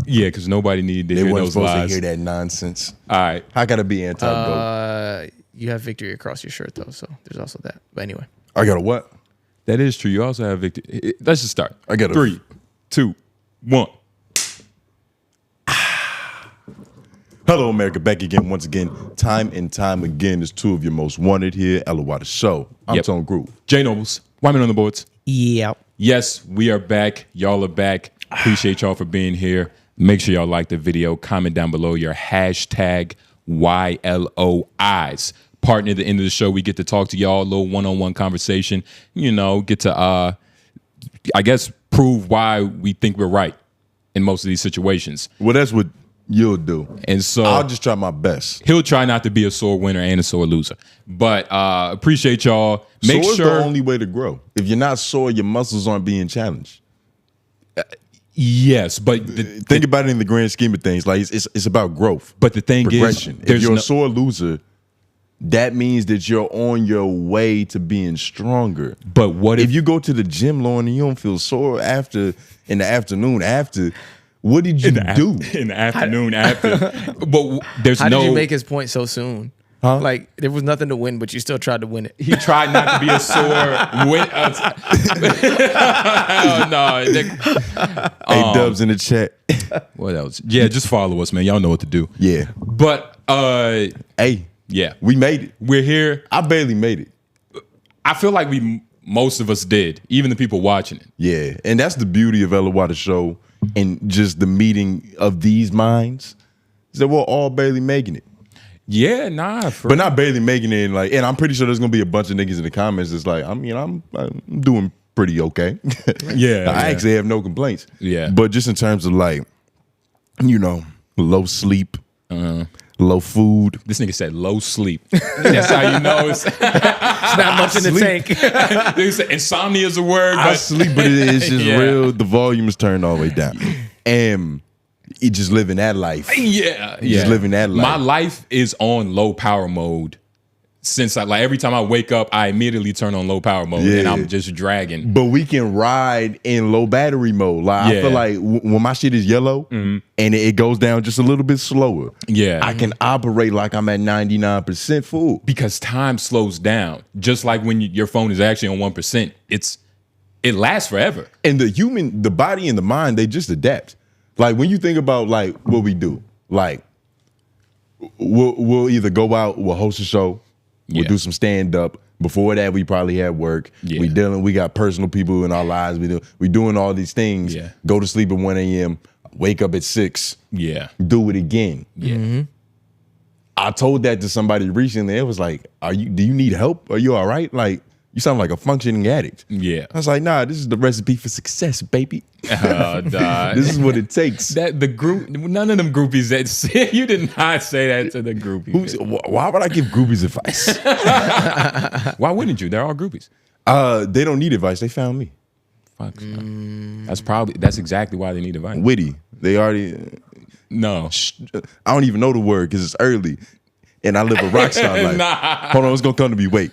Yeah, because nobody needed to They hear weren't those supposed lies. to hear that nonsense. All right. How can I be anti-GOAT? You have victory across your shirt though, so there's also that. But anyway, I got a what? That is true. You also have victory. Let's just start. I got a 3, 2, 1. Hello, America. Back again, once again. Time and time again, there's two of your most wanted here. 𝙼𝙾𝚃𝚃. I'm Tone Groove. J Noblez. Wyman on the boards. yeah. Yes, we are back. Y'all are back. Appreciate y'all for being here. Make sure y'all like the video. Comment down below your hashtag YLOIs. Partner at the end of the show, we get to talk to y'all, a little one-on-one conversation. You know, get to, I guess, prove why we think we're right in most of these situations. Well, that's what you'll do. And so I'll just try my best. he'll try not to be a sore winner and a sore loser. But appreciate y'all. Make Sore is sure the only way to grow. If you're not sore, your muscles aren't being challenged. yes, but Think about it in the grand scheme of things. Like it's about growth. but the thing Progression. is, If you're a sore loser, that means that you're on your way to being stronger. but what If you go to the gym, Lauren, and you don't feel sore in the afternoon after, what did you do? in the afternoon after? But there's How no. did you make his point so soon? Huh? Like there was nothing to win, but you still tried to win it. He tried not to be a sore win. Oh, no. Hey, Dubs in the chat. What else? Yeah, just follow us, man. Y'all know what to do. Yeah. But Hey, yeah, we made it. we're here. I barely made it. I feel like most of us did, even the people watching it. Yeah. And that's the beauty of 𝙼𝙾𝚃𝚃 and just the meeting of these minds is that we're all barely making it. Yeah, nah. But not barely making it. And I'm pretty sure there's going to be a bunch of niggas in the comments that's like, I'm doing pretty okay. Yeah, I actually have no complaints. Yeah. But just in terms of like, low sleep, low food. This nigga said low sleep. That's how you know it's Not much in the tank. They said insomnia is a word, I but sleep, but it's just Yeah. real. The volume is turned all the way down. And you just living that life. yeah, Just living that life. My life is on low power mode. Since every time I wake up, I immediately turn on low power mode, and Yeah. I'm just dragging. But we can ride in low battery mode. Like I Yeah. feel like when my shit is yellow and it goes down just a little bit slower, Yeah. I can operate like I'm at 99% full. Because time slows down. Just like when your phone is actually on 1%, it lasts forever. And the body and the mind, they just adapt. Like when you think about like what we do, like we'll either go out, we'll host a show, we'll Yeah. do some stand up. Before that, we probably had work. Yeah. We got personal people in our lives. We doing all these things. Yeah. Go to sleep at 1 a.m., wake up at 6, Yeah. do it again. Yeah. I told that to somebody recently. It was like, do you need help? Are you all right? Like, you sound like a functioning addict. Yeah. I was like, nah, this is the recipe for success, baby. Oh, dog. This is what it takes. That the group, none of them groupies that you did not say that to the groupies. Why would I give groupies advice? Why wouldn't you? They're all groupies. They don't need advice. They found me. Fuck. That's exactly why they need advice. Witty. They already, No. I don't even know the word because it's early and I live a rock star life. Nah. Hold on, it's going to come to me. Wait.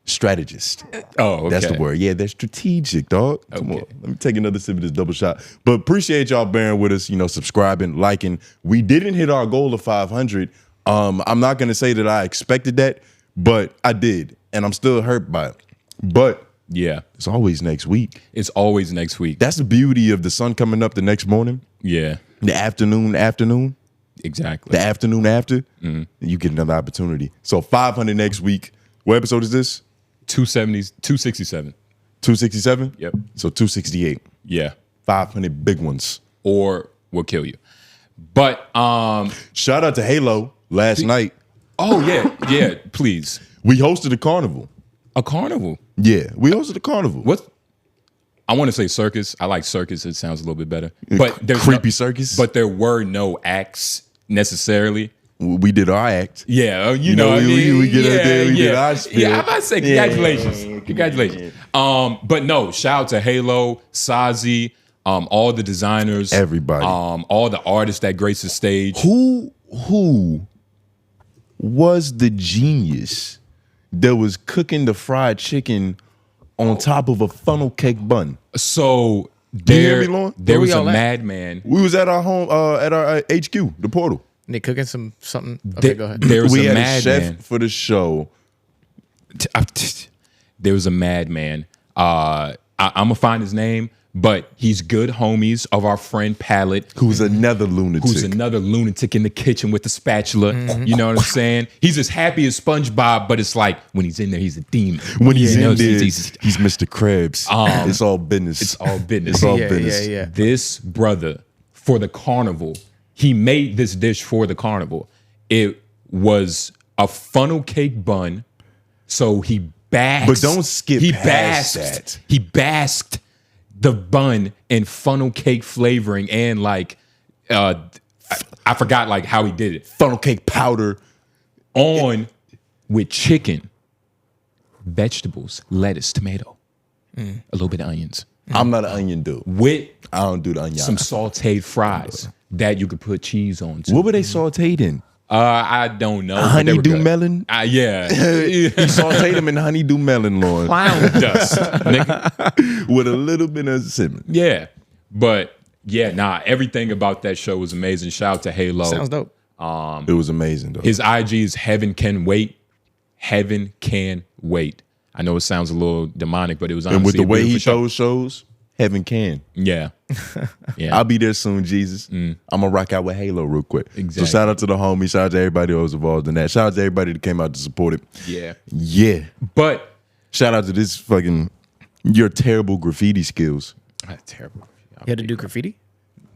Strategist. Oh, okay. That's the word. Yeah, they're strategic, dog. Come Okay. on. Let me take another sip of this double shot. But appreciate y'all bearing with us, subscribing, liking. We didn't hit our goal of 500. I'm not going to say that I expected that, but I did. And I'm still hurt by it. But Yeah. it's always next week. It's always next week. That's the beauty of the sun coming up the next morning. Yeah. The afternoon, Exactly. the afternoon after, you get another opportunity. So 500 next week. What episode is this? 267. 267? Yep. So 268. Yeah. 500 big ones. Or we'll kill you. But Shout out to Halo last night. oh yeah, please. We hosted a carnival. A carnival. Yeah, we hosted a carnival. What? I want to say circus. I like circus. It sounds a little bit better. But there's Creepy circus? But there were no acts necessarily. We did our act. Yeah, You know, what I mean? we get up there, we did our spiel. Yeah, I'm about to say congratulations. Congratulations. But no, shout out to Halo, Sazi, all the designers. Everybody. All the artists that grace the stage. Who was the genius that was cooking the fried chicken on top of a funnel cake bun? So Do you hear me, Lauren? There Where was we a all at? madman. We was at our home, at our HQ, the portal. And they cooking something. Okay, go ahead. There was We a had a chef madman. for the show. There was a madman. I'm gonna find his name, but he's good homies of our friend Pallet, Who's another lunatic. who's another lunatic in the kitchen with the spatula. You know what I'm saying? He's as happy as SpongeBob, but it's like when he's in there, he's a demon. When he's You know, in there, he's- he's Mr. Krabs. It's all business. It's all business. It's all Yeah, business. yeah. This brother, for the carnival, he made this dish for the carnival. It was a funnel cake bun. So he basked. But don't skip He past basked. that. He basked the bun in funnel cake flavoring and like, I forgot like how he did it. Funnel cake powder. On with chicken, vegetables, lettuce, tomato, a little bit of onions. I'm not an onion dude. With I don't do the onion. some sauteed fries that you could put cheese on too. What were they sauteed in? I don't know. but they were Honeydew good. melon? Yeah. You sauteed them in honeydew melon, Lauren, Clown dust, nigga. with a little bit of cinnamon. Yeah. But yeah, everything about that show was amazing. Shout out to Halo. Sounds dope. It was amazing, though. His IG is Heaven Can Wait. Heaven Can Wait. I know it sounds a little demonic, but it was honestly And with the a way he beautiful show. throws shows, heaven can. Yeah. Yeah. I'll be there soon, Jesus. I'm gonna rock out with Halo real quick. Exactly. So shout out to the homie. Shout out to everybody who was involved in that. Shout out to everybody that came out to support it. Yeah. Yeah. But Shout out to this fucking your terrible graffiti skills. terrible. You had to do graffiti?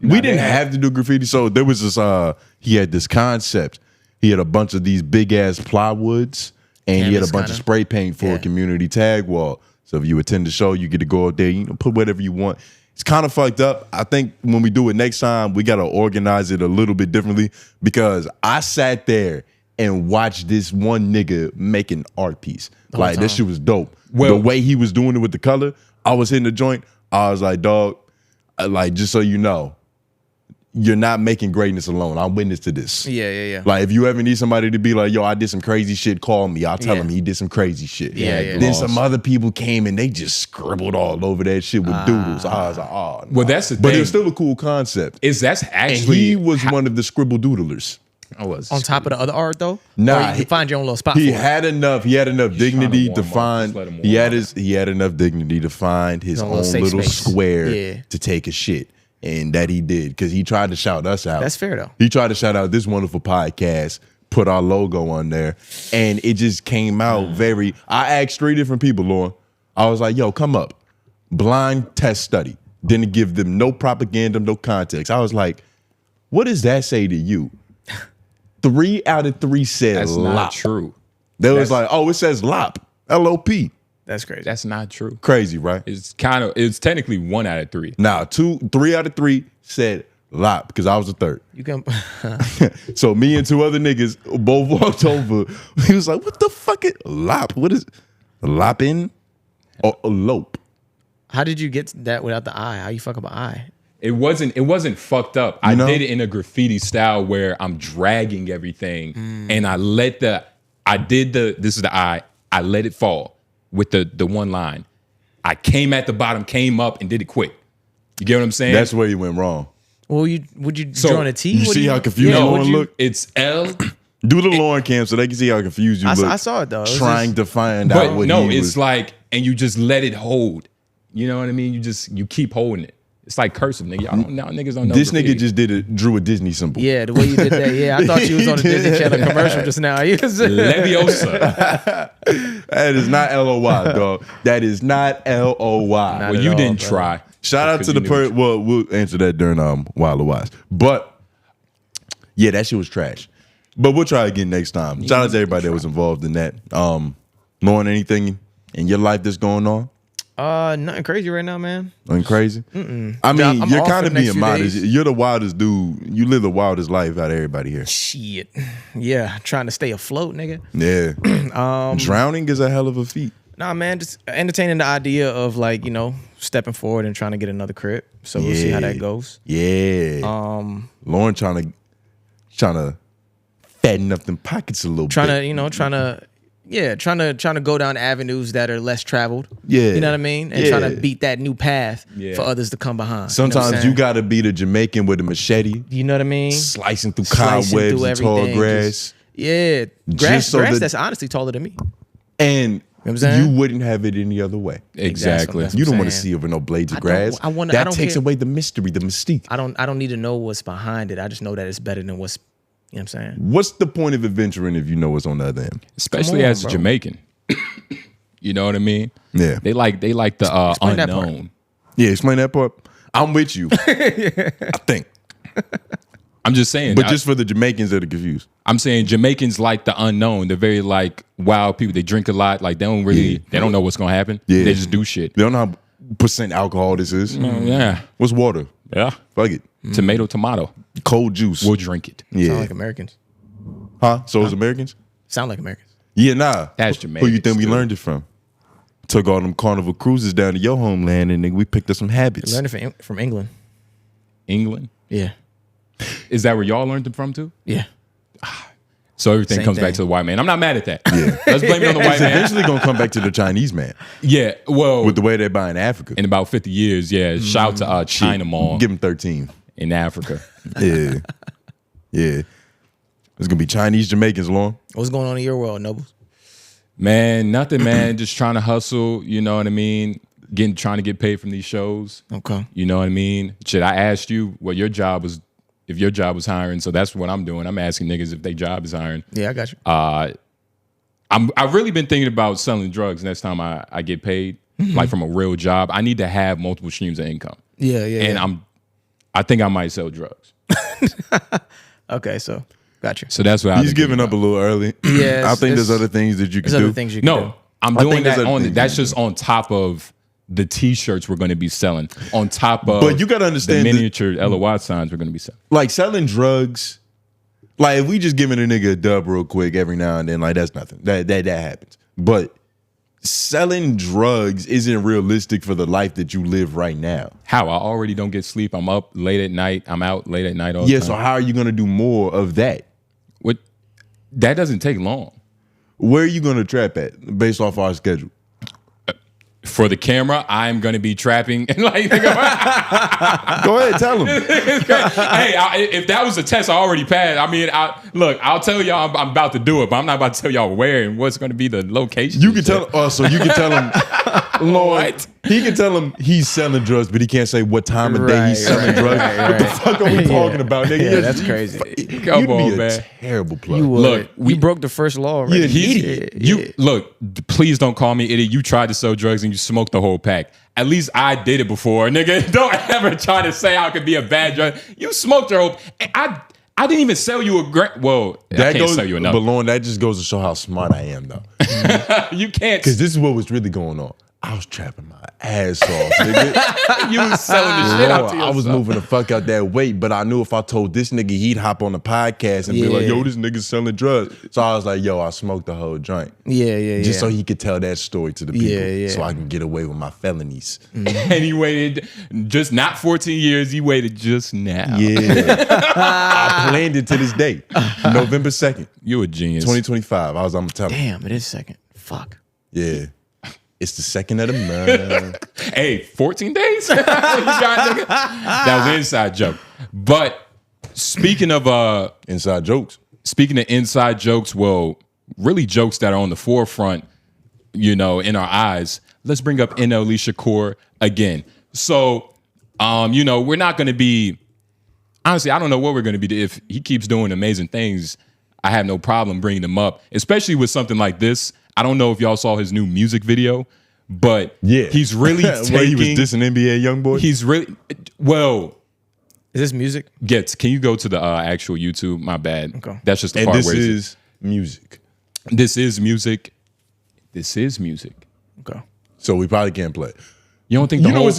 We didn't have to do graffiti. So there was this he had this concept. He had a bunch of these big ass plywoods and he had a Canvas bunch kinda? of spray paint for a Yeah. community tag wall. So if you attend the show, you get to go up there, put whatever you want. It's kind of fucked up. I think when we do it next time, we got to organize it a little bit differently because I sat there and watched this one nigga make an art piece. Like, this shit was dope. Well- the way he was doing it with the color, I was hitting the joint. I was like, dog, like, just so you know, you're not making greatness alone. I'm witness to this. Yeah. Like, if you ever need somebody to be like, yo, I did some crazy shit, call me. I'll tell Yeah. him he did some crazy shit. Yeah. Then some other people came and they just scribbled all over that shit with doodles. I was like, oh, no. Well, that's the But it thing. was still a cool concept. That's And actually he was one of the scribble doodlers. I was On top of the other art, though? Nah, Or you can find your own little spot He for it? had enough. He had enough dignity warm to up. Just find. let him He warm had up. he had enough dignity to find his own own little safe little space. square Yeah. to take a shit, and that he did because he tried to shout us out. That's fair, though. He tried to shout out this wonderful podcast, put our logo on there, and it just came out very. I asked 3 different people, Lauren. I was like, "Yo, come up." Blind test study. Didn't give them no propaganda, no context. I was like, "What does that say to you?" 3 out of 3 said That's lop. not true. They was like, "Oh, it says lop, L-O-P." That's crazy. That's not true. Crazy, right? It's technically 1 out of 3. Now, 3 out of 3 said lop because I was the third. You can. So me and 2 other niggas both walked over. He was like, "What the fuck is lop? What is lopping or elope?" How did you get that without the eye? How you fuck up an eye? It wasn't fucked up. I know? did it in a graffiti style where I'm dragging everything and this is the eye. I let it fall with the one line. I came at the bottom, came up and did it quick. You get what I'm saying? That's where you went wrong. Well, would you So, draw on a T? You What see do how confused no, Lauren look? it's L. Do the Lauren cam so they can see how confused you look. I saw it though. It was Trying just- to find But out what no, he it's was. like, and you just let it hold. You know what I mean? You keep holding it. It's like cursive, nigga. Niggas don't know. This graffiti. nigga just drew a Disney symbol. Yeah, the way you did that. Yeah, I thought you was on a Disney Channel commercial just now. You was- Leviosa. That is not L-O-Y, dog. That is not L-O-Y. Not Well, at you all, didn't bro. try. Shout out to the Because Well, we'll answer that during Wild or Wise. But yeah, that shit was trash. But we'll try again next time. Shout out to everybody that was involved in that. Lauren, anything in your life that's going on? Nothing crazy right now, man. Nothing crazy? I mean, I'm you're off kind for of the next being few modest. days. You're the wildest dude. You live the wildest life out of everybody here. Shit. Yeah, trying to stay afloat, nigga. Yeah. Drowning is a hell of a feat. Nah, man, just entertaining the idea of like, stepping forward and trying to get another crib. So we'll see how that goes. Yeah. Lauren trying to fatten up them pockets a little Trying bit. to trying to go down avenues that are less traveled. Yeah. You know what I mean? And trying to beat that new path for others to come behind. Sometimes you gotta be the Jamaican with a machete. You know what I mean? Slicing through cobwebs and tall grass. Grass that's honestly taller than me. And you wouldn't have it any other way. Exactly. You don't want to see over no blades of grass. That takes away the mystery, the mystique. I don't need to know what's behind it. I just know that it's better than what's, you know what I'm saying? What's the point of adventuring if you know what's on the other end? Especially as a Jamaican. You know what I mean? Yeah. They like the unknown. Yeah, explain that part. I'm with you. I think. I'm just saying. But just for the Jamaicans that are confused. I'm saying Jamaicans like the unknown. They're very like wild people. They drink a lot. Like they don't know what's gonna happen. Yeah. They just do shit. They don't know how percent alcohol this is. Yeah. What's water? Yeah. Fuck it. Tomato. Cold juice. We'll drink it. Yeah. Sound like Americans. Huh? So it's Americans? Sound like Americans. Yeah, nah. That's Jamaican. Who you think we learned it from? Took all them carnival cruises down to your homeland and then we picked up some habits. Learned it from England. England? Yeah. Is that where y'all learned it from too? Yeah. So everything comes back to the white man. I'm not mad at that. Yeah. Let's blame it on the white It's man. eventually gonna come back to the Chinese man. Yeah. Well, with the way they're buying Africa. In about 50 years, yeah. Shout to China Mall. Give them 13. In Africa. Yeah. Yeah. It's gonna be Chinese Jamaicans, Lauren. What's going on in your world, Nobles? Man, nothing, man. Just trying to hustle, you know what I mean? Trying to get paid from these shows. Okay. You know what I mean? Shit, I asked you what your job was, if your job was hiring, so that's what I'm doing. I'm asking niggas if their job is hiring. Yeah, I got you. I've really been thinking about selling drugs next time I get paid, like from a real job. I need to have multiple streams of income. Yeah. And I think I might sell drugs. Okay, so gotcha. So that's what he's giving up a little early. Yeah, I think there's other things that you can do. Other things you can do. I'm doing that that's just on top of the t-shirts we're going to be selling, on top of but you got to understand the miniature LOI signs we're going to be selling. Like selling drugs, like if we just giving a nigga a dub real quick every now and then, like that's nothing. That happens. But selling drugs isn't realistic for the life that you live right now. How? I already don't get sleep. I'm up late at night. I'm out late at night all the time. So how are you going to do more of that? What? That doesn't take long. Where are you going to trap at based off our schedule? For the camera, I'm going to be trapping. And like, go ahead, tell them. Hey, if that was a test, I already passed. I mean, I'll tell y'all I'm about to do it, but I'm not about to tell y'all where and what's going to be the location. You can tell. So you can tell him, Lord, he can tell him he's selling drugs, but he can't say what time of day he's selling drugs. What the fuck are we talking about, nigga? Yeah, that's crazy. Come on, be man. A terrible plug. Look, we broke the first law already. Look, please don't call me idiot. You tried to sell drugs and you smoked the whole pack. At least I did it before, nigga. Don't ever try to say I could be a bad drug. You smoked your whole. I didn't even sell you I can't sell you enough. But Lauren, that just goes to show how smart I am, though. You can't. Because this is what was really going on. I was trapping my ass off, nigga. You was selling the shit out to yourself. I was moving the fuck out that weight, but I knew if I told this nigga, he'd hop on the podcast and be like, yo, this nigga's selling drugs. So I was like, yo, I smoked the whole joint. Just so he could tell that story to the people. So I can get away with my felonies. And he waited just not 14 years, he waited just now. Yeah. I planned it to this day. November 2nd. You a genius. 2025. I'm telling you. Damn, it is second. Fuck. Yeah. It's the second of the month. Hey, 14 days? That was an inside joke. But speaking of inside jokes. Speaking of inside jokes, well, really jokes that are on the forefront, you know, in our eyes, let's bring up NLE Shakur again. So, you know, we're not going to be, honestly, I don't know what we're going to be. If he keeps doing amazing things, I have no problem bringing him up, especially with something like this. I don't know if y'all saw his new music video, but he's really taking... Where he was dissing NBA Youngboy? He's really... Well... Is this music? Can you go to the actual YouTube? My bad. Okay. That's just the and part this where is music. This is music. This is music. Okay. So we probably can't play. You don't think the whole...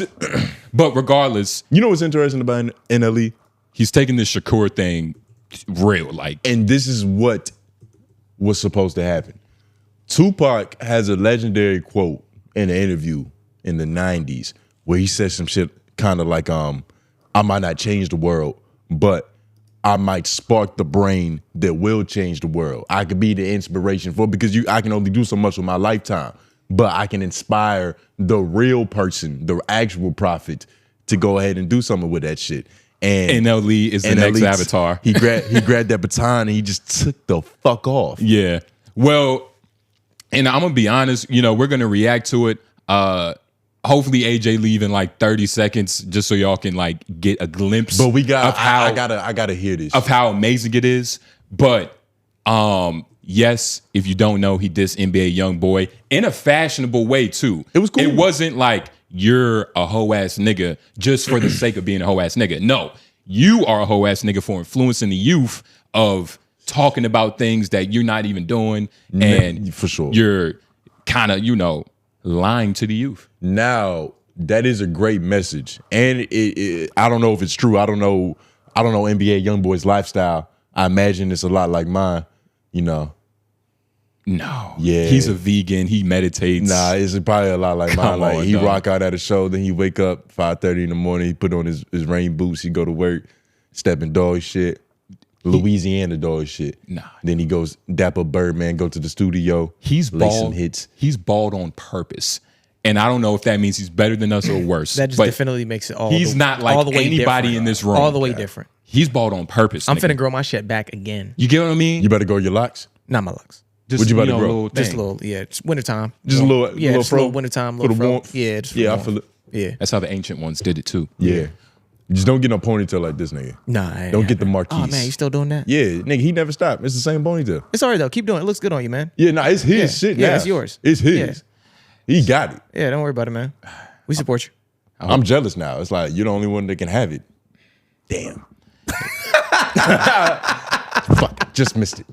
But regardless... You know what's interesting about NLE? He's taking this Shakur thing real, like... And this is what was supposed to happen. Tupac has a legendary quote in an interview in the 90s where he said some shit kind of like, I might not change the world, but I might spark the brain that will change the world. I could be the inspiration for, because I can only do so much with my lifetime, but I can inspire the real person, the actual prophet, to go ahead and do something with that shit. And NLE is the next avatar. He grabbed that baton and he just took the fuck off. Yeah. Well, and I'm gonna be honest, you know, we're gonna react to it. Hopefully AJ leave in like 30 seconds just so y'all can like get a glimpse. But we got of how I gotta hear this of how amazing it is. But yes, if you don't know, he dissed NBA Youngboy in a fashionable way too. It was cool. It wasn't like you're a hoe ass nigga just for the sake of being a hoe ass nigga. No, you are a hoe ass nigga for influencing the youth of talking about things that you're not even doing, and for sure you're kind of, you know, lying to the youth. Now, that is a great message. And I don't know if it's true. I don't know NBA Youngboy's lifestyle. I imagine it's a lot like mine, you know. No. Yeah. He's a vegan. He meditates. Nah, it's probably a lot like mine. Like, he dog. rock out at a show, then he wake up 5:30 in the morning, he put on his rain boots, he go to work, stepping dog shit. Louisiana dog shit. Nah. Then he goes dap up Birdman, go to the studio. He's lay bald. some hits. He's bald on purpose. And I don't know if that means he's better than us or worse. That just definitely makes it all. He's not like all the way anybody different. in this room. All the way different. He's bald on purpose. I'm nigga. finna grow my shit back again. You get what I mean? You better grow your locks. Not my locks. Just, What you about to know, grow? little Just a thing. little, yeah. Just wintertime. Just a little, yeah, little just a little wintertime, for little the fro. warmth. Yeah, just for Yeah, I the feel warmth. it. Yeah. That's how the ancient ones did it too. Yeah. Just don't get no ponytail like this nigga. Nah, I ain't Don't get having the it. Marquise. Oh man, you still doing that? Yeah, nigga, he never stopped. It's the same ponytail. It's alright though. Keep doing it. It looks good on you, man. Yeah, nah, it's his shit Yeah, now. it's yours. It's his. He got it. Yeah, don't worry about it, man. We support you. I'm jealous now. It's like, you're the only one that can have it. Damn. Fuck, just missed it.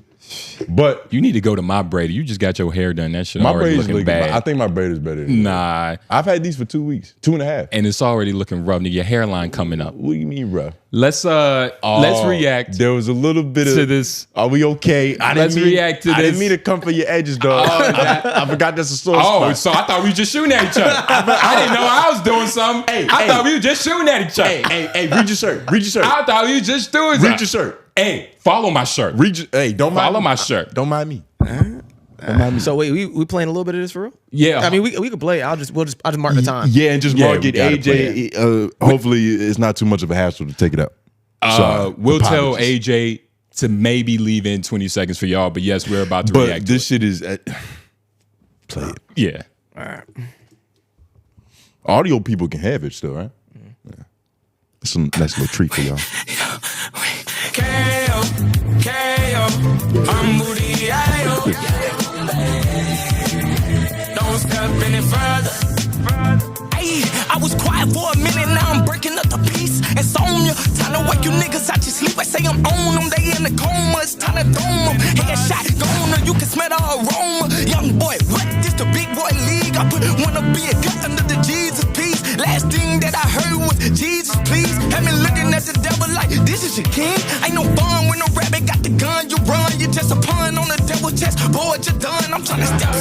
But You need to go to my braid. You just got your hair done. That shit my already braid is looking looking bad. I think my braid is better than Nah. I've had these for 2 weeks, 2.5. And it's already looking rough. Nigga, your hairline coming up. What do you mean, bro? Let's react There was a little bit to of this. Are we okay? Let's react to I didn't this. mean to come for your edges, dog. I forgot that's a sore Oh, spot. so I thought we were just shooting at each other. I didn't know I was doing something. I thought we were just shooting at each other. Hey, read your shirt. Read your shirt. I thought we were just doing Read your shirt. Hey, follow my shirt. Don't mind Follow me. my shirt. Don't mind me. So wait, we playing a little bit of this for real? Yeah. I mean, we could play. I'll just mark the time. Yeah, and just Yeah, mark we it. gotta play AJ, hopefully it's not too much of a hassle to take it out. We'll tell apologies. AJ to maybe leave in 20 seconds for y'all, but yes, we're about to But react this to it. shit is play it. Yeah. All right. Audio people can have it still, right? Yeah. It's a nice little treat for y'all. I'm booty, don't step any further. Ay, I was quiet for a minute, now I'm breaking up the peace. Insomnia, time to wake you niggas out your sleep. I say I'm on them, they in the coma, it's time to dome them. Headshot goner, you can smell the aroma. Young boy, what? This the big boy league. I wanna be a gut under the Jesus piece. Last thing that I heard was Jesus, please. Had me looking at the devil like, this is your king. Ain't no fun when a rabbit got the gun, you run. You just a pun on the devil's chest, boy, you're done. I'm trying to step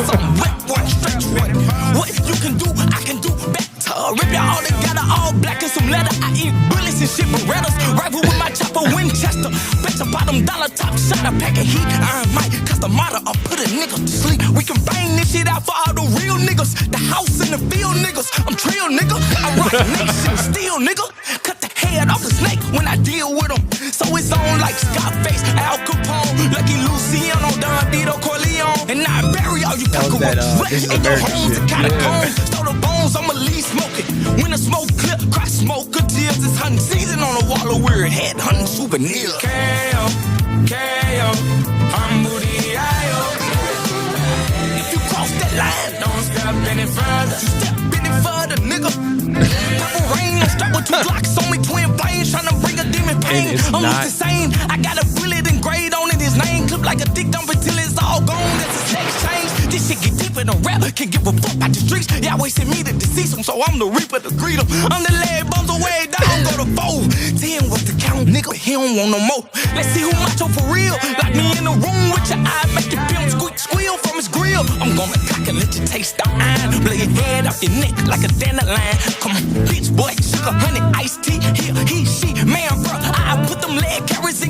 some wet one, stretch one. What you can do, I can do better. Rip y'all all together, all black and some leather. I eat bullets and shit Berettas. Rifle with my chopper Winchester. Bet your bottom dollar top shot, a pack of heat. Iron Mike, cause the motto, I'll put a nigga to sleep. We can bang this shit out for all the real niggas. The house and the field niggas. I'm trill nigga. I rock nation steel nigga. Cut the head off the snake when I deal with them. So it's on like Scarface, Al Capone, Lucky Luciano, Don Vito Corleone. And I bury all you cockroaches in your homes and catacombs. So the bones, I'ma leave smoking. When the smoke clear, cry smoke of tears. It's hunting season on the wall of weird head hunting souvenirs. KO, I'm booty, if you cross that line, don't step any further. You step any further, nigga. Purple rain, I'm strapped with 2 Glocks on me, twin flames, trying to bring a demon pain. I'm not the same. I got a bullet engraved on it, his name clip like a dick dump until it's all gone. That's a sex change. This shit get deeper than rap. Can't give a fuck about the streets. Y'all wasting me to decease them, so I'm the reaper to greet them. I'm the leg bums away down, go to 4. 10 was the count, nigga. He don't want no more. Let's see who macho for real. Lock me in the room with your eye, make your pimp squeal from his grill. I'm gonna cock and let you taste the iron. Blow your head off your neck like a dandelion. Come on, bitch boy, sugar, honey, iced tea. Here, he, she, man, bro. I put them leg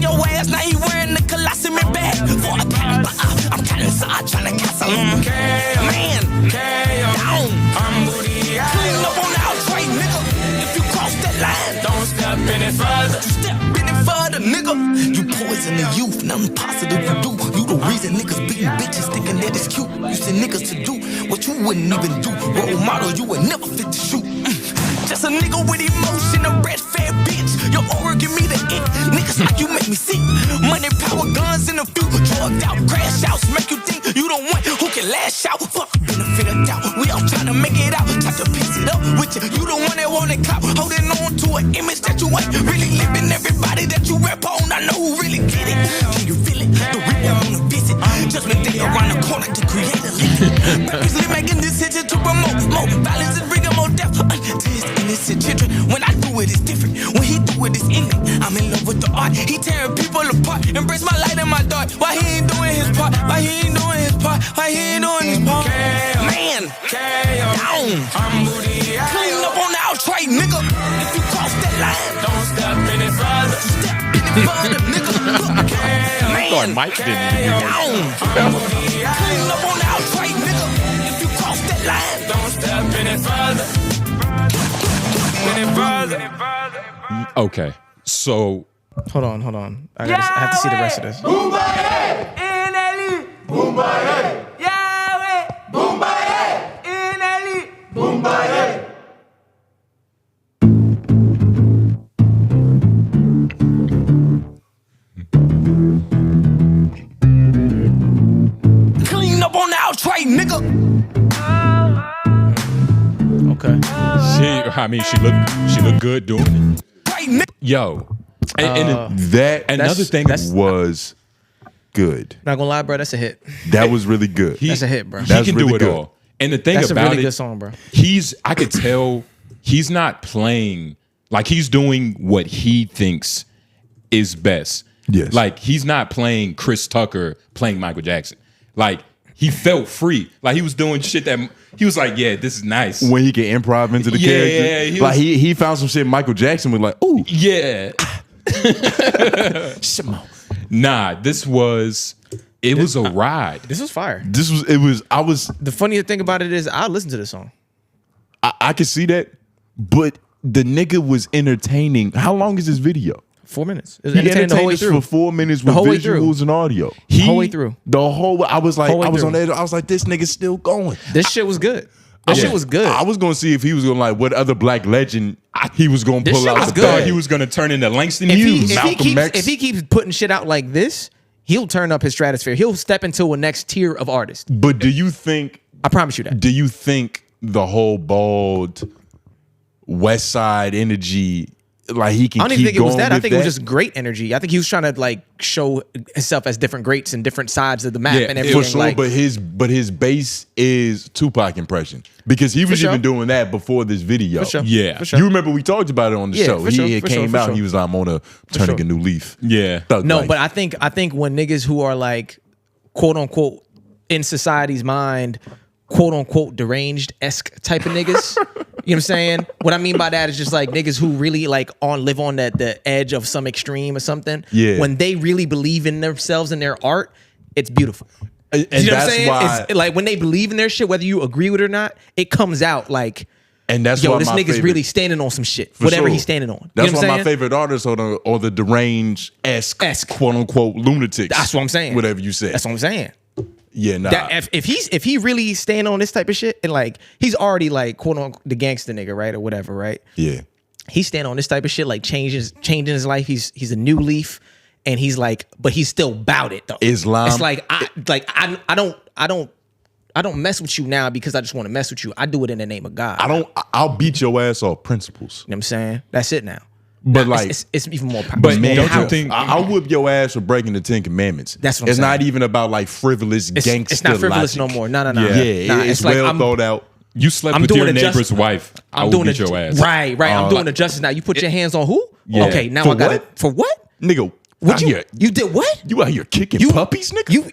in your ass, now he wearing the 𝙬𝙾𝚃𝚃 bag. For a camper, I'm kinda inside trying to cancel him. Man, down. Clean up on the outright, nigga. If you cross that line, don't step any further. Step any further, nigga. You poison the youth, nothing positive you do. You the reason niggas beating bitches thinking that it's cute. You send niggas to do what you wouldn't even do. Role model, you would never fit to shoot. Just a nigga with emotion, a red fat bitch. Your aura give me the ick. Niggas like you make me sick. Money, power, guns in a few. Drugged out, crash outs. Make you think you the one who can lash out. Fuck, benefit of doubt. We all trying to make it out. Try to piece it up with you. You the one that want it clout. Holding on to an image that you ain't really living. Everybody that you rap on, I know who really get it. Can you feel it? The reaper on a visit. Judgment day around the corner to create a living. Purposely making decisions to promote more violence and bring more death. Innocent children. When I do it, it's different. When he do it, it's ignorant. I'm in love with the art. He tearing people apart. Embrace my light and my dark. Why he ain't doing his part? Why he ain't doing his part? Why he ain't doing his part? Man, down. Clean up on the outright, nigga. If you cross that line, don't step any further. Step any further, nigga. Man, Mike didn't even down. Clean up on the outright, nigga. If you cross that line, don't step any further. Okay, so Hold on. I have to see the rest of this. NLE. Yahweh. NLE. Clean up on the outright, nigga. Okay. She looked good doing it. Right, nigga. Yo, and That another thing was good. Not gonna lie, bro. That's a hit. That was really good. That's a hit, bro. He That's can really do it good. all. And the thing That's a about really it, good song, bro. I could tell he's not playing like he's doing what he thinks is best. Yes. Like he's not playing Chris Tucker playing Michael Jackson. Like he felt free. Like he was doing shit that he was like, yeah, this is nice. When he can improv into the character. he Like was- he found some shit Michael Jackson was like, ooh. Yeah. Nah, it was a ride. This was fire. The funniest thing about it is I listened to this song. I can see that, but the nigga was entertaining. How long is this video? 4 minutes. It was He entertaining the whole way entertained us through. for 4 minutes The with whole way through. visuals and audio. The whole way through. I was like, Whole way I was through. on edge. I was like, this nigga's still going. This shit was good. This shit was good. I was gonna see if he was gonna like what other black legend he was gonna This pull shit out. was I the good. thought bag. he was gonna turn into Langston if Hughes. he keeps putting shit out like this, he'll turn up his stratosphere. He'll step into a next tier of artist. But do you think? I promise you that. Do you think the whole bald West Side energy, like he can? I don't keep even think it was going that. I with think it was just great energy. I think he was trying to like show himself as different greats and different sides of the map Yeah, and for everything. for sure. Like, But his base is Tupac impression because he was sure. even doing that before this video. for sure. Yeah. For sure. You remember we talked about it on the Yeah, show. for sure, He for came sure, for out. sure. He was like, I'm on a turning sure. a new leaf. Yeah. Thug No, life. but I think when niggas who are like quote unquote in society's mind, quote unquote deranged-esque type of niggas. You know what I'm saying? What I mean by that is just like niggas who really like live on the edge of some extreme or something. Yeah. When they really believe in themselves and their art, it's beautiful. And You know what I'm that's saying? why. It's like when they believe in their shit, whether you agree with it or not, it comes out like, And that's yo, why this my nigga's favorite- really standing on some shit. For Whatever sure. he's standing on. That's you know why what I'm my saying? favorite artists or the deranged-esque, quote unquote lunatics. That's what I'm saying. Whatever you say. That's what I'm saying. Yeah, nah. That if he really stand on this type of shit and like he's already like quote unquote the gangster nigga, right, or whatever, right? yeah. He stand on this type of shit, like changing his life. He's a new leaf, and he's like, but he's still about it though. Islam. It's like I don't mess with you now because I just want to mess with you. I do it in the name of God. I'll beat your ass off principles. You know what I'm saying? That's it now. But Now, like, it's even more powerful. But man, don't you think- I'll whip your ass for breaking the 10 Commandments. That's what I'm it's not saying. even about like frivolous gangster. it's not frivolous logic. no more. No. Yeah, Nah, it's like, well thought out. You slept I'm with doing your it just- neighbor's wife. I will beat your ass. Right. I'm doing the justice now. You put your hands on who? Yeah. Okay, now For I got it. what? For what? Nigga, What out you here, you did what? you out here kicking You- puppies, nigga?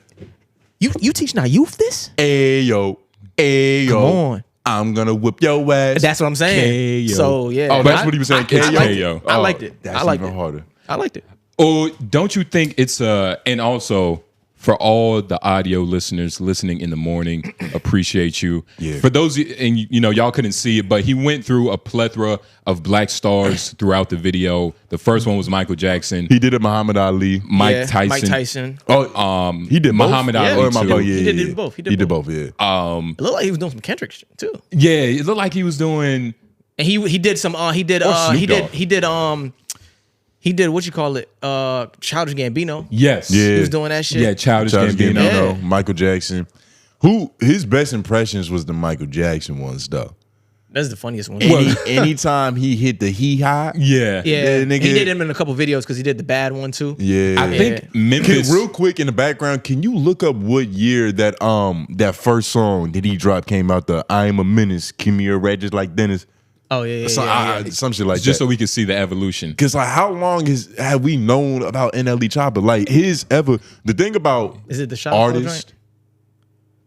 You teaching our youth this? Ayo. Come on. I'm gonna whip your ass. That's what I'm saying. KO. So yeah. Oh, that's what he was saying, I liked KO? it. I liked it. That's I liked even it. harder. I liked it. Oh, don't you think it's and also for all the audio listeners listening in the morning, appreciate you. Yeah. For those, and y'all couldn't see it, but he went through a plethora of black stars throughout the video. The first one was Michael Jackson. He did it Muhammad Ali. Mike Tyson. Mike Tyson. Oh, he did Muhammad both? Ali Or am I too. both? Yeah, He did yeah. both. He did both. Yeah. It looked like he was doing some Kendrick shit too. Yeah, it looked like he was doing. And he did some he did what you call it? Childish Gambino. Yes. Yeah. He was doing that shit. Yeah, Childish Gambino. Yeah. Michael Jackson. Who his best impressions was the Michael Jackson ones though. That's the funniest one. Anytime he hit the hee-haw. Yeah. yeah, nigga. he did him in a couple videos because he did the bad one too. Yeah. I think Memphis. Real quick in the background, can you look up what year that first song that he dropped came out? The I Am a Menace, Give Me a Rat Just Like Dennis. Oh yeah, Some shit like just that. so we could see the evolution. Because like, how long have we known about NLE Choppa? Like the thing about Is it the Shot of Flow artists? joint?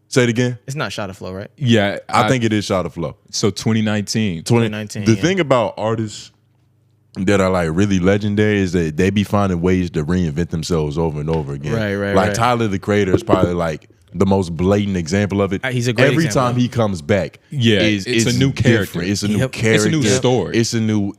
Say it again. It's not Shot of Flow, right? Yeah, I think it is Shot of Flow. so. 2019. 2019, The yeah. thing about artists that are like really legendary is that they be finding ways to reinvent themselves over and over again. Right, Like right. Tyler the Creator is probably like the most blatant example of it. He's a great Every example. time he comes back, Yeah, it's a new character. different. It's a new Yep. character. It's a new story.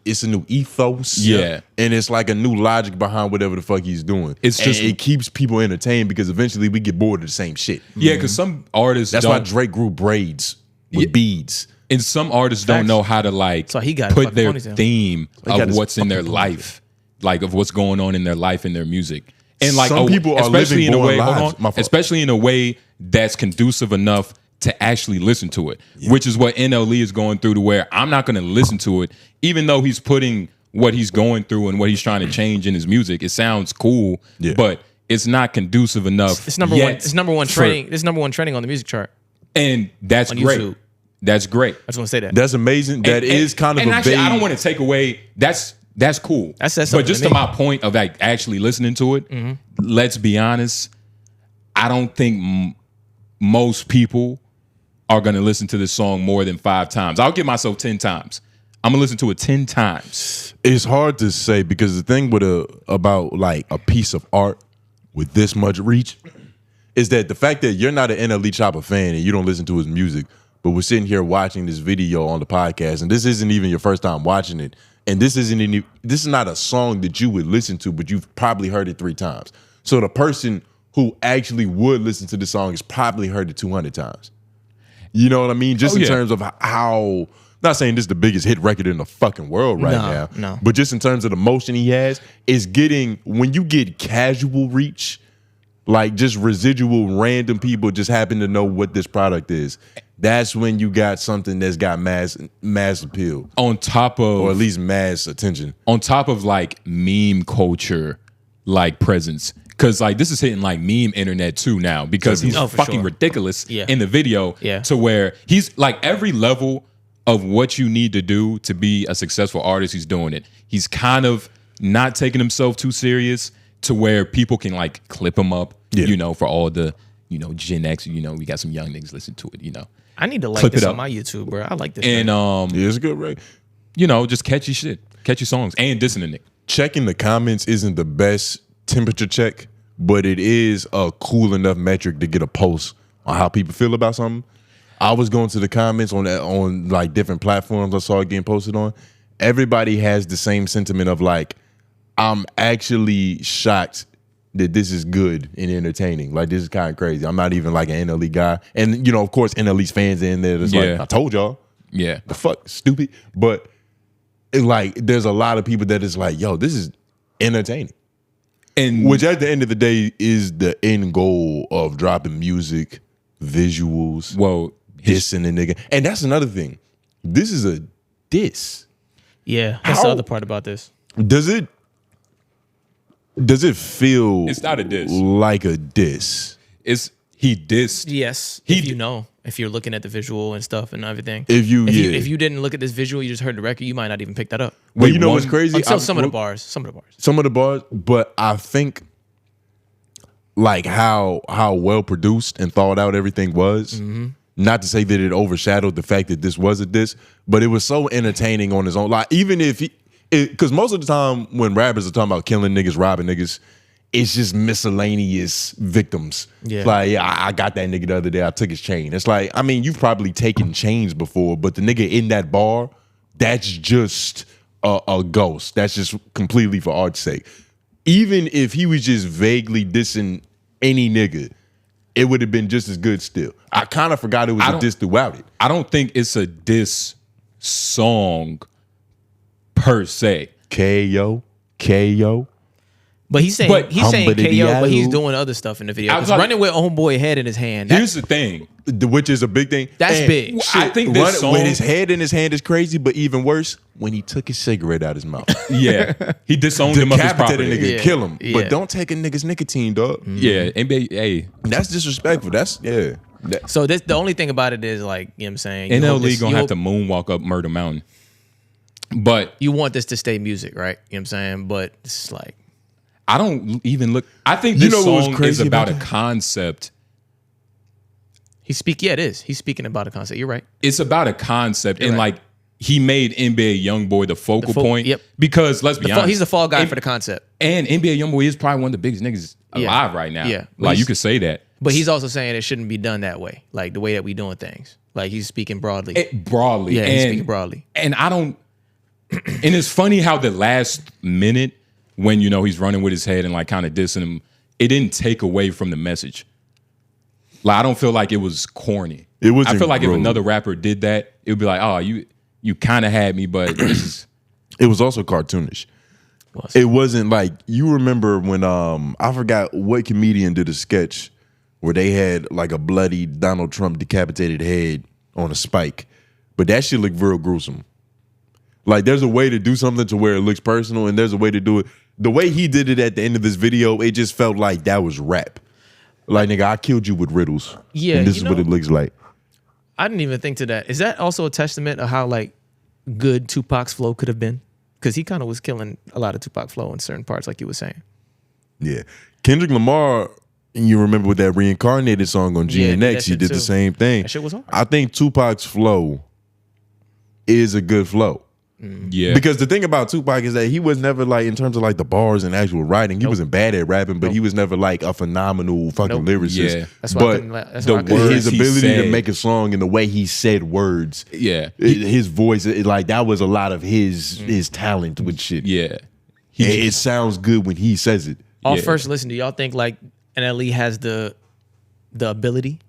It's a new ethos. Yeah. And it's like a new logic behind whatever the fuck he's doing. It's And just- it keeps people entertained because eventually we get bored of the same shit. Yeah, because some artists That's why don't, Drake grew braids with beads. and some artists don't Facts. know how to like So he got a put fucking their ponytail. theme got of his what's in their fucking life, like of what's going on in their life and their music. And like Some people are especially living in a way, boring hold lives. on, My fault. especially in a way that's conducive enough to actually listen to it, which is what NLE is going through. To where I'm not going to listen to it, even though he's putting what he's going through and what he's trying to change in his music. It sounds cool, Yeah. but it's not conducive enough. It's number yet one. It's number one for- trending. It's number one trending on the music chart. and that's on great. YouTube. That's great. I just want to say that. That's amazing. That is kind of and a actually, I vague- don't want to take away. That's cool. That says but something just to to me. my point of like actually listening to it, let's be honest. I don't think most people are going to listen to this song more than 5 times. I'll give myself 10 times. I'm gonna listen to it 10 times. It's hard to say because the thing with about like a piece of art with this much reach is that the fact that you're not an NLE Choppa fan and you don't listen to his music, but we're sitting here watching this video on the podcast, and this isn't even your first time watching it, and this is not a song that you would listen to, but you've probably heard it 3 times. So the person who actually would listen to the song has probably heard it 200 times. You know what I mean? Just in terms of how, not saying this is the biggest hit record in the fucking world right now, no. but just in terms of the motion he has, is getting, when you get casual reach, like just residual random people just happen to know what this product is, that's when you got something that's got mass appeal, On top of, or at least mass attention. on top of like meme culture, like presence. Cause like this is hitting like meme internet too now because he's Oh, for fucking sure. ridiculous Yeah. in the video Yeah. to where he's like every level of what you need to do to be a successful artist, he's doing it. He's kind of not taking himself too serious to where people can like clip him up, Yeah. you know, for all the, you know, Gen X, you know, we got some young niggas listen to it, you know. I need to like Clip this it on up. my YouTube, bro. I like this. And Yeah, it's a good record. you know, just catchy shit, catchy songs and dissing the nigga. Checking the comments isn't the best temperature check, but it is a cool enough metric to get a post on how people feel about something. I was going to the comments on like different platforms I saw it getting posted on. Everybody has the same sentiment of like, I'm actually shocked that this is good and entertaining. Like, this is kind of crazy. I'm not even like an NLE guy. And, you know, of course, NLE's fans are in there that's Yeah. like, I told y'all. Yeah. The fuck, stupid. But like, there's a lot of people that is like, yo, this is entertaining. And Which at the end of the day is the end goal of dropping music, visuals, well, dissing the nigga. And that's another thing. This is a diss. yeah, that's How- the other part about this. Does it feel It's not a diss. like a diss? it's he dissed. Yes, He if you d- know, if you're looking at the visual and stuff and everything. If you if you didn't look at this visual, you just heard the record, you might not even pick that up. Well, you know what's crazy? Until I- some of the bars. Some of the bars. But I think like how well produced and thought out everything was. Mm-hmm. Not to say that it overshadowed the fact that this was a diss, but it was so entertaining on its own. Like even if because most of the time when rappers are talking about killing niggas, robbing niggas, it's just miscellaneous victims. Yeah. Like, yeah, I got that nigga the other day. I took his chain. It's like, I mean, you've probably taken chains before, but the nigga in that bar, that's just a ghost. That's just completely for art's sake. Even if he was just vaguely dissing any nigga, it would have been just as good still. I kind of forgot it was a diss throughout it. I don't think it's a diss song per se. KO. But he's saying KO, but he's doing other stuff in the video. Running with homeboy head in his hand. Here's the thing, which is a big thing. That's big. I think this song with his head in his hand is crazy, but even worse, when he took his cigarette out his mouth. Yeah, he disowned him of his property. Decapitated a nigga, kill him. Yeah. But don't take a nigga's nicotine, dog. Yeah, NBA, hey, That's disrespectful. That's So this, the only thing about it is like, you know what I'm saying? NLE gonna have to moonwalk up Murder Mountain. But you want this to stay music, right? You know what I'm saying? But it's like, I don't even look. I think this song is about a concept. it is. He's speaking about a concept. You're right. It's about a concept, and right. like he made NBA Youngboy the focal point. Yep. Because let's be honest, He's the fall guy for the concept. And NBA Youngboy is probably one of the biggest niggas alive right now. Yeah. Like you could say that. But he's also saying it shouldn't be done that way, like the way that we doing things. Like he's speaking broadly. Broadly. Yeah, he's speaking broadly. And I don't. And it's funny how the last minute, when you know he's running with his head and like kind of dissing him, it didn't take away from the message. Like I don't feel like it was corny. It was. I feel like if another rapper did that, it would be like, oh, you kind of had me, but this is. It was also cartoonish. It wasn't like, you remember when I forgot what comedian did a sketch where they had like a bloody Donald Trump decapitated head on a spike, but that shit looked real gruesome. Like there's a way to do something to where it looks personal, and there's a way to do it. The way he did it at the end of this video, it just felt like that was rap. Like, nigga, I killed you with riddles. Yeah, and this is what it looks like. I didn't even think to that. Is that also a testament of how like good Tupac's flow could have been? Because he kind of was killing a lot of Tupac flow in certain parts, like you were saying. Yeah. Kendrick Lamar, you remember with that Reincarnated song on GNX, he did the same thing. That shit was hard. I think Tupac's flow is a good flow. Yeah. Because the thing about Tupac is that he was never like, in terms of like the bars and actual writing, he wasn't bad at rapping, but he was never like a phenomenal fucking lyricist. Yeah. That's why his ability to make a song and the way he said words, his voice, like that was a lot of his talent with shit. Yeah. It sounds good when he says it. First listen, do y'all think like NLE has the ability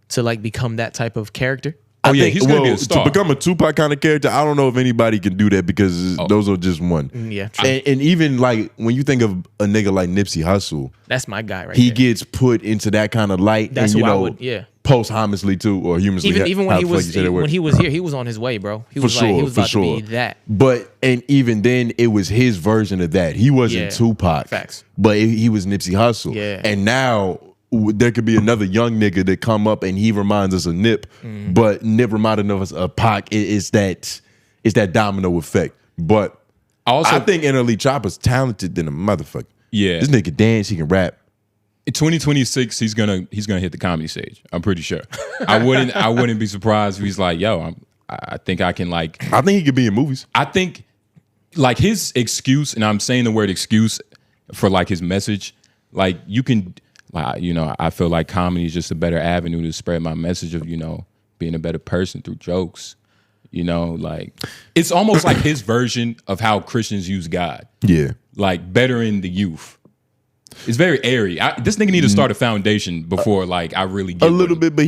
to like become that type of character? Oh yeah, he's gonna be a star. To become a Tupac kind of character, I don't know if anybody can do that because those are just one. Yeah, and even like when you think of a nigga like Nipsey Hussle, that's my guy right he there. gets put into that kind of light. That's and, you who know, I would, posthumously too, or humously. Even when he was here, he was on his way, bro. He was about to be that. But and even then, it was his version of that. He wasn't Tupac, facts, but he was Nipsey Hussle. Yeah, and now there could be another young nigga that come up and he reminds us of Nip, but Nip reminded us of Pac. It's that domino effect. But I think NLE Choppa's talented than a motherfucker. Yeah, this nigga dance, he can rap. In 2026, he's gonna hit the comedy stage. I'm pretty sure. I wouldn't be surprised if he's like, yo, I think I can like. I think he could be in movies. I think like his excuse, and I'm saying the word excuse for like his message, like you can. Like, you know, I feel like comedy is just a better avenue to spread my message of, you know, being a better person through jokes. You know, like it's almost like his version of how Christians use God. Yeah. Like bettering the youth. It's very airy. This nigga need to start a foundation before like I really get a little bit, but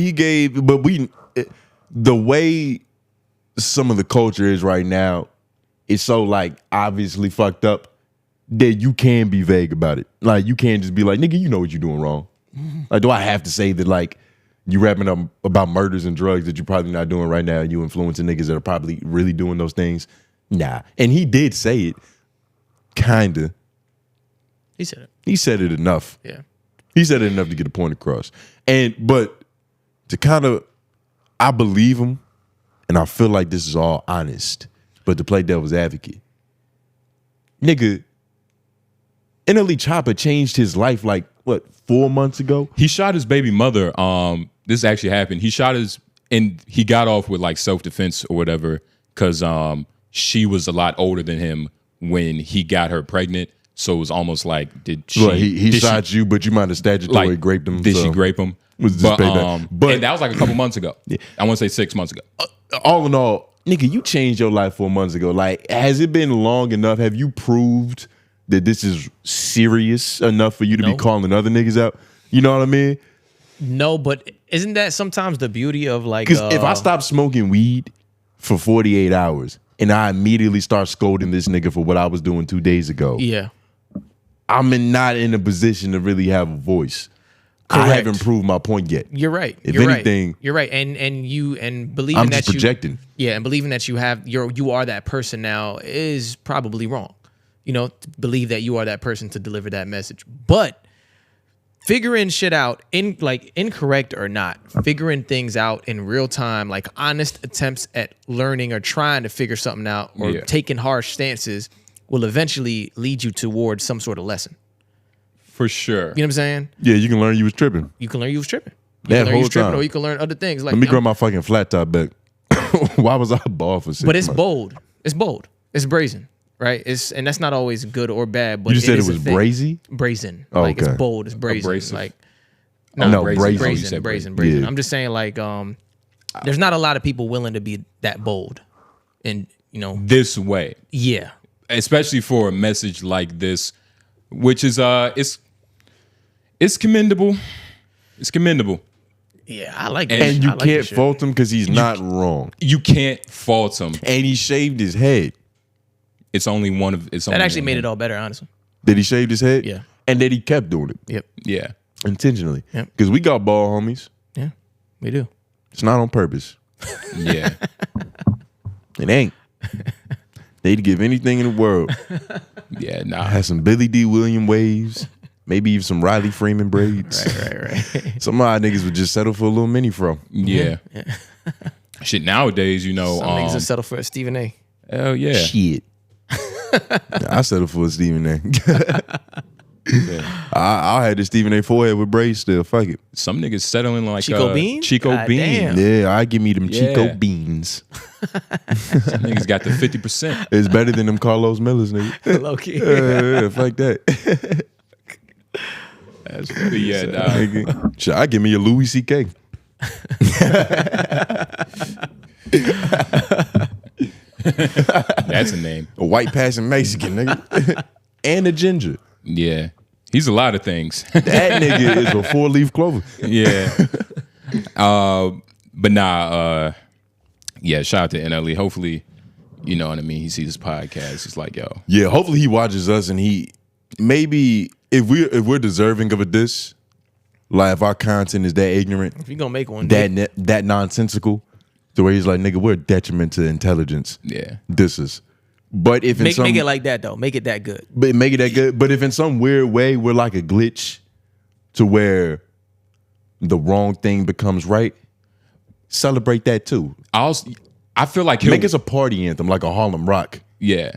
the way some of the culture is right now is so like obviously fucked up that you can be vague about it. Like you can't just be like, nigga, you know what you're doing wrong. Like, do I have to say that like you rapping up about murders and drugs that you're probably not doing right now, you influencing niggas that are probably really doing those things? Nah. And he did say it. Kinda. He said it. He said it enough. Yeah. He said it enough to get a point across. But to kind of, I believe him, and I feel like this is all honest, but to play devil's advocate, nigga, NLE Choppa changed his life like, what, 4 months ago? He shot his baby mother. This actually happened. He shot and he got off with like self-defense or whatever because she was a lot older than him when he got her pregnant. So it was almost like, did she? Well, he did shot you, but you might have statutory raped him. Did so she grape him? was just payback. But and that was like a couple months ago. I want to say 6 months ago. All in all, nigga, you changed your life 4 months ago. Like, has it been long enough? Have you proved that this is serious enough for you to be calling other niggas out? You know what I mean? No, but isn't that sometimes the beauty of like? Because if I stop smoking weed for 48 hours and I immediately start scolding this nigga for what I was doing 2 days ago, yeah, I'm not in a position to really have a voice. Correct. I haven't proved my point yet. You're right. If You're anything, right. You're right. And believing I'm that just projecting. And believing that you are that person now is probably wrong. You know, to believe that you are that person to deliver that message. But figuring shit out, incorrect or not, figuring things out in real time, like honest attempts at learning or trying to figure something out or taking harsh stances will eventually lead you towards some sort of lesson. For sure. You know what I'm saying? Yeah, you can learn you was tripping. You can learn you was tripping. That whole time. Or you can learn other things. Like, Let me grab my fucking flat top back. Why was I bald for 6 months? But it's bold. It's bold. It's brazen, right? And that's not always good or bad. But You just said it is a was thing. brazy? Brazen. Oh, like okay. it's bold. It's brazen. Abrasive. Like No, brazen. brazen. Brazen. Yeah. I'm just saying, like, there's not a lot of people willing to be that bold, and you know, This way. yeah. Especially for a message like this, which is it's commendable. It's commendable. Yeah, I like that. And you I like can't this shit. fault him because he's not wrong. You can't fault him. And he shaved his head. It's only one of it's. That actually made it all better, honestly. Did he shave his head? Yeah. And then he kept doing it Yep. Yeah. intentionally. Yep. Because we got bald homies. Yeah, we do. It's not on purpose. Yeah. It ain't. They'd give anything in the world. Yeah. Nah. Had some Billy D. Williams waves. Maybe even some Riley Freeman braids. Right. Some of our niggas would just settle for a little mini fro. Yeah. Shit. Nowadays, you know. Some niggas will settle for a Stephen A. Hell yeah. Shit. I settled for a Stephen A. I had the Stephen A. forehead with braids still. Fuck it. Some niggas settling like Chico Bean? Chico God Bean. damn. Yeah, I give me them Chico Yeah. beans. Some niggas got the 50%. It's better than them Carlos Millers, nigga. Low key. Yeah, fuck that. That's funny. Yeah. Nah. Nigga. Shit, I give me a Louis C.K. That's a name. A white passing Mexican, nigga. And a ginger. Yeah. He's a lot of things. That nigga is a 4-leaf clover. Yeah. But nah, yeah, shout out to NLE. Hopefully, you know what I mean, he sees this podcast. He's like, yo. Yeah, hopefully he watches us and he maybe if we're deserving of a diss, like if our content is that ignorant, If you gonna make one, that nonsensical, to where he's like, nigga, we're a detriment to intelligence. Yeah. Disses. But if in make some it like that though. Make it that good. but make it that good. But if in some weird way we're like a glitch to where the wrong thing becomes right, celebrate that too. I feel like he'll Make us a party anthem like a Harlem Rock. yeah.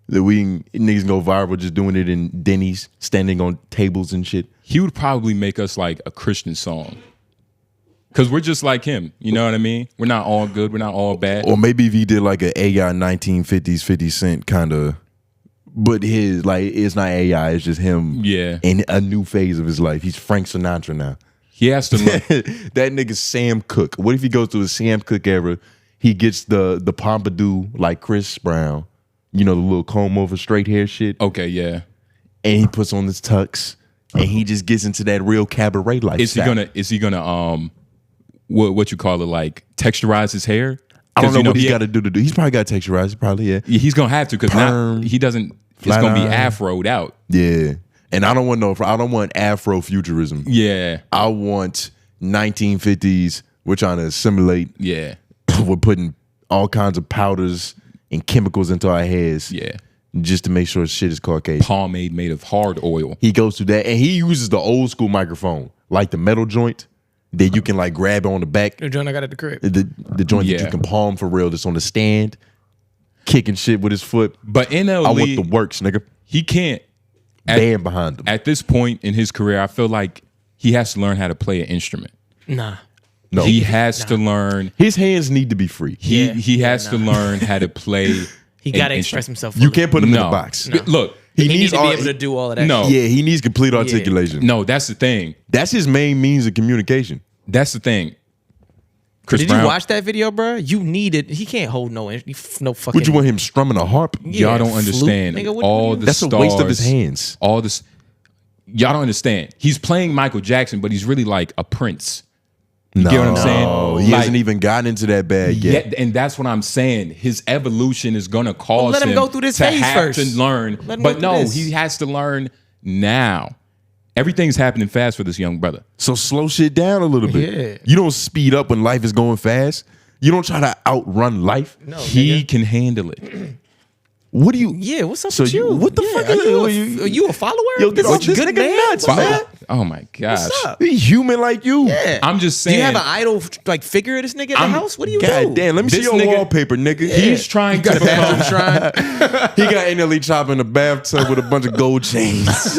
That niggas can go viral just doing it in Denny's, standing on tables and shit. He would probably make us like a Christian song. Cause we're just like him. You know what I mean? We're not all good. We're not all bad. Or maybe if he did like an AI 1950s 50 Cent kind of, but his like it's not AI, it's just him. Yeah. In a new phase of his life. He's Frank Sinatra now. He has to look. That nigga Sam Cooke. What if he goes through a Sam Cooke era? He gets the pompadour like Chris Brown, you know, the little comb over straight hair shit, Okay, yeah. and he puts on his tux, and he just gets into that real cabaret lifestyle. Is he gonna what you call it, like texturize his hair? I don't know what he's he got to do. He's probably got to texturize. Probably, yeah. He's gonna have to because now Perm, he doesn't. It's flat gonna be iron. afroed out. Yeah. And I don't want Afrofuturism. Yeah, I want 1950s. We're trying to assimilate. yeah, We're putting all kinds of powders and chemicals into our hairs. yeah. Just to make sure shit is Caucasian. Pomade made of hard oil. He goes through that and he uses the old school microphone, like the metal joint that you can like grab on the back. The joint I got at the crib. The joint that Yeah. you can palm for real, that's on the stand, kicking shit with his foot. But I want the NLE, works, nigga. he can't. Band behind him. At this point in his career, I feel like he has to learn how to play an instrument. Nah. No. He has to learn. His hands need to be free. He has to learn how to play He got to express himself. You can't put him in No. a box. No. Look, He needs to be all- able to do all of that. No. shit. Yeah, he needs complete articulation. no, that's the thing. That's his main means of communication. That's the thing. Chris Did Brown, you watch that video, bro? You needed. He can't hold no fucking. Would you want him strumming a harp? Yeah, y'all don't flute. understand Nigga, what all do the That's stars. a waste of his hands. All this, y'all don't understand. He's playing Michael Jackson, but he's really like a prince. You get what I'm saying? No, he hasn't even gotten into that bag yet. And that's what I'm saying. His evolution is gonna cause let him go through this to phase have first. to learn. Let him But go no, through this. he has to learn now. Everything's happening fast for this young brother. So slow shit down a little bit. Yeah. You don't speed up when life is going fast. You don't try to outrun life. No, He nigga. can handle it. What do you? Yeah, what's up So with you- you? what the Yeah, fuck Are is- you, are you a follower? Yo, get off this good nigga man? nuts, What's man. up? Oh my gosh. What's up? He human like you. Yeah. I'm just Do you saying. have an idol like figure of this nigga in the house? What do you do? God damn, let me see This your nigga- wallpaper, nigga. He's trying to become. Shrine. He got NLE Choppa in the bathtub with a bunch of gold chains.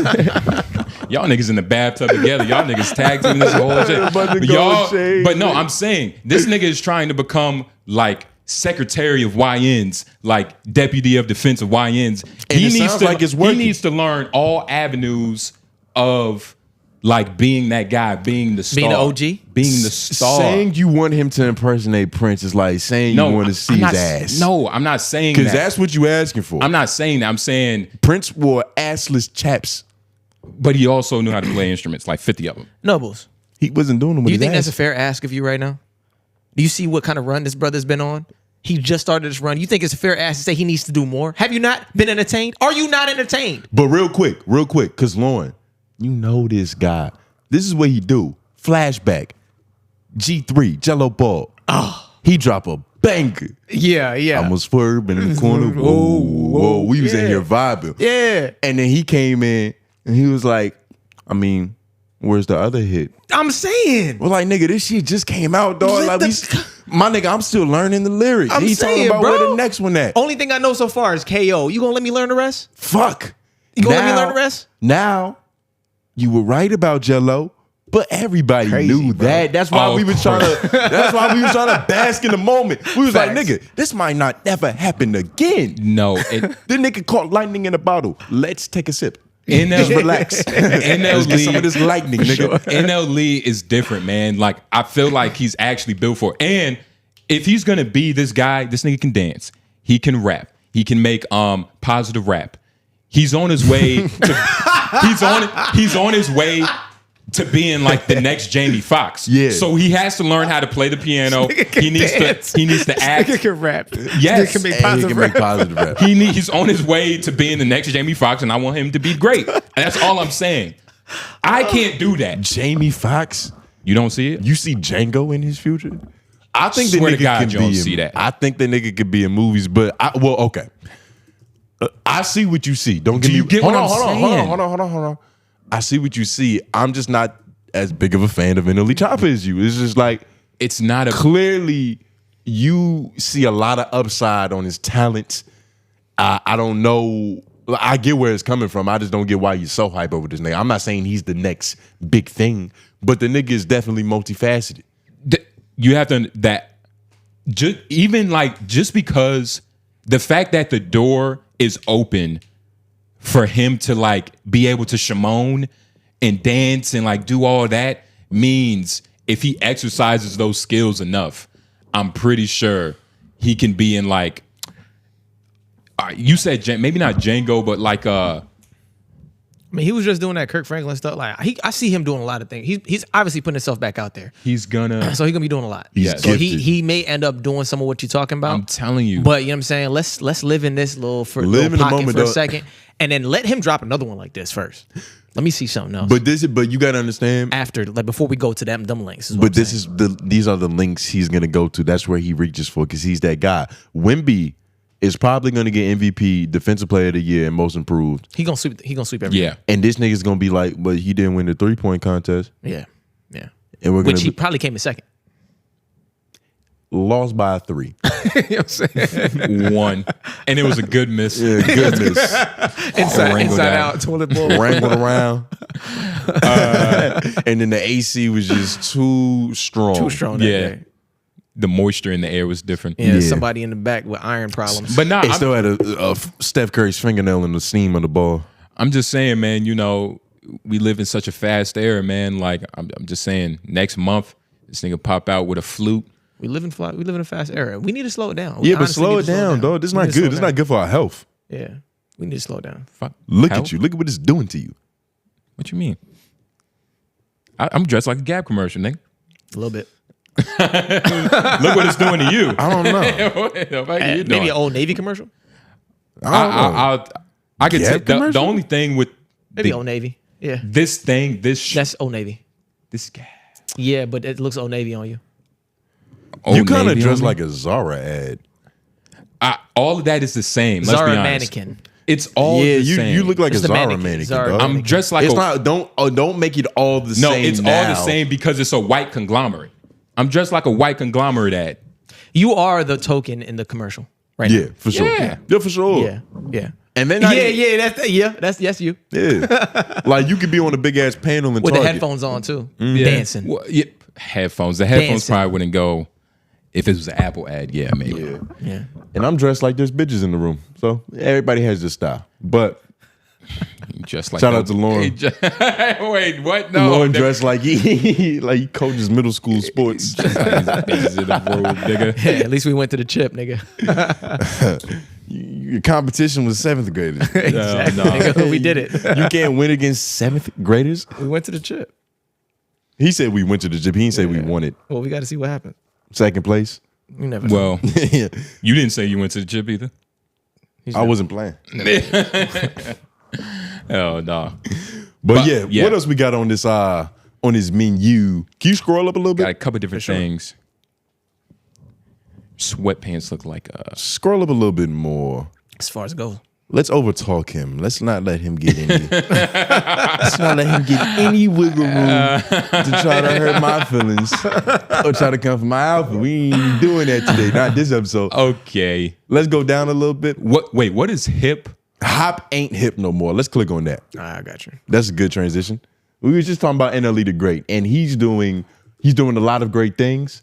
Y'all niggas in the bathtub together. Y'all niggas tag teaming this whole shit. A bunch of But gold y'all, chains. but no, I'm saying this nigga is trying to become like secretary of YNs, like deputy of defense of YNs. And it sounds like it's He working. needs to learn all avenues of like being that guy, being the star, Being the OG? being the star. Saying you want him to impersonate Prince is like saying you want to see I'm his not, ass. No, I'm not saying Because that. that's what you asking for. I'm not saying that. I'm saying, Prince wore assless chaps. but he also knew how to play instruments, like 50 of them. Nobles. He wasn't doing them with Do you his think that's ass. a fair ask of you right now? Do you see what kind of run this brother's been on? He just started this run. You think it's a fair ask to say he needs to do more? Have you not been entertained? Are you not entertained? But real quick, because Lauren, you know this guy. This is what he do. Flashback. G3, Jello Ball. He drop a banger. Yeah, yeah. I was swerving in the corner. Whoa, whoa. We was in here vibing. Yeah. And then he came in and he was like, I mean, where's the other hit? I'm saying. We're like, nigga, this shit just came out, dog. Let Like, the- my nigga, I'm still learning the lyrics. I'm He's talking saying, about bro. where the next one at. Only thing I know so far is KO. You gonna let me learn the rest? Fuck. You gonna let me learn the rest? Now, you were right about Jello, but everybody knew bro. that. That's why Oh, we was trying to. That's why we was trying to bask in the moment. We was like, Facts. nigga, this might not ever happen again. No, The nigga caught lightning in a bottle. Let's take a sip. NL Just relax. Let's get some of this lightning, nigga. NLE is different, man. Like I feel like he's actually built for it. And if he's gonna be this guy, this nigga can dance. He can rap. He can make positive rap. He's on his way to he's on his way to being like the next Jamie Foxx. Yeah. So he has to learn how to play the piano. He needs to act. Nigga can rap. Yes. Nigga can make And he positive can rap. make positive rap. He's on his way to being the next Jamie Foxx, and I want him to be great. And that's all I'm saying. I can't do that. Jamie Foxx. You don't see it? You see Django in his future? I think the Swear to nigga God, can you don't be see in, that. I think the nigga could be in movies, but okay. I see what you see. Don't get Do me. you get what I'm hold saying? on. I see what you see. I'm just not as big of a fan of NLE Choppa as you. It's just like It's not a clearly you see a lot of upside on his talents. I don't know. I get where it's coming from. I just don't get why you're so hype over this nigga. I'm not saying he's the next big thing, but the nigga is definitely multifaceted. you have to just because the fact that the door is open for him to like be able to Shimon and dance and like do all that means if he exercises those skills enough, I'm pretty sure he can be in like you said maybe not Django, but like I mean, he was just doing that Kirk Franklin stuff. Like I see him doing a lot of things. He's obviously putting himself back out there, he's gonna. so he's gonna be doing a lot. Yes. So gifted. he may end up doing some of what you're talking about. I'm telling you, But you know what I'm saying? Let's live in this little Live little in the pocket moment, for a dog. second, and then let him drop another one like this first. Let me see something else. But you gotta understand. after, like before we go to them links. But these are the links he's gonna go to. That's where he reaches for because he's that guy. Wemby is probably gonna get MVP, Defensive Player of the Year, and Most Improved. he gonna sweep. He gonna sweep everything. yeah. And this nigga's gonna be like, but he didn't win the 3-point contest, yeah. and we're Which gonna he probably came in second. lost by 3. You know what I'm saying? One, and it was a good miss. Yeah, goodness, Wrangled out. toilet bowl. wrangled around, and then the AC was just too strong. Too strong. That Yeah. day. the moisture in the air was different. Yeah, somebody in the back with iron problems. But nah, They still had a Steph Curry's fingernail in the seam of the ball. I'm just saying, man, you know, we live in such a fast era, man. Like, I'm just saying, next month, this nigga pop out with a flute. We live in a fast era. We need to slow it down. Yeah, but slow it down, dog. This is not good. This is not good for our health. Yeah, we need to slow down. Fuck. Look How? at you. Look at what it's doing to you. What you mean? I'm dressed like a Gap commercial, nigga. A little bit. Look what it's doing to you. I don't know. What the fuck you Maybe doing? an Old Navy commercial. I don't know. I could Gap take the commercial? only thing with Maybe Old Navy. Yeah, this that's Old Navy. this guy. Yeah, but it looks Old Navy on you. You kind of dress like a Zara ad. All of that is the same. Let's Zara be honest. mannequin. It's all the same. You look like It's a the Zara mannequin. mannequin. Zara dog. mannequin. I'm dressed like It's a, not. Don't make it all the no. same. It's now. all the same because it's a white conglomerate. I'm dressed like a white conglomerate ad. You are the token in the commercial, right? Yeah, for sure. Yeah. Yeah, for sure. now. Yeah. And then That's you yeah. Like you could be on a big ass panel and with the Target. headphones on too, Yeah. dancing. Well, yeah, headphones. The headphones Dancing. probably wouldn't go if it was an Apple ad. Yeah, maybe. Yeah. And I'm dressed like there's bitches in the room, so everybody has their style. But Just like shout out to Lauren. Wait, what? No, Lauren dressed like he coaches middle school sports. Bitches in the room, nigga. Yeah, at least we went to the chip, nigga. Your competition was 7th graders. Exactly, no. nigga. We did it. You can't win against 7th graders. We went to the chip. He said we went to the gym. He didn't say we won it. Well, we got to see what happens. 2nd place. You never know. Well, Yeah. you didn't say you went to the chip either. I wasn't playing. Oh no. But yeah, yeah. what else we got on this menu? Can you scroll up a little Got a bit? couple different things. Sweatpants look like Scroll up a little bit more. As far as it goes. Let's overtalk him. Let's not let him get any. Let's not let him get any wiggle room to try to hurt my feelings or try to come for my outfit. We ain't doing that today. Not this episode. okay. Let's go down a little bit. Wait, what is hip? Hop ain't hip no more. Let's click on that. I got you. That's a good transition. We were just talking about NLE the Great, and he's doing a lot of great things.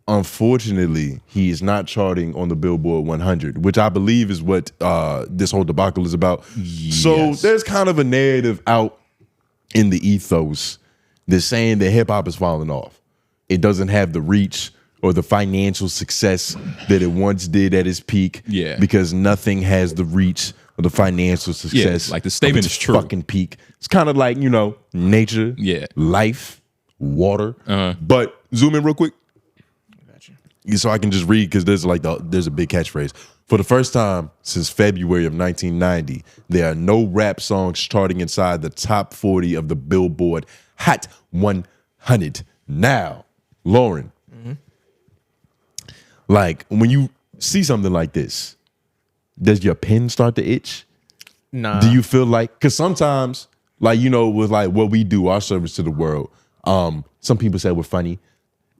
Unfortunately, he is not charting on the Billboard 100, which I believe is what this whole debacle is about. So there's kind of a narrative out in the ethos that's saying that hip hop is falling off. It doesn't have the reach or the financial success that it once did at its peak. Yeah. Because nothing has the reach or the financial success. like the statement of its is true. Fucking peak. It's kind of like, nature, Yeah. life, water. But zoom in real quick. So I can just read because there's a big catchphrase. For the first time since February of 1990, there are no rap songs charting inside the top 40 of the Billboard Hot 100. Now, Lauren, like when you see something like this, does your pen start to itch? Nah. Do you feel like, because sometimes, with what we do, our service to the world, some people say we're funny.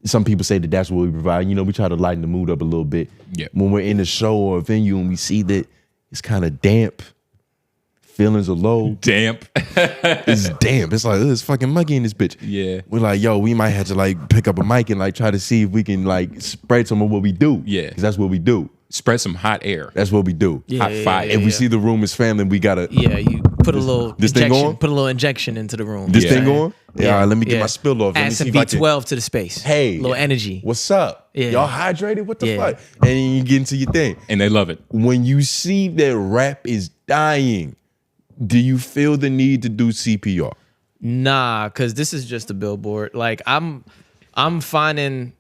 Some people say that that's what we provide. We try to lighten the mood up a little bit. Yeah. When we're in a show or a venue and we see that it's kind of damp, feelings are low. Damp. It's damp. It's like, it's fucking muggy in this bitch. Yeah. We're like, yo, we might have to pick up a mic and try to see if we can spread some of what we do. Yeah. Because that's what we do. Spread some hot air. That's what we do. Yeah, Hot fire. If we see the room is failing, we gotta you put a little this thing injection. going? Put a little injection into the room. this Yeah. thing going. Yeah. All right, let me get my spill off. Let me Add see some if I can- B12 to the space. Hey, little energy. What's up? Yeah. Y'all hydrated? What the Yeah. fuck? And then you get into your thing. And they love it. When you see that rap is dying, do you feel the need to do CPR? Nah, because this is just a Billboard. I'm finding.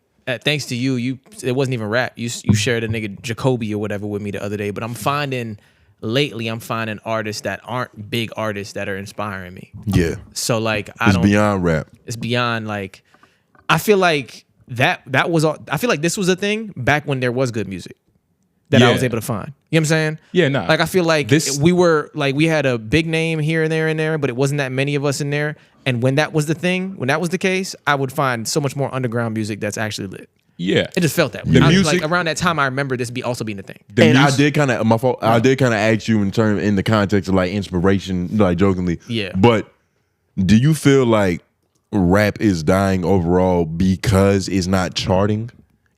Thanks to you, it wasn't even rap. You shared a nigga Jacoby or whatever with me the other day. But I'm finding artists that aren't big artists that are inspiring me. Yeah. So It's beyond rap. It's beyond I feel like that was all. I feel like this was a thing back when there was good music that I Yeah. was able to find. You know what I'm saying? Yeah, nah. I feel like This- we had a big name here and there, but it wasn't that many of us in there. And when that was the thing, when that was the case, I would find so much more underground music that's actually lit. Yeah. It just felt that way. The I was music- around that time, I remember this also being the thing. The And mus- I did kind of my fault. I did kind of ask you in the context of inspiration, jokingly. Yeah. But do you feel like rap is dying overall because it's not charting?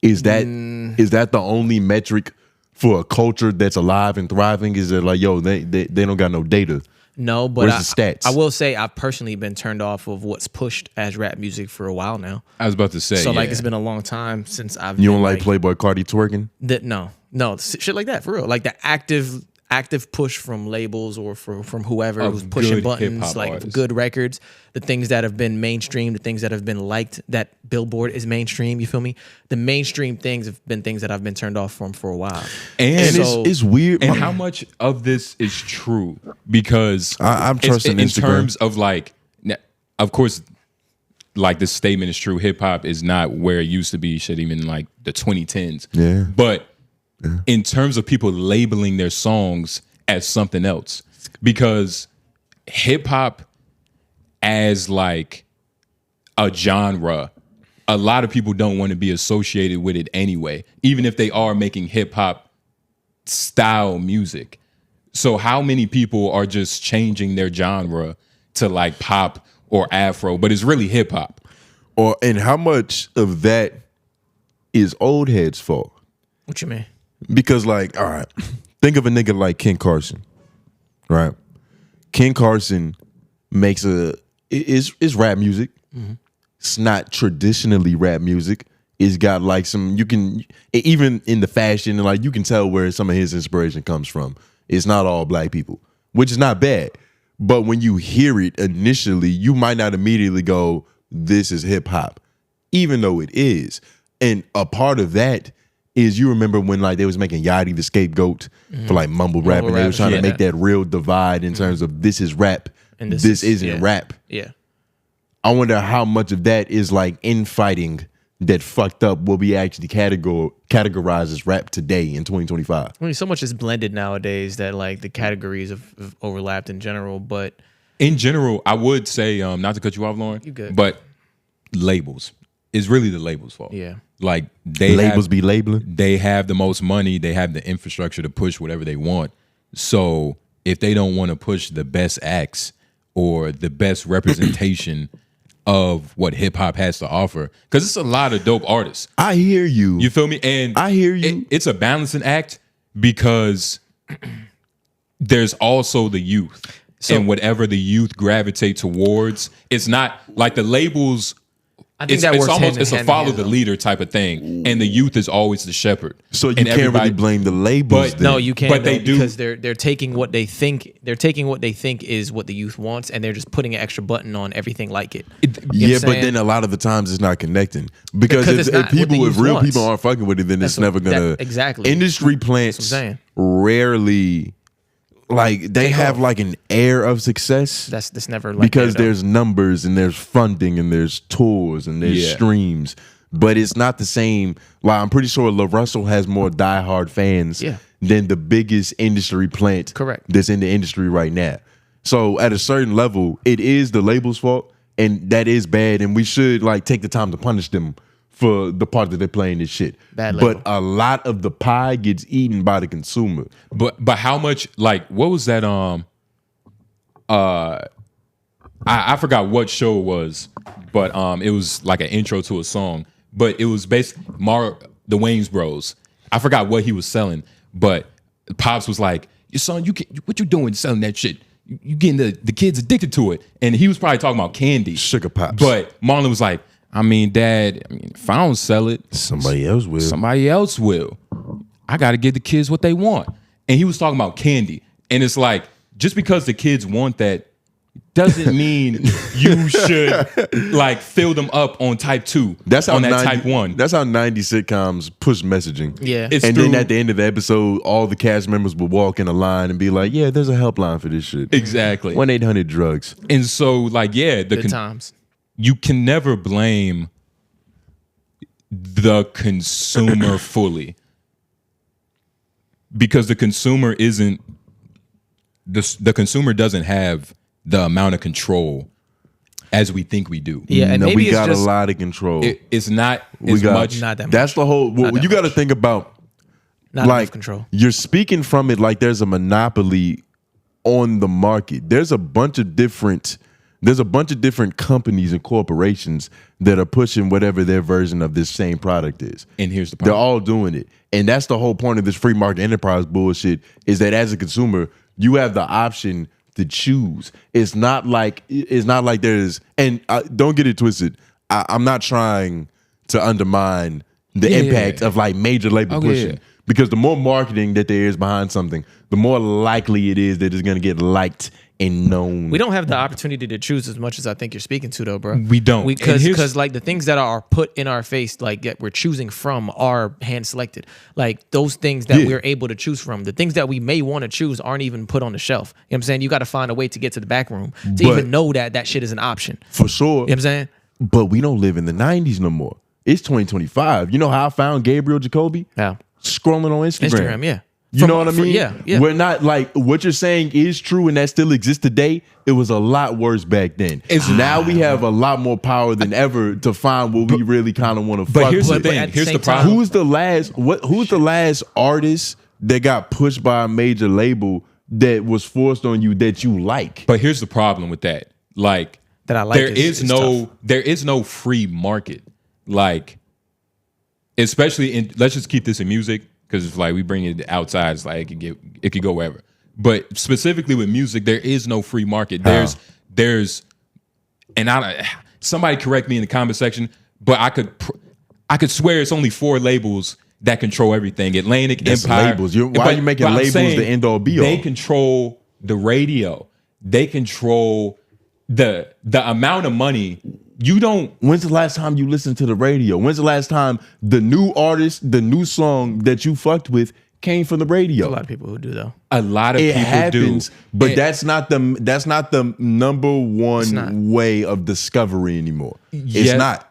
Is that the only metric for a culture that's alive and thriving? Is it like, yo, they don't got no data? No, but where's the stats? I will say I've personally been turned off of what's pushed as rap music for a while now. I was about to say, So yeah. like it's been a long time since I've. You been, don't like Playboy Cardi twerking? No, shit like that for real. Like the active push from labels or from whoever Of who's pushing good buttons, hip-hop like artists. good records, the things that have been mainstream, the things that have been liked, that Billboard is mainstream. You feel me? The mainstream things have been things that I've been turned off from for a while. And so, it's weird. And how much of this is true? Because I'm trusting in Instagram. terms of like, of course, like this statement is true. Hip hop is not where it used to be. Shit, even like the 2010s. Yeah. But in terms of people labeling their songs as something else, because hip hop as like a genre, a lot of people don't want to be associated with it anyway, even if they are making hip hop style music. So how many people are just changing their genre to like pop or Afro, but it's really hip hop? And how much of that is old heads' fault? What you mean? Because like, all right, think of a nigga like Ken Carson, right? Ken Carson makes is rap music. It's not traditionally rap music. It's got like some, you can, even in the fashion, like you can tell where some of his inspiration comes from. It's not all black people, which is not bad. But when you hear it initially, you might not immediately go, this is hip hop, even though it is. And a part of that is, you remember when like they was making Yachty the scapegoat for like mumble rap, and they was trying to make that real divide in terms of this is rap and this isn't rap. Yeah. I wonder how much of that is like infighting that fucked up what we actually categorize as rap today in 2025. I mean, so much is blended nowadays that like the categories have overlapped in general, but In general, I would say, not to cut you off, Lauren, You good. but labels. It's really the labels' fault. Yeah. Like they Labels be labeling. They have the most money. They have the infrastructure to push whatever they want. So if they don't want to push the best acts or the best representation of what hip hop has to offer, because it's a lot of dope artists. I hear you. You feel me? And I hear you. It's a balancing act because there's also the youth. And whatever the youth gravitate towards, it's not like the labels. I think It's that works almost hand it's a in follow hand, the though. leader type of thing, and the youth is always the shepherd. So you And can't really blame the labels. But then. No, you can't. But they do- because they're taking what they think is what the youth wants, and they're just putting an extra button on everything like it. You know what Yeah, I'm but saying? then a lot of the times it's not connecting because Because it's if not what the people, if youth real wants. people aren't fucking with it, then it's That's never what- gonna. that- exactly. Industry plants That's what I'm saying. rarely, like they Take have off. like an air of success that's never like because that, though. there's numbers and there's funding and there's tours and there's Yeah. streams, but it's not the same. Like I'm pretty sure La Russell has more diehard fans Yeah. than the biggest industry plant Correct. that's in the industry right now. So at a certain level, it is the label's fault, and that is bad, and we should like take the time to punish them for the part that they're playing this shit. Bad but label. a lot of the pie gets eaten by the consumer. But how much, like, what was that? I forgot what show it was, but it was like an intro to a song. But it was basically the Wayans Bros. I forgot what he was selling, but Pops was like, "Your son, what you doing selling that shit? You getting the kids addicted to it." And he was probably talking about candy, Sugar Pops. But Marlon was like, "I mean, Dad, if I don't sell it, Somebody else will. somebody else will. I got to give the kids what they want." And he was talking about candy. And it's like, just because the kids want that doesn't mean you should like fill them up on type 2. That's how on that 90 type 1. That's how 90s sitcoms push messaging. Yeah. It's and through- then at the end of the episode, all the cast members would walk in a line and be like, "Yeah, there's a helpline for this shit. Exactly. 1-800-DRUGS." And so like, yeah, Good times. you can never blame the consumer fully, because the consumer isn't the consumer doesn't have the amount of control as we think we do. Yeah, and No, maybe we it's got just a lot of control. It's not We as got- much. Not that much. That's the whole. Not that You got to much. think about not like enough control. you're speaking from it like there's a monopoly on the market. There's a bunch of different There's a bunch of different companies and corporations that are pushing whatever their version of this same product is. And here's the They're problem. all doing it. And that's the whole point of this free market enterprise bullshit, is that as a consumer, you have the option to choose. It's not like there's, and don't get it twisted. I'm not trying to undermine the impact of like major label pushing. Because the more marketing that there is behind something, the more likely it is that it's going to get liked and known. We don't have the opportunity to choose as much as I think you're speaking to, though, bro. We don't. Because like the things that are put in our face, like that we're choosing from, are hand selected. Like those things that we're able to choose from, the things that we may want to choose aren't even put on the shelf. You know what I'm saying? You got to find a way to get to the back room to even know that shit is an option. For sure. You know what I'm saying? But we don't live in the 90s no more. It's 2025. You know how I found Gabriel Jacoby? Yeah. Scrolling on Instagram, yeah. You know what I mean? Yeah. We're not like, what you're saying is true and that still exists today. It was a lot worse back then. Now we have a lot more power than ever to find what we really kind of want to fuck But here's the with. thing. Here's the problem. Who's the last artist that got pushed by a major label that was forced on you that you like? But here's the problem with that. Like, That I like there is is tough. there is no free market. Like, especially in, let's just keep this in music, because it's like we bring it outside, it's like it could go wherever. But specifically with music, there is no free market. There's and somebody correct me in the comment section, but I could swear it's only 4 labels that control everything. Atlantic, That's Empire. labels. Why are you making I'm labels saying the end all be all? They control the radio. They control the amount of money. You don't. When's the last time you listened to the radio? When's the last time the new artist, the new song that you fucked with came from the radio? A lot of people who do, though. A lot of It people happens, do, but And that's not the number one way of discovery anymore. It's Yes. not.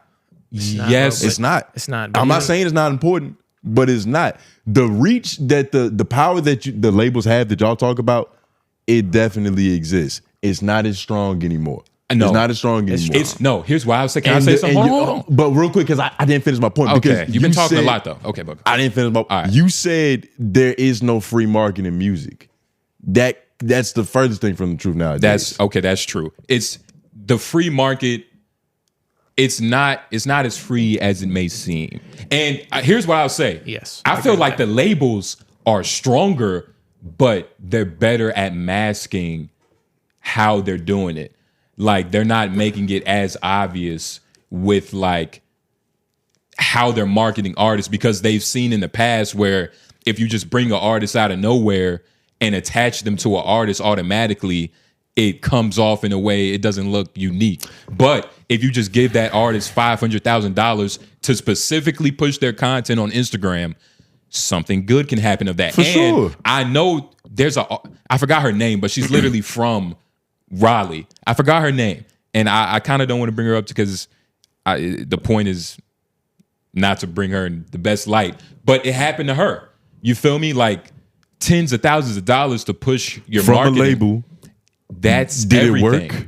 yes, It's not. It's not. But I'm you not know- saying it's not important, but it's not. The reach that the power that the labels have that y'all talk about, it definitely exists. It's not as strong anymore. No. It's not as strong anymore. It's no. Here's why I was saying. Can I say something? Hold on. But real quick, because I didn't finish my point. Okay, Because you've been talking said- a lot though. Okay, but I didn't finish my. right. You said there is no free market in music. That's the furthest thing from the truth nowadays. that's okay. That's true. It's the free market. It's not as free as it may seem. And here's what I'll say. Yes, I feel like the labels are stronger, but they're better at masking how they're doing it. Like, they're not making it as obvious with like how they're marketing artists, because they've seen in the past where if you just bring an artist out of nowhere and attach them to an artist automatically, it comes off in a way it doesn't look unique. But if you just give that artist $500,000 to specifically push their content on Instagram, something good can happen of that. For sure. I know I forgot her name, but she's literally from Raleigh. I forgot her name. And I kind of don't want to bring her up because the point is not to bring her in the best light. But it happened to her. You feel me? Like tens of thousands of dollars to push your from marketing. a label. That's Did everything. it work?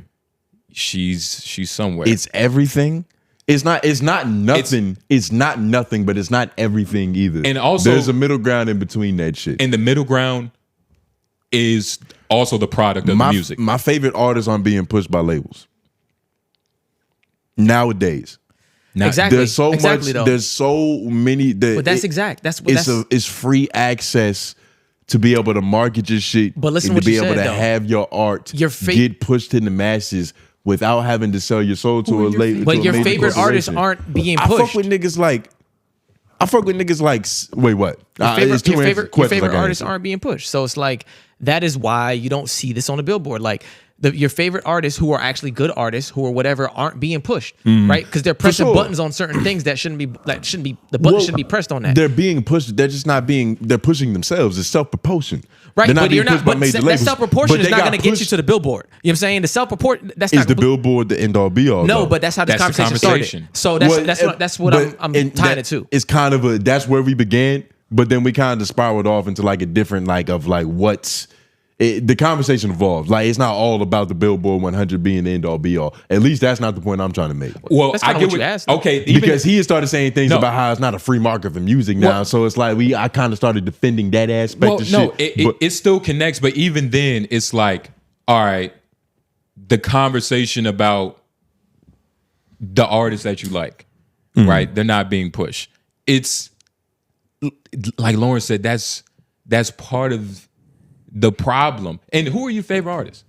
She's somewhere. It's everything. It's not nothing. It's not nothing, but it's not everything either. And also- there's a middle ground in between that shit. and the middle ground is also the product of the music. My favorite artists aren't being pushed by labels nowadays. Exactly. There's so exactly, much. though. There's so many. But that's exact. That's what that's. It's free access to be able to market your shit. But listen and what to be you able said, to though. have your art Your get pushed to the masses without having to sell your soul to a label. But to a your major favorite artists corporation. aren't being I pushed. fuck with niggas like. Wait, what? Your It's two favorite questions I gotta artists answer. aren't being pushed. So it's like that is why you don't see this on the billboard. Like your favorite artists who are actually good artists who are whatever aren't being pushed, right? Because they're pressing sure. buttons on certain things that shouldn't be. The button shouldn't be pressed on that. They're being pushed. They're just not being. They're pushing themselves. It's self-propulsion. Right, They're but being you're not. pushed by But major that labels. self-proportion But is they not got going to get you pushed- to the billboard. You know what I'm saying? The self-report. That's Is not the billboard the end all be all? No, though? but that's how this That's the conversation conversation. started. So Well, that's what but- I'm and tying that it to. It's kind of a. That's where we began, but then we kind of spiraled off into like a different what's. The conversation evolved. Like it's not all about the Billboard 100 being the end all be all. At least that's not the point I'm trying to make. Well, That's I kinda get what you what asked. Okay, even Because he has started saying things No. about how it's not a free market for music now. Well- So it's like I kind of started defending that aspect well, of no, shit. it but still connects, but even then, it's like, all right, the conversation about the artists that you like, right? They're not being pushed. It's like Lauren said, that's part of the problem. And who are your favorite artists?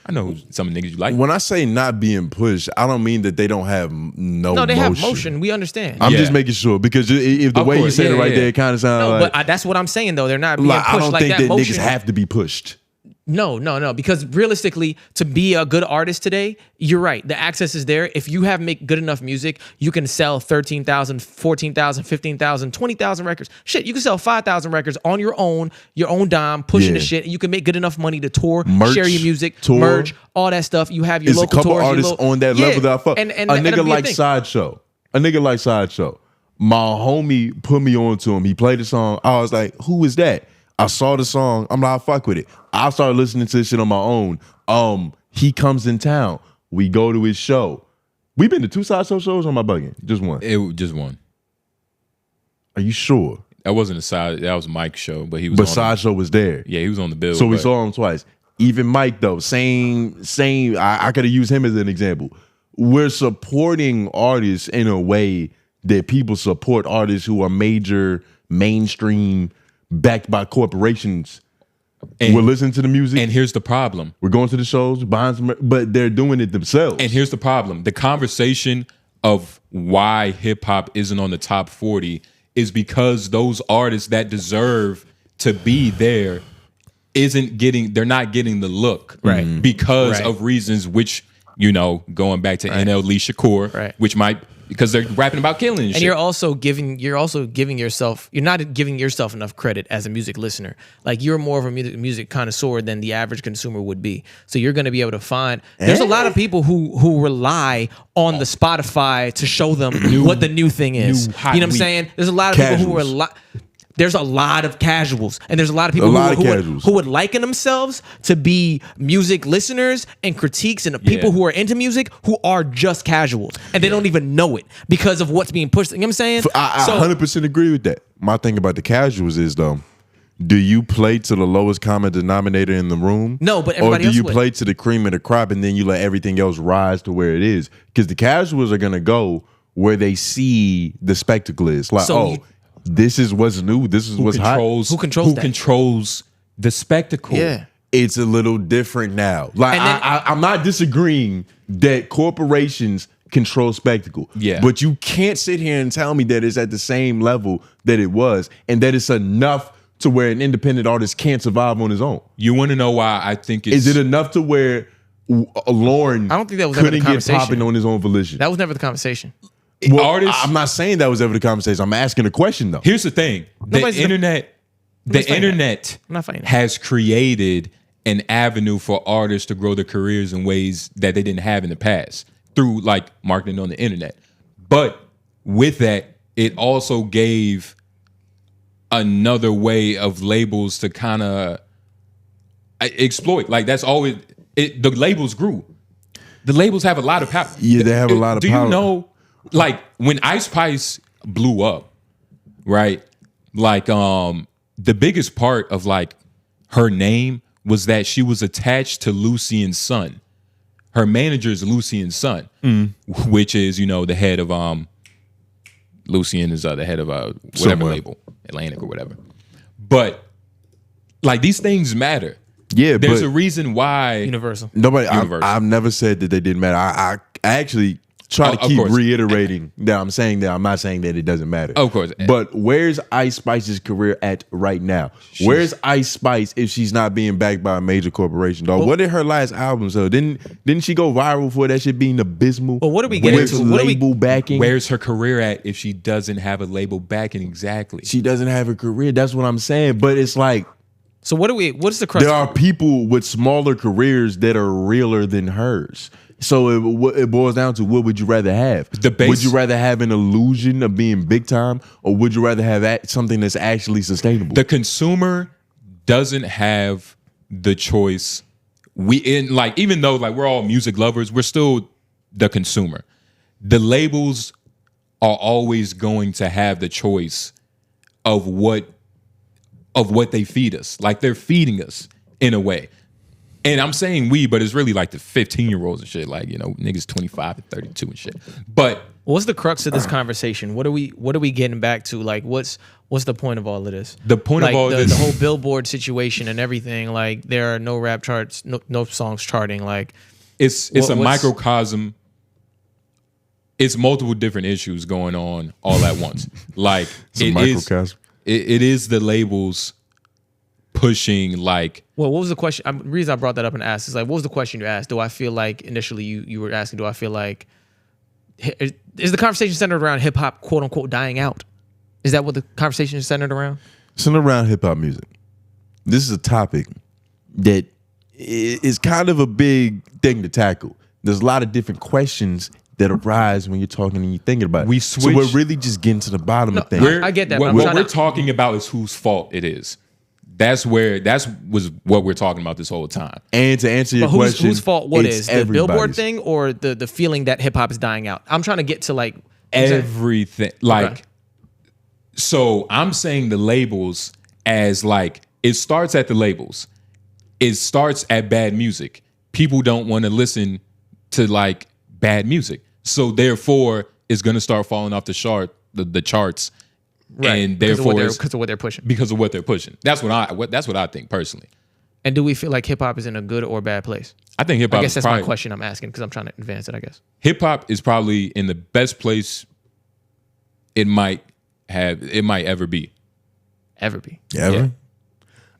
I know some niggas you like. When I say not being pushed, I don't mean that they don't have no they motion. have motion. We understand. I'm just making sure, because if the Of way you course, said it right yeah. there, it kind of sounds No, like, but that's what I'm saying though. They're not being pushed I don't like think that that motion. niggas have to be pushed. No. Because realistically, to be a good artist today, you're right. The access is there. If you make good enough music, you can sell 13,000, 14,000, 15,000, 20,000 records. Shit, you can sell 5,000 records on your own dime, pushing the shit. And you can make good enough money to tour, Merch, share your music, tour. merch, all that stuff. You have your It's a local couple tours. artists on that level that I fuck. And a that'll nigga be a like thing. Sideshow. My homie put me on to him. He played the song. I was like, who is that? I saw the song. I'm like, I fuck with it. I started listening to this shit on my own. He comes in town. We go to his show. We've been to 2 Sideshow shows, or am I bugging? Just one. It just one. Are you sure? That wasn't that was Mike's show, but he was But on Sideshow was there. Yeah, he was on the bill. So we but- saw him twice. Even Mike though, same. I could have used him as an example. We're supporting artists in a way that people support artists who are major, mainstream, backed by corporations. And- we're listening to the music. And here's the problem. We're going to the shows, buying some, but they're doing it themselves. And here's the problem. The conversation of why hip hop isn't on the top 40 is because those artists that deserve to be there they're not getting the look. Right. Because Right. of reasons which, going back to NLE Shakur, Right. which because they're rapping about killing and shit. you're also giving yourself, you're not giving yourself enough credit as a music listener. Like, you're more of a music connoisseur than the average consumer would be. So you're going to be able to find, there's a lot of people who rely on the Spotify to show them what the new thing is. new You hot know what I'm week. saying? There's a lot of people who Casuals. there's a lot of casuals, and there's a lot of people who would liken themselves to be music listeners and critiques, and people who are into music who are just casuals, and they don't even know it because of what's being pushed. You know what I'm saying? I 100% agree with that. My thing about the casuals is though, do you play to the lowest common denominator in the room? No, but or everybody do else you would. play to the cream of the crop and then you let everything else rise to where it is? Because the casuals are gonna go where they see the spectacle is. Like, this is what's new. This is what's hot. Who controls the spectacle? Yeah. It's a little different now. Like, And then- I'm not disagreeing that corporations control spectacle. Yeah. But you can't sit here and tell me that it's at the same level that it was and that it's enough to where an independent artist can't survive on his own. You want to know why I think it's... Is it enough to where Lauren I don't think that was ever the couldn't get conversation. popping on his own volition? That was never the conversation. Well, artists... I'm not saying that was ever the conversation. I'm asking a question though. Here's the thing. The Nobody's- internet I'm not fighting that. has created an avenue for artists to grow their careers in ways that they didn't have in the past through like marketing on the internet. But with that, it also gave another way of labels to kind of exploit. Like, that's always the labels grew. The labels have a lot of power. Yeah, they have a lot of Do power. you know, like, when Ice Spice blew up, right? Like, the biggest part of like her name was that she was attached to Lucian's son. Her manager is Lucian's son, which is, the head of Lucian is the head of whatever Somewhere. label, Atlantic or whatever. But like, these things matter. Yeah, There's but a reason why. Universal. nobody. Universe. I've never said that they didn't matter. I actually try to Of keep course. reiterating that I'm saying that I'm not saying that it doesn't matter. Of course. But where's Ice Spice's career at right now? Where's Ice Spice if she's not being backed by a major corporation, dog? What did her last album sell? Didn't she go viral for that shit being abysmal? Well, what are we getting with into? What are we- label backing? Where's her career at if she doesn't have a label backing? Exactly. She doesn't have a career. That's what I'm saying. But it's like So what's the crux? there are people with smaller careers that are realer than hers. So it boils down to, what would you rather have? Would you rather have an illusion of being big time, or would you rather have something that's actually sustainable? The consumer doesn't have the choice. Even though like we're all music lovers, we're still the consumer. The labels are always going to have the choice of what they feed us. Like, they're feeding us in a way. And I'm saying we, but it's really like the 15-year-olds and shit, like, you know, niggas 25 and 32 and shit. But what's the crux of this conversation? What are we getting back to? Like, what's the point of all of this? The point like of all this, the whole Billboard situation and everything. Like, there are no rap charts, no songs charting. Like, it's a microcosm. It's multiple different issues going on all at once. Like, it is the labels pushing, like. Well, what was the question? The reason I brought that up and asked is like, what was the question you asked? Do I feel like initially you were asking? Do I feel like is the conversation centered around hip hop, quote unquote, dying out? Is that what the conversation is centered around? Centered around hip hop music. This is a topic that is kind of a big thing to tackle. There's a lot of different questions that arise when you're talking and you're thinking about it. So we're really just getting to the bottom of things. I get that. What we're talking about is whose fault it is. That's what we're talking about this whole time. And to answer your question, whose fault what is? The Billboard thing or the feeling that hip hop is dying out? I'm trying to get to like everything. Like, so I'm saying the labels as like, it starts at the labels. It starts at bad music. People don't want to listen to like bad music. So therefore it's going to start falling off the charts. Right. And therefore because of what they're pushing. Because of what they're pushing. That's what I think personally. And do we feel like hip hop is in a good or bad place? I think hip hop. I guess that's my question I'm asking because I'm trying to advance it. I guess hip hop is probably in the best place it might ever be. Ever? Yeah.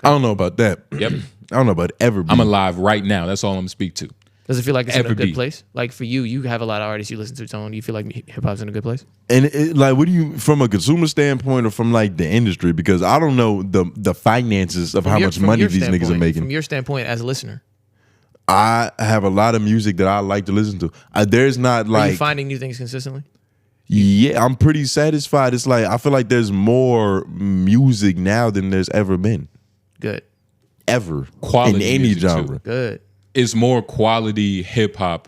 I don't know about that. Yep. I don't know about ever be. I'm alive right now. That's all I'm gonna speak to. Does it feel like it's in a good place? Like for you have a lot of artists you listen to. Tone, do you feel like hip hop's in a good place? And like, what do you, from a consumer standpoint or from like the industry? Because I don't know the finances of how much money these niggas are making. From your standpoint as a listener, I have a lot of music that I like to listen to. There's not like, are you finding new things consistently? Yeah, I'm pretty satisfied. It's like I feel like there's more music now than there's ever been. Good. Ever. Quality in any genre. Too. Good. It's more quality hip hop,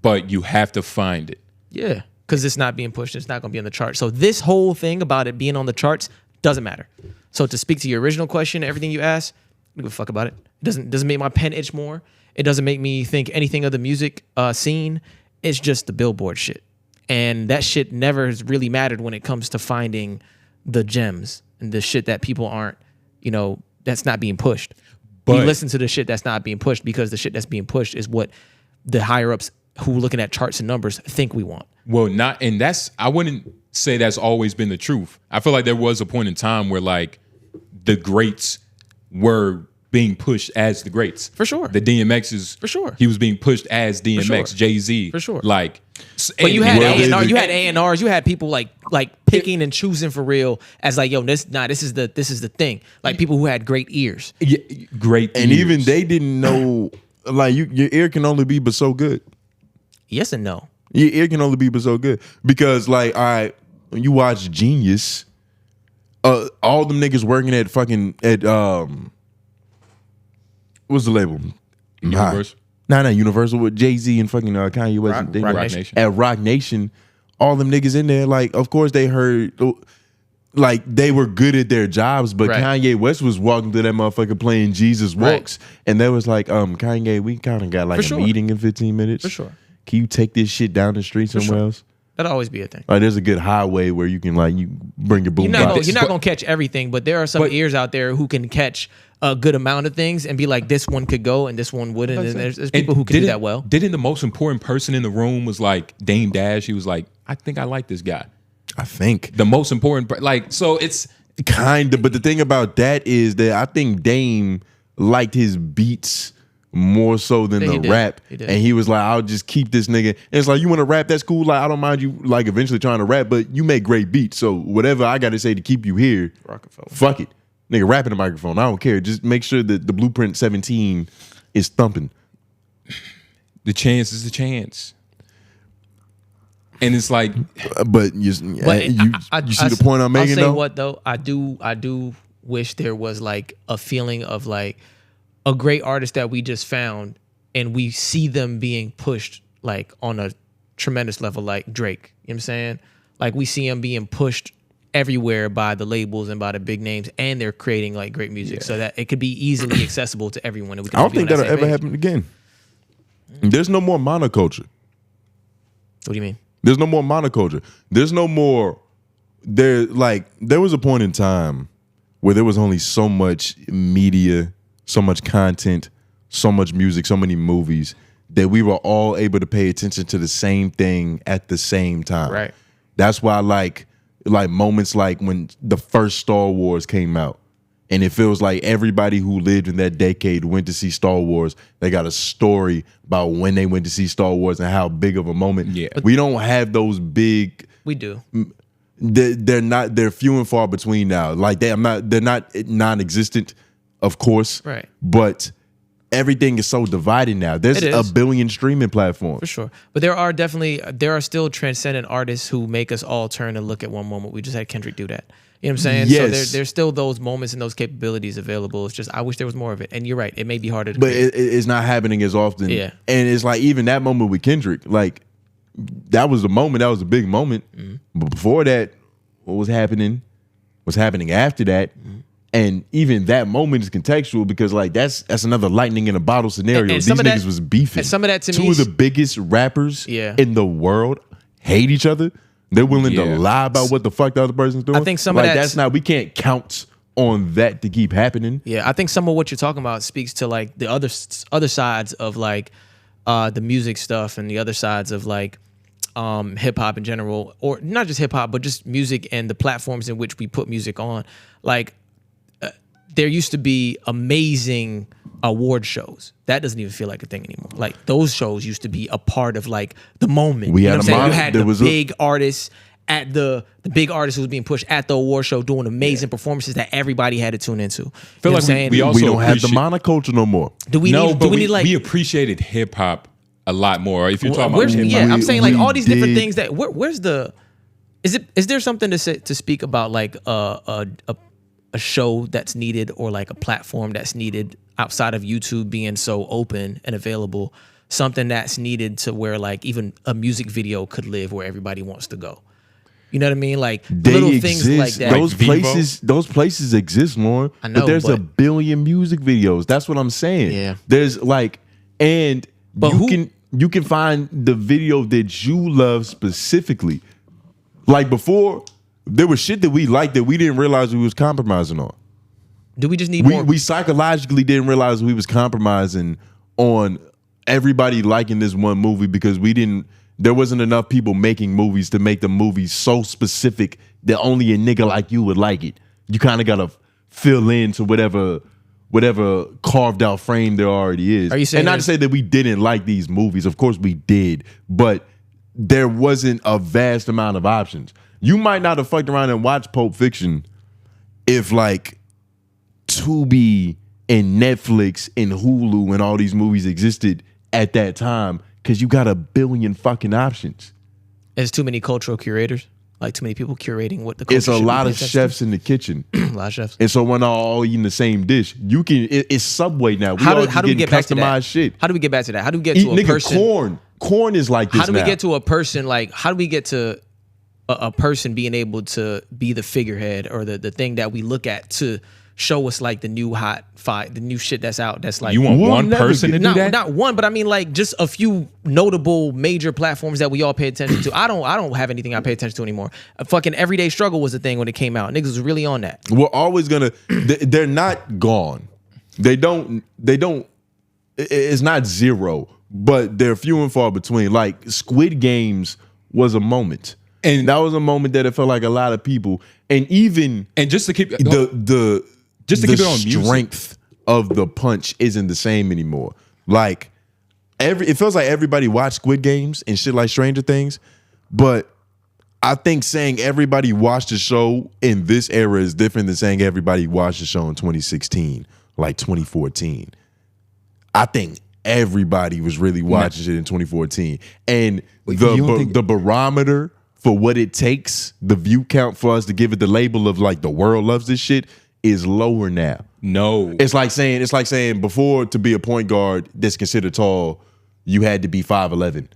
but you have to find it. Yeah, because it's not being pushed. It's not going to be on the chart. So this whole thing about it being on the charts doesn't matter. So to speak to your original question, everything you asked, I don't give a fuck about it. It doesn't make my pen itch more. It doesn't make me think anything of the music scene. It's just the Billboard shit. And that shit never has really mattered when it comes to finding the gems and the shit that people aren't, that's not being pushed. We listen to the shit that's not being pushed because the shit that's being pushed is what the higher ups who are looking at charts and numbers think we want. Well, I wouldn't say that's always been the truth. I feel like there was a point in time where like the greats were being pushed as the greats. For sure. The DMX's. For sure. He was being pushed as DMX, sure. Jay-Z. For sure. Like, but you had A&R, you had A&Rs, you had people like picking and choosing for real as like, yo, this is the thing. Like people who had great ears. Yeah, great and ears. even they didn't know, like your ear can only be but so good. Yes and no. Your ear can only be but so good. Because like, all right, when you watch Genius, all them niggas working at what's the label? Universal. Nah, Universal with Jay-Z and fucking Kanye West. Rock Nation. At Rock Nation, all them niggas in there, like, of course they heard, like, they were good at their jobs, but Kanye West was walking through that motherfucker playing Jesus Walks. And they was like, Kanye, we kind of got like a meeting in 15 minutes. For sure. Can you take this shit down the street somewhere else? That'll always be a thing. Like, there's a good highway where you can like, you bring your boom box. You're not gonna catch everything, but there are some ears out there who can catch a good amount of things and be like, this one could go and this one wouldn't. And there's people who can do that well. Didn't the most important person in the room was like Dame Dash? He was like, I think I like this guy. I think the most important, like, so it's kind of. But the thing about that is that I think Dame liked his beats more so than the rap, and he was like, I'll just keep this nigga. And it's like, you want to rap, that's cool, like I don't mind you like eventually trying to rap, but you make great beats, so whatever I gotta say to keep you here, fuck it, nigga, rap in the microphone, I don't care, just make sure that the Blueprint 17 is thumping. The chance is the chance. And it's like, but you see the point I'm making. I'll say though? What though, I do wish there was like a feeling of like a great artist that we just found and we see them being pushed like on a tremendous level, like Drake. You know what I'm saying? Like we see him being pushed everywhere by the labels and by the big names, and they're creating like great music so that it could be easily accessible to everyone. And we can I all don't be on think that that'll same ever page. happen again. There's no more monoculture. What do you mean? There's no more monoculture. There's no more. There was a point in time where there was only so much media, so much content, so much music, so many movies that we were all able to pay attention to the same thing at the same time. Right. That's why like moments like when the first Star Wars came out, and it feels like everybody who lived in that decade went to see Star Wars. They got a story about when they went to see Star Wars and how big of a moment. Yeah. We don't have those big. We do. They're few and far between now. Like they're not non-existent, of course. Right. But everything is so divided now. There's a billion streaming platforms. For sure. But there are still transcendent artists who make us all turn and look at one moment. We just had Kendrick do that. You know what I'm saying? Yes. So there's still those moments and those capabilities available. It's just I wish there was more of it. And you're right. It may be harder to But create. it's not happening as often. Yeah. And it's like even that moment with Kendrick, like that was a moment. That was a big moment. Mm-hmm. But before that, what was happening after that. Mm-hmm. And even that moment is contextual because like that's another lightning in a bottle scenario. And These some of niggas that- was beefing. and some of that to Two me of the is- biggest rappers Yeah. in the world hate each other. They're willing to Yeah. lie about what the fuck the other person's doing. I think some of like that's- we can't count on that to keep happening. Yeah, I think some of what you're talking about speaks to like the other sides of like the music stuff and the other sides of like hip hop in general, or not just hip hop, but just music and the platforms in which we put music on. Like there used to be amazing award shows. That doesn't even feel like a thing anymore. Like those shows used to be a part of like the moment. We You know had what I'm saying? a You mon- had there the was a- big artists at the big artist who was being pushed at the award show doing amazing performances that everybody had to tune into. You know what I'm like saying? we also We don't have the appreciate- monoculture no more. Do we no, need? but Do we need like? we appreciated hip hop a lot more. If you're talking where's, about hip yeah, hop, I'm saying like we all these different did- things that where's the? Is there something to speak about like a show that's needed or like a platform that's needed outside of YouTube being so open and available? Something that's needed to where like even a music video could live where everybody wants to go. You know what I mean? Like They little exist. things like that. Those Vivo? those places exist, Lauren. I know, but there's a but- billion music videos. That's what I'm saying. Yeah. There's like, and But you can find the video that you love specifically. Like before, there was shit that we liked that we didn't realize we was compromising on. Do we just need more? We psychologically didn't realize we was compromising on everybody liking this one movie because there wasn't enough people making movies to make the movies so specific that only a nigga like you would like it. You kind of gotta fill into whatever carved out frame there already is. Are you saying and not to there's- say that we didn't like these movies. Of course we did, but there wasn't a vast amount of options. You might not have fucked around and watched Pulp Fiction if like Tubi and Netflix and Hulu and all these movies existed at that time because you got a billion fucking options. There's too many cultural curators. Like too many people curating what the culture It's a should lot be of attention chefs in the kitchen. to. A lot of chefs. And so when all eating the same dish, you can it's Subway now. We How all do just we getting get back to that? customized shit. How do we get back to that? How do we get Eat to a nigga person? corn. Corn is like this How do we now. get to a person like? How do we get to a person being able to be the figurehead or the thing that we look at to show us like the new hot fight, the new shit that's out? That's like you want We'll one never person to get- do that? not one, but I mean like just a few notable major platforms that we all pay attention to. I don't have anything I pay attention to anymore. A fucking Everyday Struggle was a thing when it came out. Niggas was really on that. We're always gonna. They're not gone. They don't. It's not zero, but they're few and far between. Like Squid Games was a moment, and that was a moment that it felt like a lot of people, and even and just to keep the Just to the keep it on music. strength of the punch isn't the same anymore. Like it feels like everybody watched Squid Games and shit like Stranger Things, but I think saying everybody watched the show in this era is different than saying everybody watched the show in 2016, like 2014. I think everybody was really watching shit in 2014, and you don't think- the barometer for what it takes, the view count for us to give it the label of like the world loves this shit is lower now. No. It's like saying before to be a point guard that's considered tall, you had to be 5'11",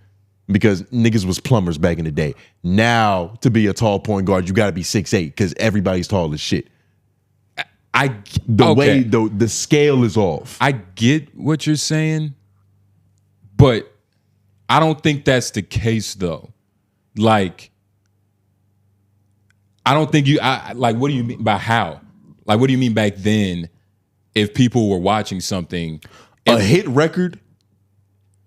because niggas was plumbers back in the day. Now, to be a tall point guard, you got to be 6'8" because everybody's tall as shit. The scale is off. I get what you're saying, but I don't think that's the case though. Like, I don't think like, what do you mean by how? Like, what do you mean back then if people were watching something? A hit record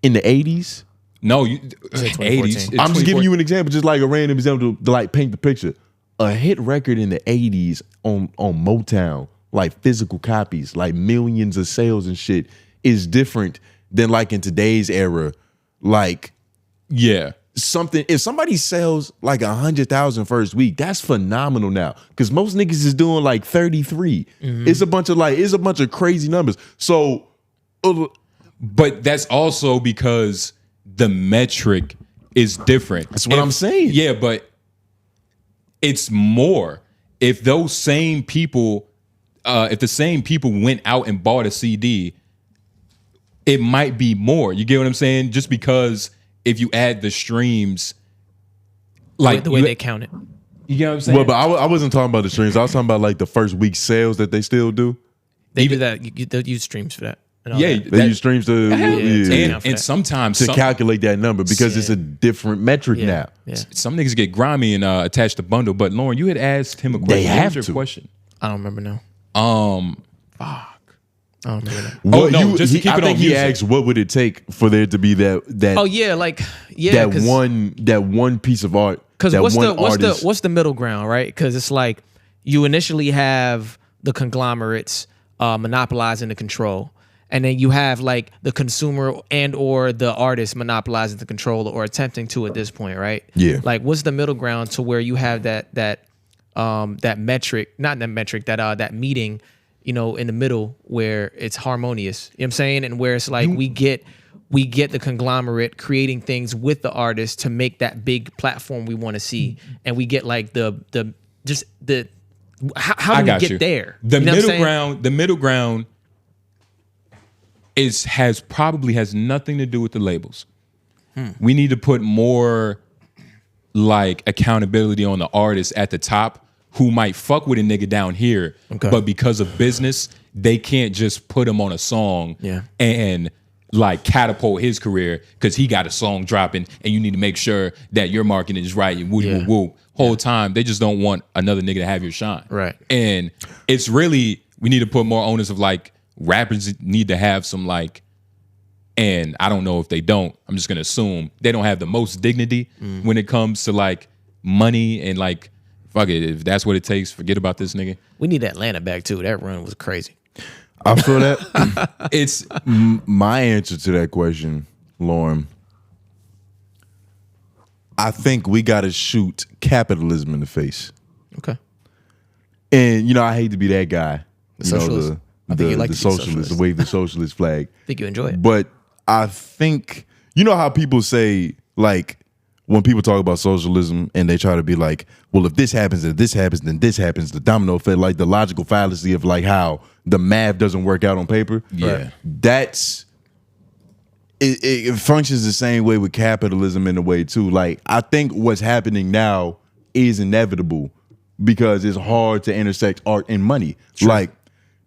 in the 80s? No, 80s. I'm just giving you an example, just like a random example to like paint the picture. A hit record in the 80s on Motown, like physical copies, like millions of sales and shit, is different than like in today's era. Like, yeah. If somebody sells like 100,000 first week, that's phenomenal now. Because most niggas is doing like 33. It's a bunch of crazy numbers. So, but that's also because the metric is different. That's what I'm saying. Yeah, but it's more. If those same people, if the same people went out and bought a CD, it might be more. You get what I'm saying? Just because if you add the streams, like the way they count it. You get what I'm saying? Well, but I wasn't talking about the streams. I was talking about like the first week sales that they still do. They do that. They'll use streams for that. Yeah, they use streams to and sometimes to calculate that number because it's a different metric now. Yeah. Some niggas get grimy and attach the bundle. But Lauren, you had asked him a question. They have what was your question? I don't remember now. Fuck. I don't remember that. Well, just to keep it on think he music. asked what would it take for there to be that. Oh yeah, like that one piece of art. Because what's what's the middle ground, right? Because it's like you initially have the conglomerates monopolizing the control, and then you have like the consumer and or the artist monopolizing the control or attempting to at this point, right? Yeah. Like what's the middle ground to where you have that metric, not that metric, that meeting, you know, in the middle where it's harmonious. You know what I'm saying? And where it's like we get the conglomerate creating things with the artist to make that big platform we want to see, and we get like how do we get there? The You know what I'm middle saying? ground. The middle ground has nothing to do with the labels. We need to put more like accountability on the artist at the top who might fuck with a nigga down here, but because of business, they can't just put him on a song and like catapult his career because he got a song dropping and you need to make sure that your marketing is right and woo. Whole time, they just don't want another nigga to have your shine. Right. And it's really, we need to put more onus of like, rappers need to have some like, and I don't know if they don't, I'm just gonna assume they don't have the most dignity when it comes to like money and like, fuck it, if that's what it takes, forget about this nigga. We need Atlanta back too. That run was crazy. I feel that. It's my answer to that question, Lauren. I think we got to shoot capitalism in the face. Okay. And, you know, I hate to be that guy. The socialist. I think you like the to be socialist, the wave the socialist flag. I think you enjoy it. But I think, you know how people say, like, when people talk about socialism and they try to be like, well, if this happens, and this happens, then this happens, the domino effect, like the logical fallacy of like how the math doesn't work out on paper. Yeah. That's, it functions the same way with capitalism in a way too. Like, I think what's happening now is inevitable because it's hard to intersect art and money. True. Like,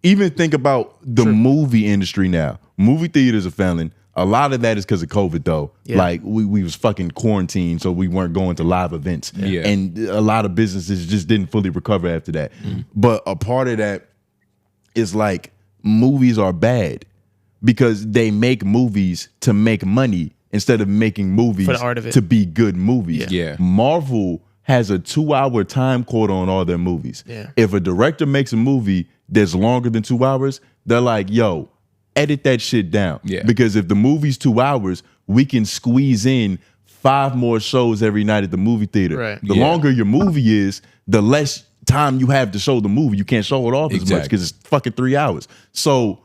even think about the movie industry now. Movie theaters are failing. A lot of that is because of COVID, though. Yeah. Like, we was fucking quarantined, so we weren't going to live events. Yeah. And a lot of businesses just didn't fully recover after that. But a part of that is like, movies are bad because they make movies to make money instead of making movies for the art of it. To be good movies. Yeah. Marvel has a 2-hour time quota on all their movies. Yeah. If a director makes a movie that's longer than 2 hours, they're like, yo, edit that shit down. Yeah. Because if the movie's 2 hours, we can squeeze in 5 more shows every night at the movie theater. Right. The longer your movie is, the less time you have to show the movie. You can't show it off as much because it's fucking 3 hours. So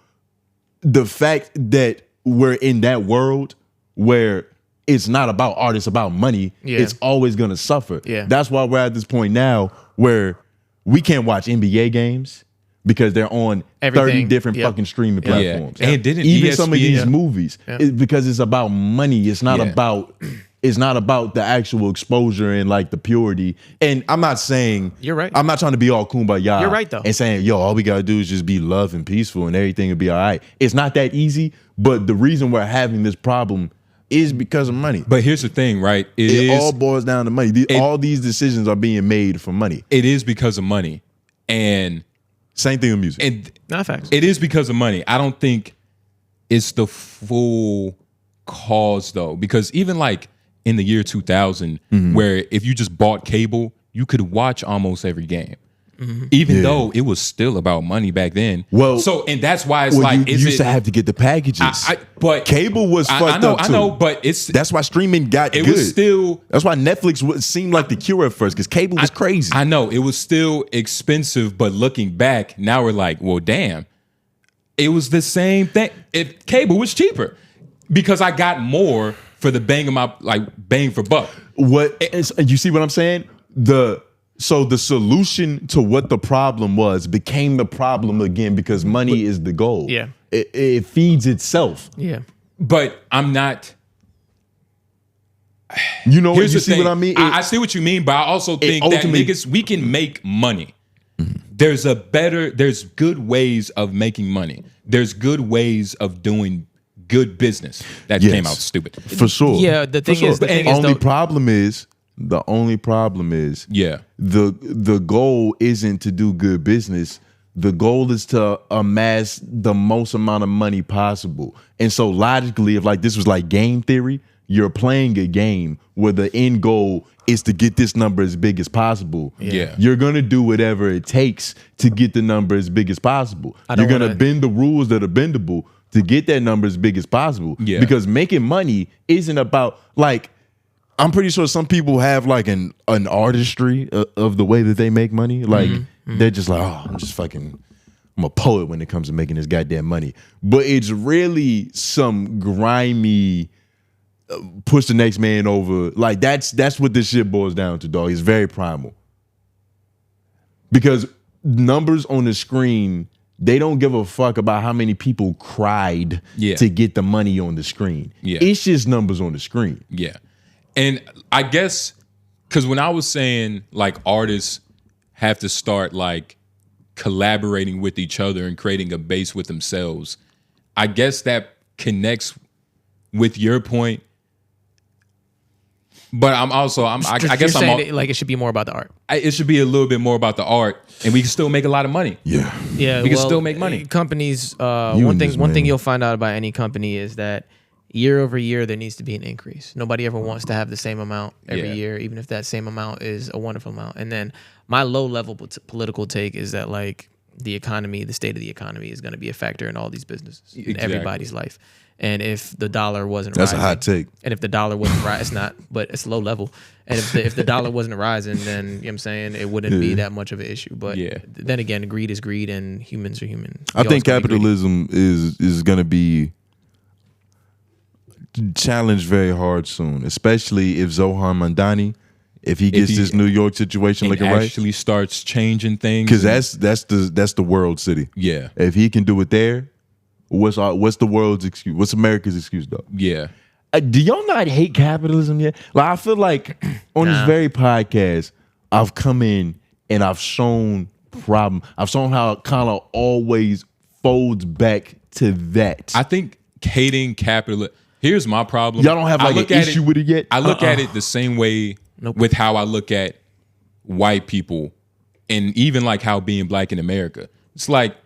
the fact that we're in that world where it's not about art, it's about money, it's always gonna suffer. Yeah. That's why we're at this point now where we can't watch NBA games because they're on 30 different fucking streaming platforms. And didn't even ESPN, some of these movies, because it's about money. It's not about It's not about the actual exposure and like the purity. And I'm not saying You're right. I'm not trying to be all kumbaya. You're right, though. And saying, yo, all we gotta do is just be love and peaceful and everything will be all right. It's not that easy, but the reason we're having this problem is because of money. But here's the thing, right? It all boils down to money. All these decisions are being made for money. It is because of money. And Same thing with music. and Not facts. it is because of money. I don't think it's the full cause though, because even like in the year 2000, where if you just bought cable, you could watch almost every game, even though it was still about money back then. Well, so and that's why it's well, like you used to have to get the packages. but cable was fucked up too. I know, but That's why streaming got it good. was still. That's why Netflix seemed like the cure at first, because cable was crazy. I know it was still expensive, but looking back, now we're like, well, damn, it was the same thing. If cable was cheaper, because I got more for the bang of my bang for buck. You see what I'm saying? So the solution to what the problem was became the problem again because money is the goal. Yeah. It feeds itself. Yeah. But I'm not. You know what? Here's You the see thing. what I mean? I see what you mean, but I also think that ultimately- niggas, we can make money. There's good ways of making money. There's good ways of doing good business. That Yes. came out stupid. For sure. Yeah, the thing is, the only problem is the Yeah. the goal isn't to do good business. The goal is to amass the most amount of money possible. And so logically, if like this was like game theory, you're playing a game where the end goal is to get this number as big as possible. Yeah. You're gonna do whatever it takes to get the number as big as possible. I don't You're gonna wanna- bend the rules that are bendable to get that number as big as possible. Yeah. Because making money isn't about like, I'm pretty sure some people have like an artistry of the way that they make money. Like they're just like, oh, I'm a poet when it comes to making this goddamn money. But it's really some grimy push the next man over. Like that's what this shit boils down to, dog. It's very primal. Because numbers on the screen, they don't give a fuck about how many people cried to get the money on the screen. Yeah. It's just numbers on the screen. Yeah. And I guess because when I was saying like artists have to start like collaborating with each other and creating a base with themselves, I guess that connects with your point. But I guess like it should be more about the art. it should be a little bit more about the art, and we can still make a lot of money. Yeah. Yeah, We can still make money. Companies, You one and this thing man. you'll find out about any company is that year over year there needs to be an increase. Nobody ever wants to have the same amount every Yeah. year, even if that same amount is a wonderful amount. And then my low level political take is that like the economy, the state of the economy is going to be a factor in all these businesses in Exactly. everybody's life. And if the dollar wasn't That's a rising, hot take. and if the dollar wasn't rising, it's not, but it's low level. And if the dollar wasn't rising, then you know what I'm saying it wouldn't be that much of an issue. But Yeah. then again, greed is greed, and humans are human. I We think always gonna be greedy. capitalism is going to be challenged very hard soon, especially if 𝙿𝙾𝚃𝚃, if he gets he- this New York situation And looking right, actually starts changing things. because that's the world city. Yeah. If he can do it there, what's the world's excuse? What's America's excuse, though? Yeah. Do y'all not hate capitalism yet? Like I feel like on this very podcast, I've come in and I've shown problem. I've shown how it kind of always folds back to that. I think hating capitalism. Here's my problem. Y'all don't have I like look an at issue it- with it yet? I look at it the same way with how I look at white people and even like how being black in America. It's like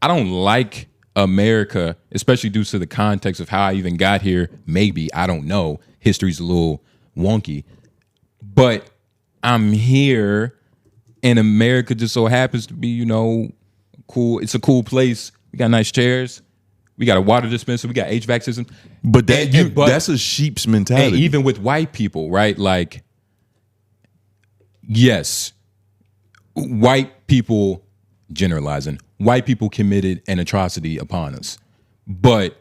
I don't like America, especially due to the context of how I even got here. Maybe, I don't know. History's a little wonky. But I'm here and America just so happens to be, cool. It's a cool place. We got nice chairs. We got a water dispenser. We got HVAC system. but that but- that's a sheep's And mentality. even with white people, right? Like, yes, white people, generalizing, white people committed an atrocity upon us. But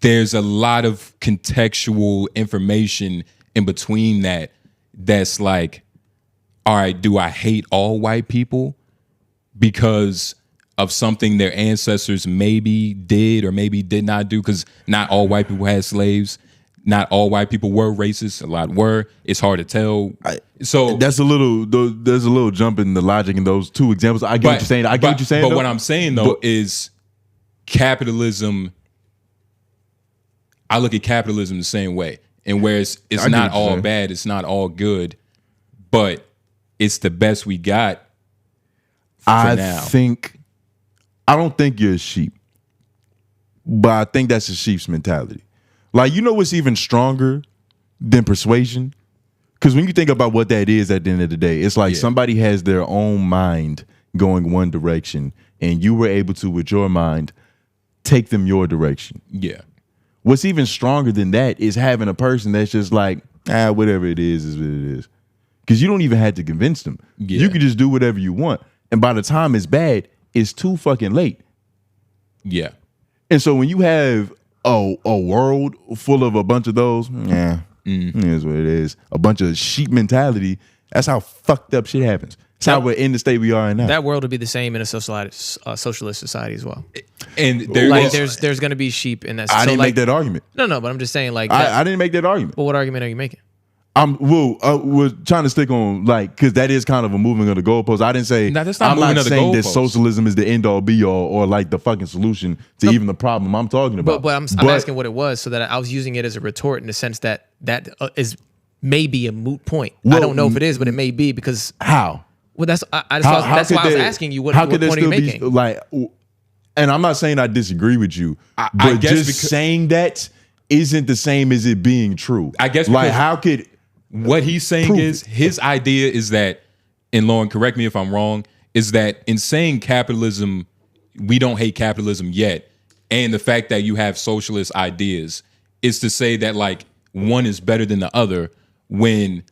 there's a lot of contextual information in between that's like, all right, do I hate all white people because of something their ancestors maybe did or maybe did not do? Because not all white people had slaves. not all white people were racist. A lot were. It's hard to tell. So there's a little jump in the logic in those two examples. I get what you're saying. I get what you're saying. But what I'm saying though is capitalism. I look at capitalism the same way, and where it's not all bad, it's not all good, but it's the best we got. I don't think you're a sheep, but I think that's a sheep's mentality. Like, you know what's even stronger than persuasion? Because when you think about what that is at the end of the day, it's like somebody has their own mind going one direction, and you were able to, with your mind, take them your direction. Yeah. What's even stronger than that is having a person that's just like, whatever it is what it is. Because you don't even have to convince them. Yeah. You can just do whatever you want. And by the time it's bad, it's too fucking late. Yeah. And so when you have a world full of a bunch of those, here's what it is. A bunch of sheep mentality. That's how fucked up shit happens. That's how we're in the state we are in now. That world would be the same in a socialist society as well. And there's going to be sheep in that. I didn't make that argument. No, but I'm just saying like I didn't make that argument. Well, what argument are you making? We're trying to stick on because that is kind of a moving of the goalposts. I didn't say I'm not saying that socialism is the end all be all or like the fucking solution to even the problem I'm talking about. But I'm asking what it was, so that I was using it as a retort in the sense that is maybe a moot point. Well, I don't know if it is, but it may be because how. Well, that's why I was asking you what point are you making? And I'm not saying I disagree with you, but just saying that isn't the same as it being true. I guess like how could. What he's saying is his idea is that, and Lauren, correct me if I'm wrong, is that in saying capitalism, we don't hate capitalism yet, and the fact that you have socialist ideas is to say that like one is better than the other when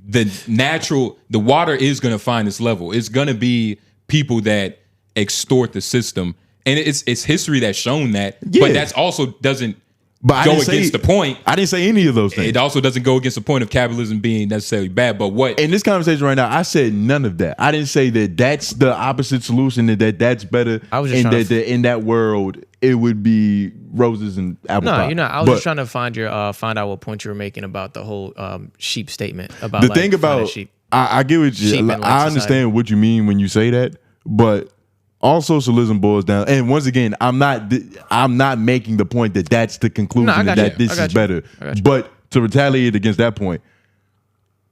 the water is going to find its level. It's going to be people that extort the system, and it's history that's shown that, but that's also doesn't go against the point. I didn't say any of those things. It also doesn't go against the point of capitalism being necessarily bad. But what in this conversation right now, I said none of that. I didn't say that that's the opposite solution. That's better. I was just in that world it would be roses and apple pie. No, you're not. I was just trying to find out what point you were making about the whole sheep statement about the thing about sheep. I get what you. I understand what you mean when you say that, but. All socialism boils down, and once again, I'm not making the point that that's the conclusion that this is better. But to retaliate against that point,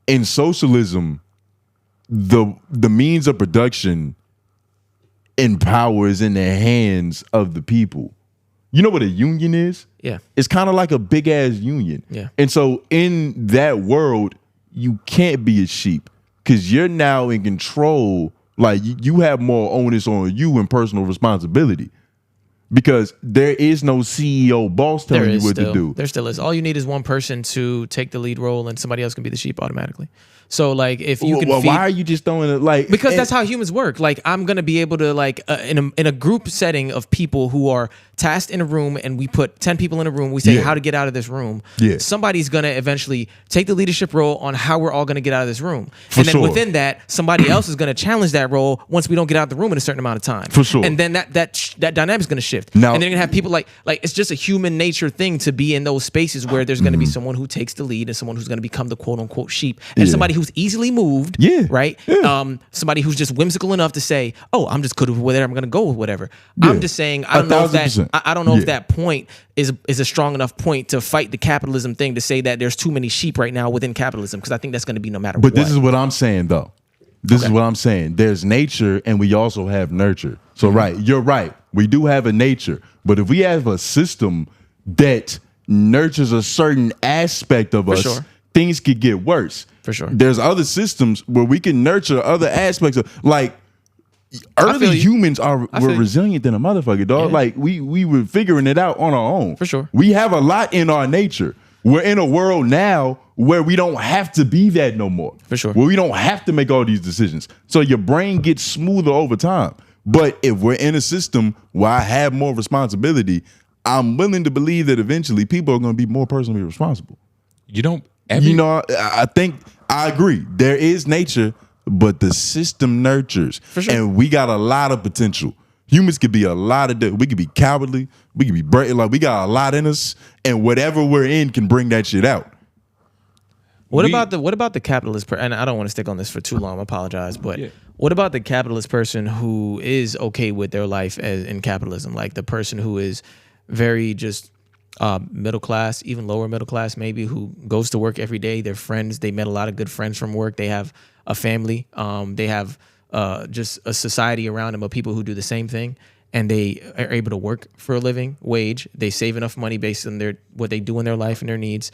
in socialism, the means of production and power is in the hands of the people. You know what a union is? Yeah, it's kind of like a big ass union. Yeah, and so in that world, you can't be a sheep because you're now in control. Like you have more onus on you and personal responsibility because there is no CEO boss telling you what to do. There still is. All you need is one person to take the lead role and somebody else can be the sheep automatically. So like if you can why are you just throwing it like because that's how humans work. Like I'm gonna be able to like in a group setting of people who are tasked in a room and we put 10 people in a room, we say how to get out of this room. Yeah. Somebody's gonna eventually take the leadership role on how we're all gonna get out of this room. And then within that, somebody else is gonna challenge that role once we don't get out of the room in a certain amount of time. For sure. And then that dynamic is gonna shift. Now, and then you're gonna have people like it's just a human nature thing to be in those spaces where there's gonna be someone who takes the lead and someone who's gonna become the quote unquote sheep and somebody who's easily moved. Right. Yeah. Somebody who's just whimsical enough to say, "Oh, I'm just good with whatever. I'm going to go with whatever." Yeah. I'm just saying. I don't know if that. I don't know if that point is a strong enough point to fight the capitalism thing to say that there's too many sheep right now within capitalism because I think that's going to be no matter what. But this is what I'm saying though. This is what I'm saying. There's nature and we also have nurture. So right, you're right. We do have a nature, but if we have a system that nurtures a certain aspect of us, things could get worse. For sure. There's other systems where we can nurture other aspects of like early humans were resilient than a motherfucker, dog. Yeah. Like we were figuring it out on our own. For sure. We have a lot in our nature. We're in a world now where we don't have to be that no more. For sure. Where we don't have to make all these decisions. So your brain gets smoother over time. But if we're in a system where I have more responsibility, I'm willing to believe that eventually people are going to be more personally responsible. I think I agree. There is nature, but the system nurtures. For sure. And we got a lot of potential. Humans could be a lot of we could be cowardly, we could be brave, like we got a lot in us, and whatever we're in can bring that shit out. What about the capitalist and I don't want to stick on this for too long, I apologize, but what about the capitalist person who is okay with their life in capitalism? Like the person who is very just middle class, even lower middle class maybe, who goes to work every day, they're friends, they met a lot of good friends from work, they have a family, they have just a society around them of people who do the same thing, and they are able to work for a living wage. They save enough money based on what they do in their life and their needs.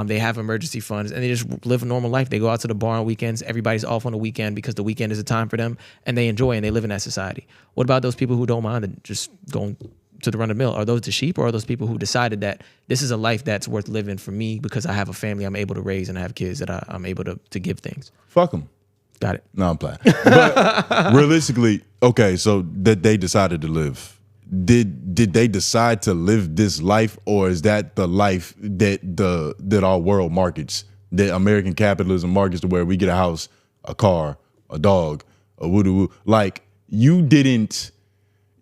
They have emergency funds, and they just live a normal life. They go out to the bar on weekends. Everybody's off on the weekend because the weekend is a time for them, and they enjoy and they live in that society. What about those people who don't mind just going to the run of the mill? Are those the sheep, or are those people who decided that this is a life that's worth living for me because I have a family I'm able to raise and I have kids that I'm able to give things? Fuck them. Got it. No, I'm playing. But realistically, okay, so that they decided to live. Did they decide to live this life, or is that the life that our world markets, that American capitalism markets, to where we get a house, a car, a dog, a woo-doo-woo? Like you didn't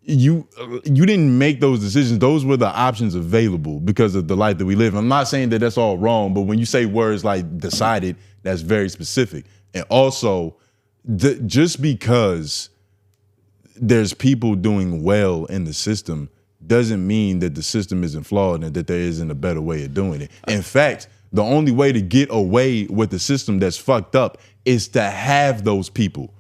make those decisions. Those were the options available because of the life that we live. I'm not saying that that's all wrong, but when you say words like decided, that's very specific. And also, just because there's people doing well in the system doesn't mean that the system isn't flawed and that there isn't a better way of doing it. In fact, the only way to get away with the system that's fucked up is to have those people.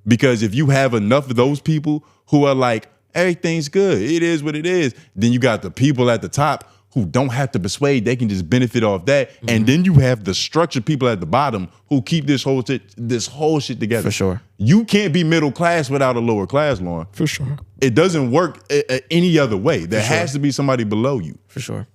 Because if you have enough of those people who are like, everything's good, it is what it is, then you got the people at the top who don't have to persuade, they can just benefit off that. Mm-hmm. And then you have the structured people at the bottom who keep this whole shit together. For sure. You can't be middle class without a lower class, Lauren. For sure. It doesn't work any other way. There has to be somebody below you. For sure.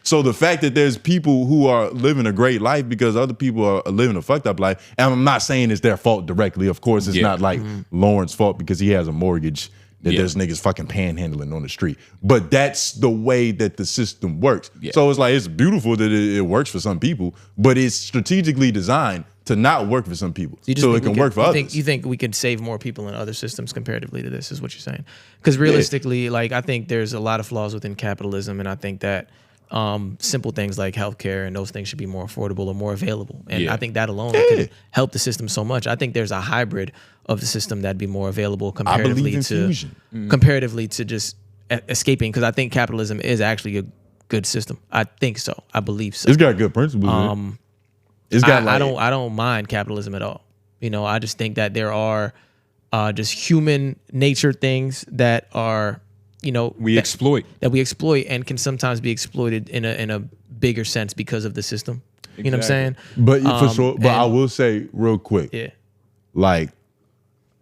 So the fact that there's people who are living a great life because other people are living a fucked up life, and I'm not saying it's their fault directly. Of course, it's not like Lauren's fault because he has a mortgage that there's niggas fucking panhandling on the street. But that's the way that the system works. Yeah. So it's like, it's beautiful that it works for some people, but it's strategically designed to not work for some people. So it can work for others. You think we could save more people in other systems comparatively to this, is what you're saying? Because realistically, like, I think there's a lot of flaws within capitalism, and I think that simple things like healthcare and those things should be more affordable or more available. And I think that alone could help the system so much. I think there's a hybrid of the system that'd be more available comparatively to just escaping. Because I think capitalism is actually a good system. I think so. I believe so. It's got good principles. It's got I don't mind capitalism at all. You know, I just think that there are just human nature things that are, you know, we exploit and can sometimes be exploited in a bigger sense because of the system. Exactly. You know what I'm saying? But for sure. But I will say real quick, like,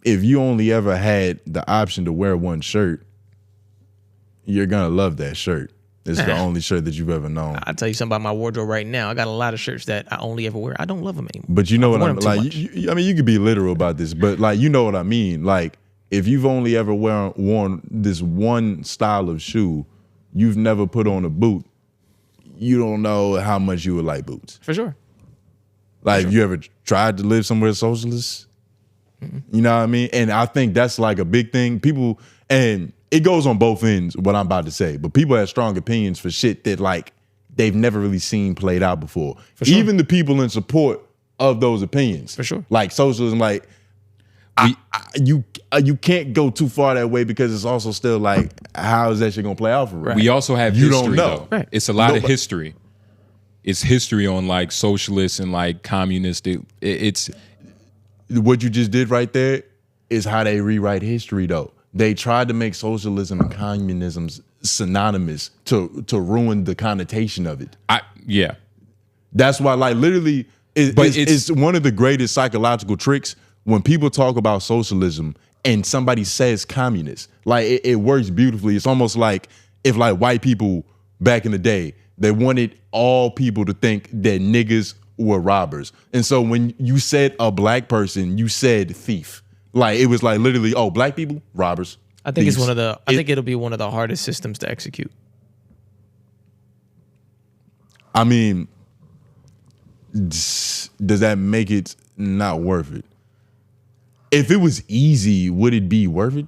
if you only ever had the option to wear one shirt, you're gonna love that shirt. It's the only shirt that you've ever known. I'll tell you something about my wardrobe right now. I got a lot of shirts that I only ever wear. I don't love them anymore. But you know what I'm like? I mean, you could be literal about this, but like, you know what I mean? Like, if you've only ever worn this one style of shoe, you've never put on a boot, you don't know how much you would like boots. For sure. Like, you ever tried to live somewhere socialist? You know what I mean? And I think that's like a big thing. People, and it goes on both ends, what I'm about to say, but people have strong opinions for shit that, like, they've never really seen played out before. For sure. Even the people in support of those opinions. For sure. Like socialism, like, you can't go too far that way because it's also still like, how is that shit gonna play out for real? We also have you history, don't know. Though. Right. It's a lot of history. It's history on like socialists and like communists. It's what you just did right there is how they rewrite history though. They tried to make socialism and communism synonymous to ruin the connotation of it. That's why, like, literally, it's one of the greatest psychological tricks when people talk about socialism and somebody says communist. Like, it works beautifully. It's almost like if, like, white people back in the day, they wanted all people to think that niggas were robbers. And so when you said a black person, you said thief. Like, it was like literally, oh, black people, robbers. I think thieves. I think it'll be one of the hardest systems to execute. I mean, does that make it not worth it? If it was easy, would it be worth it?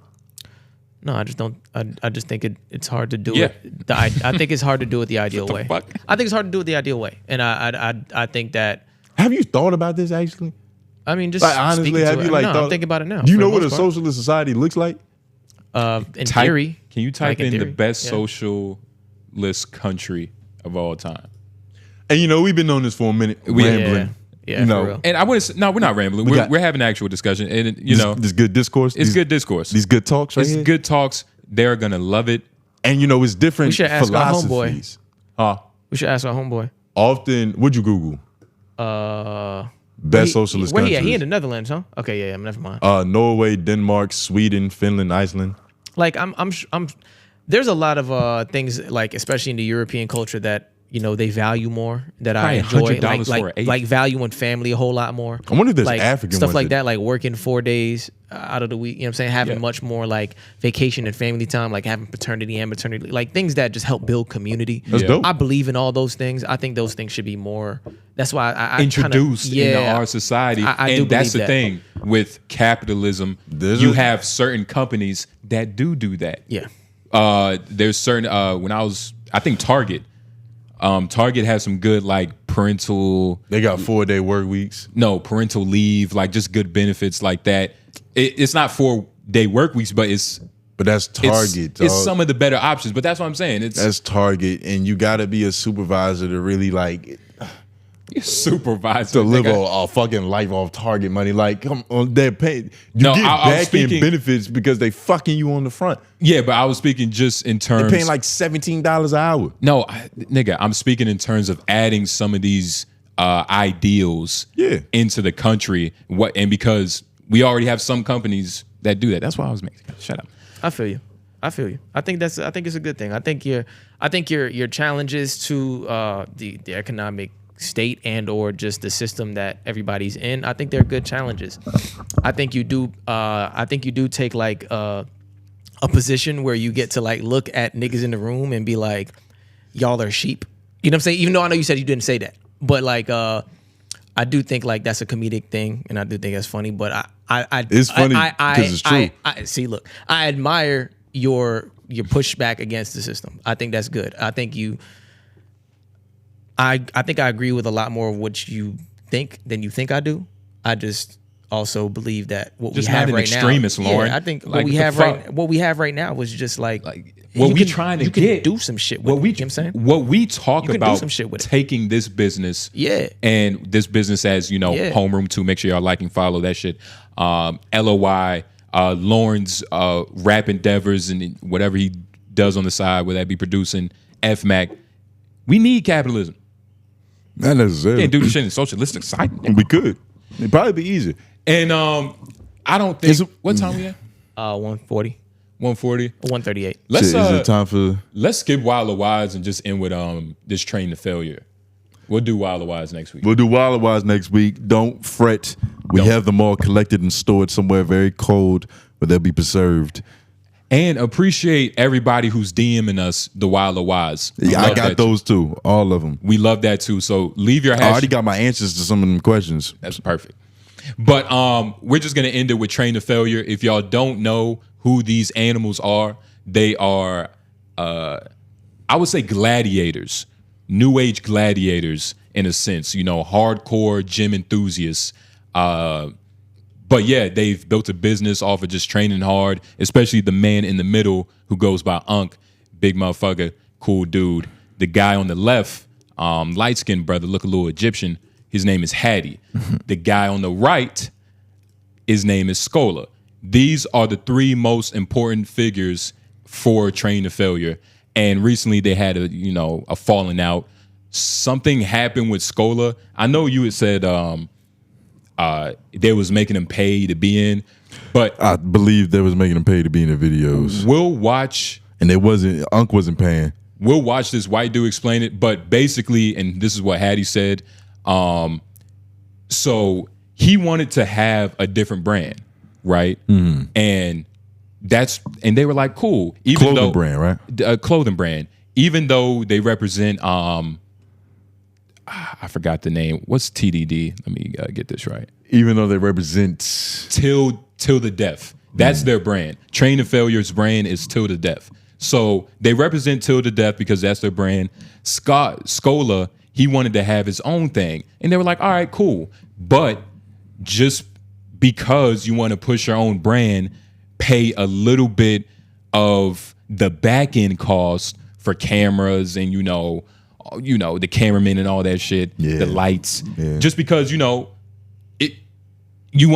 No, I just don't. I just think it's hard to do Yeah. it. I think it's hard to do it the ideal way. fuck? I think it's hard to do it the ideal way, and I think that. Have you thought about this actually? I mean, just Like honestly, speaking have to you it. like No, thought? I'm thinking about it now. Do you for know the what a most part. socialist society looks like? In theory? Can you type Like in the theory? best Yeah. socialist country of all time? And you know, we've been on this for a minute, rambling. Yeah, you for know, real. And I wouldn't. No, we're not rambling. We're having actual discussion, and you know, this good discourse. it's good discourse. These good talks, right It's here. good talks. They're gonna love it. And you know, it's different We should ask our homeboy. philosophies. Huh? We should ask our homeboy. Often, would you Google best socialist Where he countries? at? He in the Netherlands, huh? Okay, yeah, never mind. Norway, Denmark, Sweden, Finland, Iceland. Like I'm there's a lot of things, like especially in the European culture, that they value more, that I Probably enjoy, $100 for an eighth. like valuing family a whole lot more. I wonder if there's like African stuff ones like that- that, like working 4 days out of the week. You know what I'm saying? Having much more like vacation and family time, like having paternity and maternity, like things that just help build community. That's Yeah. dope. I believe in all those things. I think those things should be more. That's why I Introduced kinda, into our society, I do and that's the believe that. thing with capitalism. There's You a- have certain companies that do that. Yeah. There's certain when I think Target. Target has some good like parental They got 4-day work weeks. parental leave, like just good benefits like that. It's not 4-day work weeks, but But that's Target. It's dog. some of the better options. But that's what I'm saying. It's That's Target, and you got to be a supervisor to really like supervisor to live nigga. a fucking life off Target money. Like, come on, they're paying. You No, get I was back in speaking- benefits because they fucking you on the front. Yeah, but I was speaking just in They're terms. paying like $17 an hour. No, nigga, I'm speaking in terms of adding some of these ideals into the country. And because we already have some companies that do that. That's why I was making. Shut up. I feel you. I think it's a good thing. I think your challenges to the economic state and or just the system that everybody's in, I think they're good challenges. I think you do take like a position where you get to like look at niggas in the room and be like, y'all are sheep. You know what I'm saying? Even though I know you said you didn't say that, but like I do think like that's a comedic thing, and I do think that's funny. But It's funny 'cause it's true. See, look, I admire your pushback against the system. I think that's good. I think I agree with a lot more of what you think than you think I do. I just also believe that what Just we not have an right extremist, now. Lauren. Yeah, I think Like, what we have right now was just like what you we can- trying to you can get. do some shit with What it, we, you know what I'm saying? What we talk You can do about some shit with it. taking this business, Yeah. and this business as Yeah. homeroom too. Make sure y'all like and follow that shit. LOY, Lauren's rap endeavors and whatever he does on the side, whether that be producing FMAC. We need capitalism. Not necessarily. Can't do this shit in socialistic society. We could. It'd probably be easier. And I don't think what time we at? 140, 140. 138. Let's Shit, is it time for? let's skip Wild or Wise and just end with this train to failure. We'll do Wild or Wise next week. We'll do Wild and Wise next week. Don't fret. We Don't. have them all collected and stored somewhere very cold, where they'll be preserved. And appreciate everybody who's DMing us the Wild or Wise. We Yeah, I love got that too. those too, all of them. We love that too. So leave your I already hashtag. got my answers to some of them questions. That's perfect. But we're just gonna end it with train to failure. If y'all don't know who these animals are, they are I would say gladiators, new age gladiators in a sense, hardcore gym enthusiasts. But yeah, they've built a business off of just training hard, especially the man in the middle who goes by Unc, big motherfucker, cool dude. The guy on the left, light-skinned brother, look a little Egyptian, his name is Hattie. The guy on the right, his name is 𝔓𝔦𝔑. These are the three most important figures for Train to Failure. And recently they had a falling out. Something happened with 𝔓𝔦𝔑. I know you had said they was making him pay to be in, but I believe they was making them pay to be in the videos, we'll watch Unc wasn't paying. we'll watch this white dude explain it. But basically, and this is what Hattie said, so he wanted to have a different brand, right? And they were like, cool. Even Clothing though brand, right? a clothing brand, even though they represent I forgot the name. What's TDD? Let me get this right. Even though they represent Till the death. That's their brand. Train to Failure's brand is Till to Death. So they represent Till to Death because that's their brand. 𝔓𝔦𝔑, he wanted to have his own thing. And they were like, all right, cool. But just because you want to push your own brand, pay a little bit of the back end cost for cameras and the cameramen and all that shit, the lights, just because you want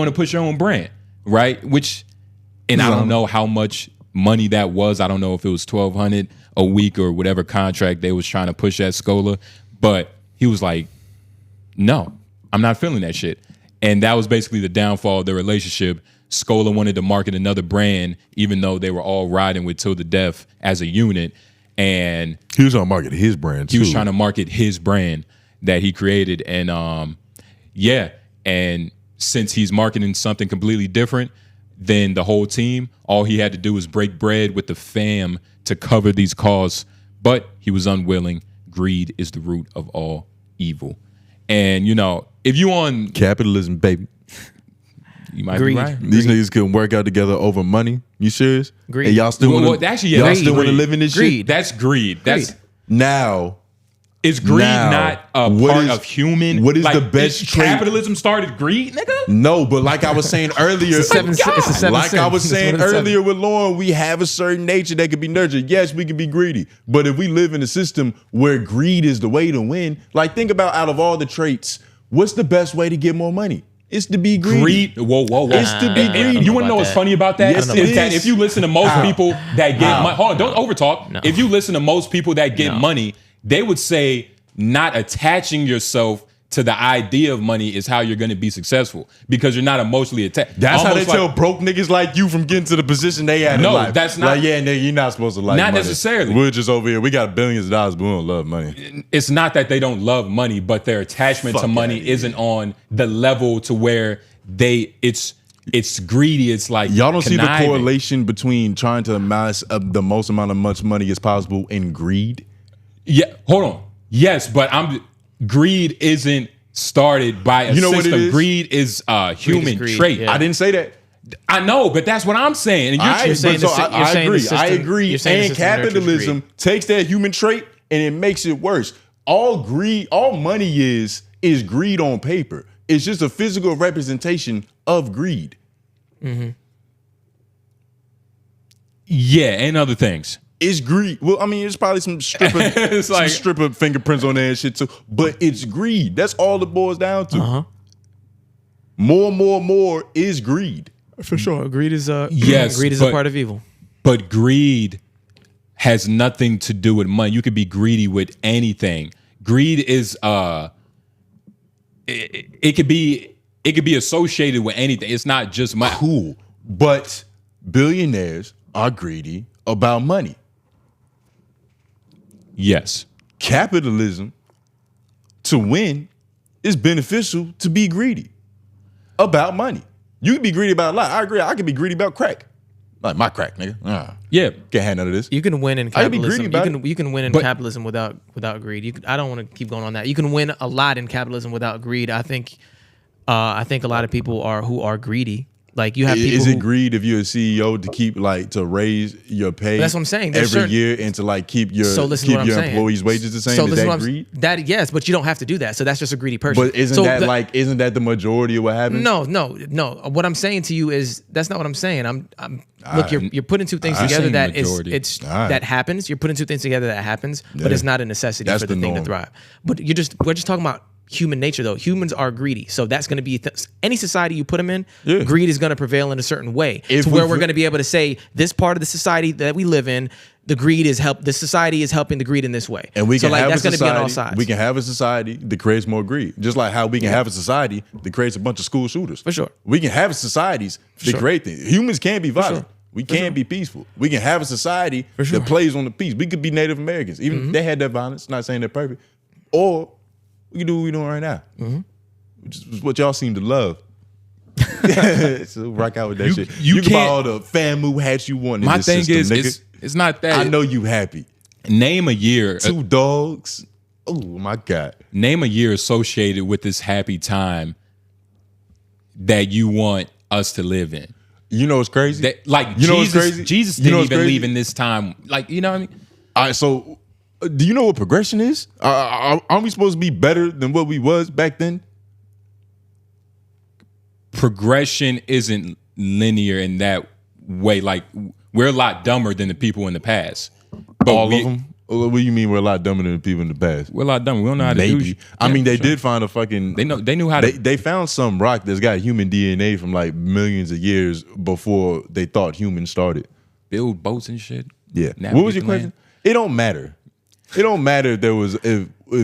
to push your own brand, right? And I don't know how much money that was. I don't know if it was $1,200 a week or whatever contract they was trying to push at 𝔓𝔦𝔑, but he was like, no, I'm not feeling that shit. And that was basically the downfall of their relationship. 𝔓𝔦𝔑 wanted to market another brand, even though they were all riding with Till to Death as a unit. And he was trying to market his brand too. He was trying to market his brand that he created. And and since he's marketing something completely different than the whole team, all he had to do was break bread with the fam to cover these costs. But he was unwilling. Greed is the root of all evil. And if you on capitalism, baby, you might be right. These niggas couldn't work out together over money. You serious? Greed. And y'all still want to still want to live in this shit? That's greed. That's now. Is greed not a part of human? What is the best trait? Capitalism started greed, nigga? No, but like I was saying earlier, I was saying earlier with Lauren, we have a certain nature that could be nurtured. Yes, we can be greedy, but if we live in a system where greed is the way to win, like think about out of all the traits, what's the best way to get more money? It's to be greedy. Whoa. It's to be greedy. You want to know what's funny about that? Yes, If you listen to most people that get money, hold on, don't overtalk. No. If you listen to most people that get money, they would say not attaching yourself to the idea of money is how you're going to be successful because you're not emotionally attached. That's how they tell broke niggas like you from getting to the position they had in life. That's not. Like, yeah, nigga, you're not supposed to like not money. necessarily. We're just over here. We got billions of dollars, but we don't love money. It's not that they don't love money, but their attachment to money isn't on the level to where it's greedy. It's like y'all don't see the conniving. correlation between trying to amass the most amount of much money as possible and greed. Yeah, hold on. Yes, but greed isn't started by a system. What it is? Greed is a human trait. Yeah. I didn't say that. I know, but that's what I'm saying. And I agree. I agree. And capitalism takes that human trait and it makes it worse. All money is greed on paper. It's just a physical representation of greed. Mm-hmm. Yeah, and other things. It's greed. Well, I mean, it's probably some stripper fingerprints on there and shit too. But it's greed. That's all it boils down to. More is greed. For sure. Greed is a part of evil. But greed has nothing to do with money. You could be greedy with anything. Greed is it could be associated with anything. It's not just money. Cool. But billionaires are greedy about money. Yes. Capitalism, to win, is beneficial to be greedy about money. You can be greedy about a lot. I agree. I can be greedy about crack. Like my crack, nigga. Yeah. Can't have none of this. You can win in capitalism. You can win in But- capitalism without greed. I don't want to keep going on that. You can win a lot in capitalism without greed. I think a lot of people who are greedy. Like you have people. Is it greed if you're a CEO to raise your pay? That's what I'm saying. Every year and to keep your employees' wages the same. Is that greed? That yes, but you don't have to do that. So that's just a greedy person. But isn't that the majority of what happens? No. What I'm saying to you is that's not what I'm saying. Look, you're putting two things together that that happens. You're putting two things together that happens, but it's not a necessity for the thing to thrive. But we're just talking about human nature, though. Humans are greedy, so that's going to be any society you put them in. Yeah. Greed is going to prevail in a certain way, we're going to be able to say this part of the society that we live in, the greed is the society is helping the greed in this way, and that's going to be on all sides. We can have a society that creates more greed, just like how we can have a society that creates a bunch of school shooters. For sure, we can have societies that create things. Humans can be violent. We can be peaceful. We can have a society that plays on the peace. We could be Native Americans, even they had that violence. Not saying they're perfect, or we can do what we're doing right now, which is what y'all seem to love. So rock out with that shit. You can buy all the FAMU hats you want in My this thing system, is, it's not that. I know you happy. Name a year. 2 dogs. Oh my God. Name a year associated with this happy time that you want us to live in. You know what's crazy? That, like, you know what's Jesus, crazy? Jesus You know didn't what's even crazy? leave in this time. Like, you know what I mean? All right, so do you know what progression is? Aren't we supposed to be better than what we was back then? Progression isn't linear in that way. Like, we're a lot dumber than the people in the past. But All of them? What do you mean we're a lot dumber than the people in the past? We're a lot dumber. We don't know how to do Maybe. I mean, they did find a fucking... They knew how to... They found some rock that's got human DNA from like millions of years before they thought humans started. build boats and shit. Yeah. Navigate What was your the question? land. It don't matter. It don't matter if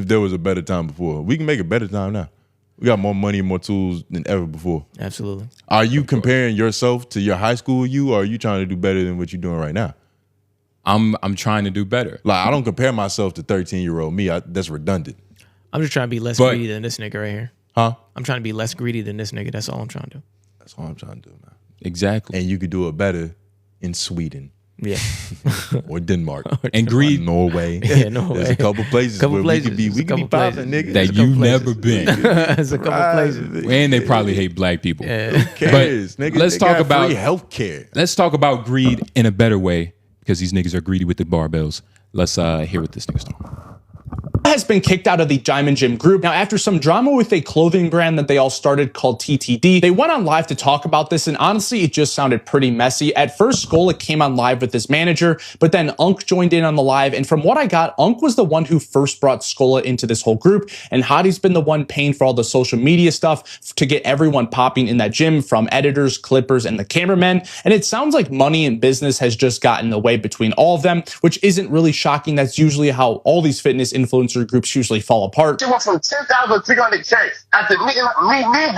there was a better time before. We can make a better time now. We got more money and more tools than ever before. Absolutely. Are you comparing yourself to your high school you, or are you trying to do better than what you're doing right now? I'm trying to do better. Like, I don't compare myself to 13-year-old me. That's redundant. I'm just trying to be less But- greedy than this nigga right here. Huh? I'm trying to be less greedy than this nigga. That's all I'm trying to do. That's all I'm trying to do, man. Exactly. And you could do it better in Sweden Yeah. or Denmark. And greed Norway. Yeah, Norway. There's a couple places Couple where places. we could be Couple popping, places. nigga. that a couple you've places. never been. There's a couple places. And they probably hate black people. Who cares, nigga? let's They talk got about free healthcare. Let's talk about greed in a better way, because these niggas are greedy with the barbells. Let's hear what this nigga's talking about. Has been kicked out of the 𝙿𝙾𝚃𝚃 Gym group. Now, after some drama with a clothing brand that they all started called TTD, they went on live to talk about this, and honestly, it just sounded pretty messy. At first, 𝔓𝔦𝔐𝔓𝔦𝔑 came on live with his manager, but then 𝙿𝙾𝚃 joined in on the live, and from what I got, 𝙿𝙾𝚃 was the one who first brought 𝔓𝔦𝔐𝔓𝔦 into this whole group, and 𝙿𝙾𝚃's been the one paying for all the social media stuff to get everyone popping in that gym, from editors, clippers, and the cameramen, and it sounds like money and business has just gotten in the way between all of them, which isn't really shocking. That's usually how all these fitness influencer groups usually fall apart. It went from 10,000 to 300K. After me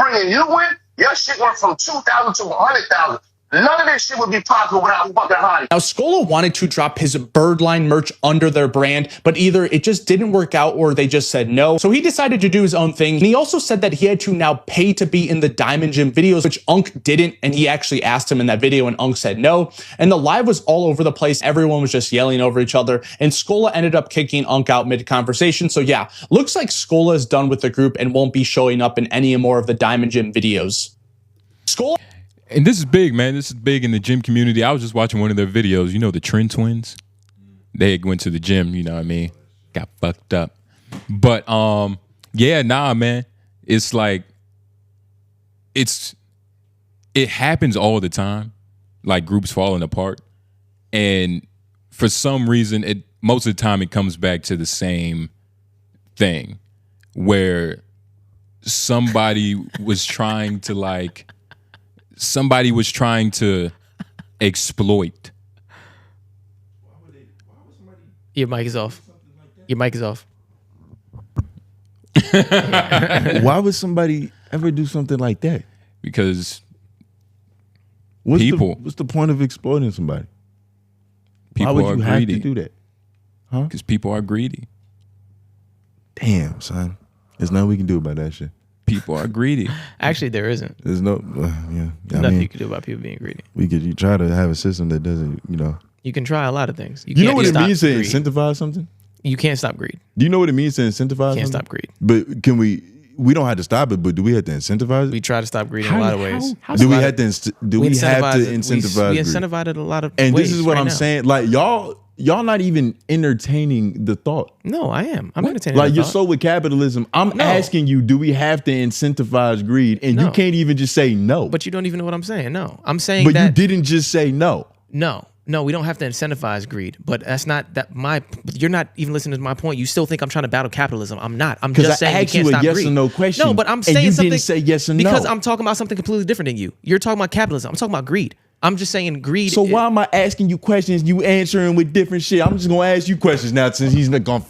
bringing you in, your shit went from 2,000 to 100,000. None of this shit would be possible without fucking Hottie. Now, 𝔓𝔦𝔐𝔓𝔦 wanted to drop his Birdline merch under their brand, but either it just didn't work out or they just said no. So he decided to do his own thing. And he also said that he had to now pay to be in the 𝙿𝙾𝚃 Gym videos, which 𝙿𝙾𝚃 didn't. And he actually asked him in that video, and 𝙿𝙾𝚃 said no. And the live was all over the place. Everyone was just yelling over each other. And 𝔓𝔦𝔐𝔓 ended up kicking 𝙿𝙾𝚃 out mid-conversation. So yeah, looks like 𝔓𝔦𝔐𝔓 is done with the group and won't be showing up in any more of the 𝙿𝙾𝚃 Gym videos. 𝔓𝔦𝔐𝔓. And this is big, man. This is big in the gym community. I was just watching one of their videos. You know, the Trend Twins? They went to the gym, you know what I mean? Got fucked up. But yeah, nah, man. It's like it happens all the time. Like groups falling apart. And for some reason, most of the time it comes back to the same thing, where somebody was trying to exploit. Your mic is off. Your mic is off. Why would somebody ever do something like that? Because What's People. what's the point of exploiting somebody? people Why would are you have greedy. to do that? Because people are greedy. Damn, son. There's nothing we can do about that shit. People are greedy. Actually, there isn't. There's no, yeah. There's nothing you can do about people being greedy. You try to have a system that doesn't, You can try a lot of things. You know can't what it stop means to greed. incentivize something? You can't stop greed. Do you know what it means to incentivize Can't something? stop greed. But we don't have to stop it, but do we have to incentivize We it? try to stop greed in a lot of ways. Do we have to incentivize We greed? incentivize it a lot of And ways this is what right I'm now. saying. Like y'all not even entertaining the thought. No, I am. I'm entertaining. Like the you're thought. so with capitalism. I'm No. asking you, do we have to incentivize greed? And you No. can't even just say no. But you don't even know what I'm saying. No, I'm saying But that. you didn't just say no. No, we don't have to incentivize greed. But that's not that you're not even listening to my point. You still think I'm trying to battle capitalism. I'm not. I'm Because just I saying asked you can't you a stop yes greed. or no question, No, but I'm and saying you something. didn't say yes or no. Because I'm talking about something completely different than you. You're talking about capitalism. I'm talking about greed. I'm just saying greed. So why am I asking you questions? You answering with different shit. I'm just gonna ask you questions now since he's not gonna.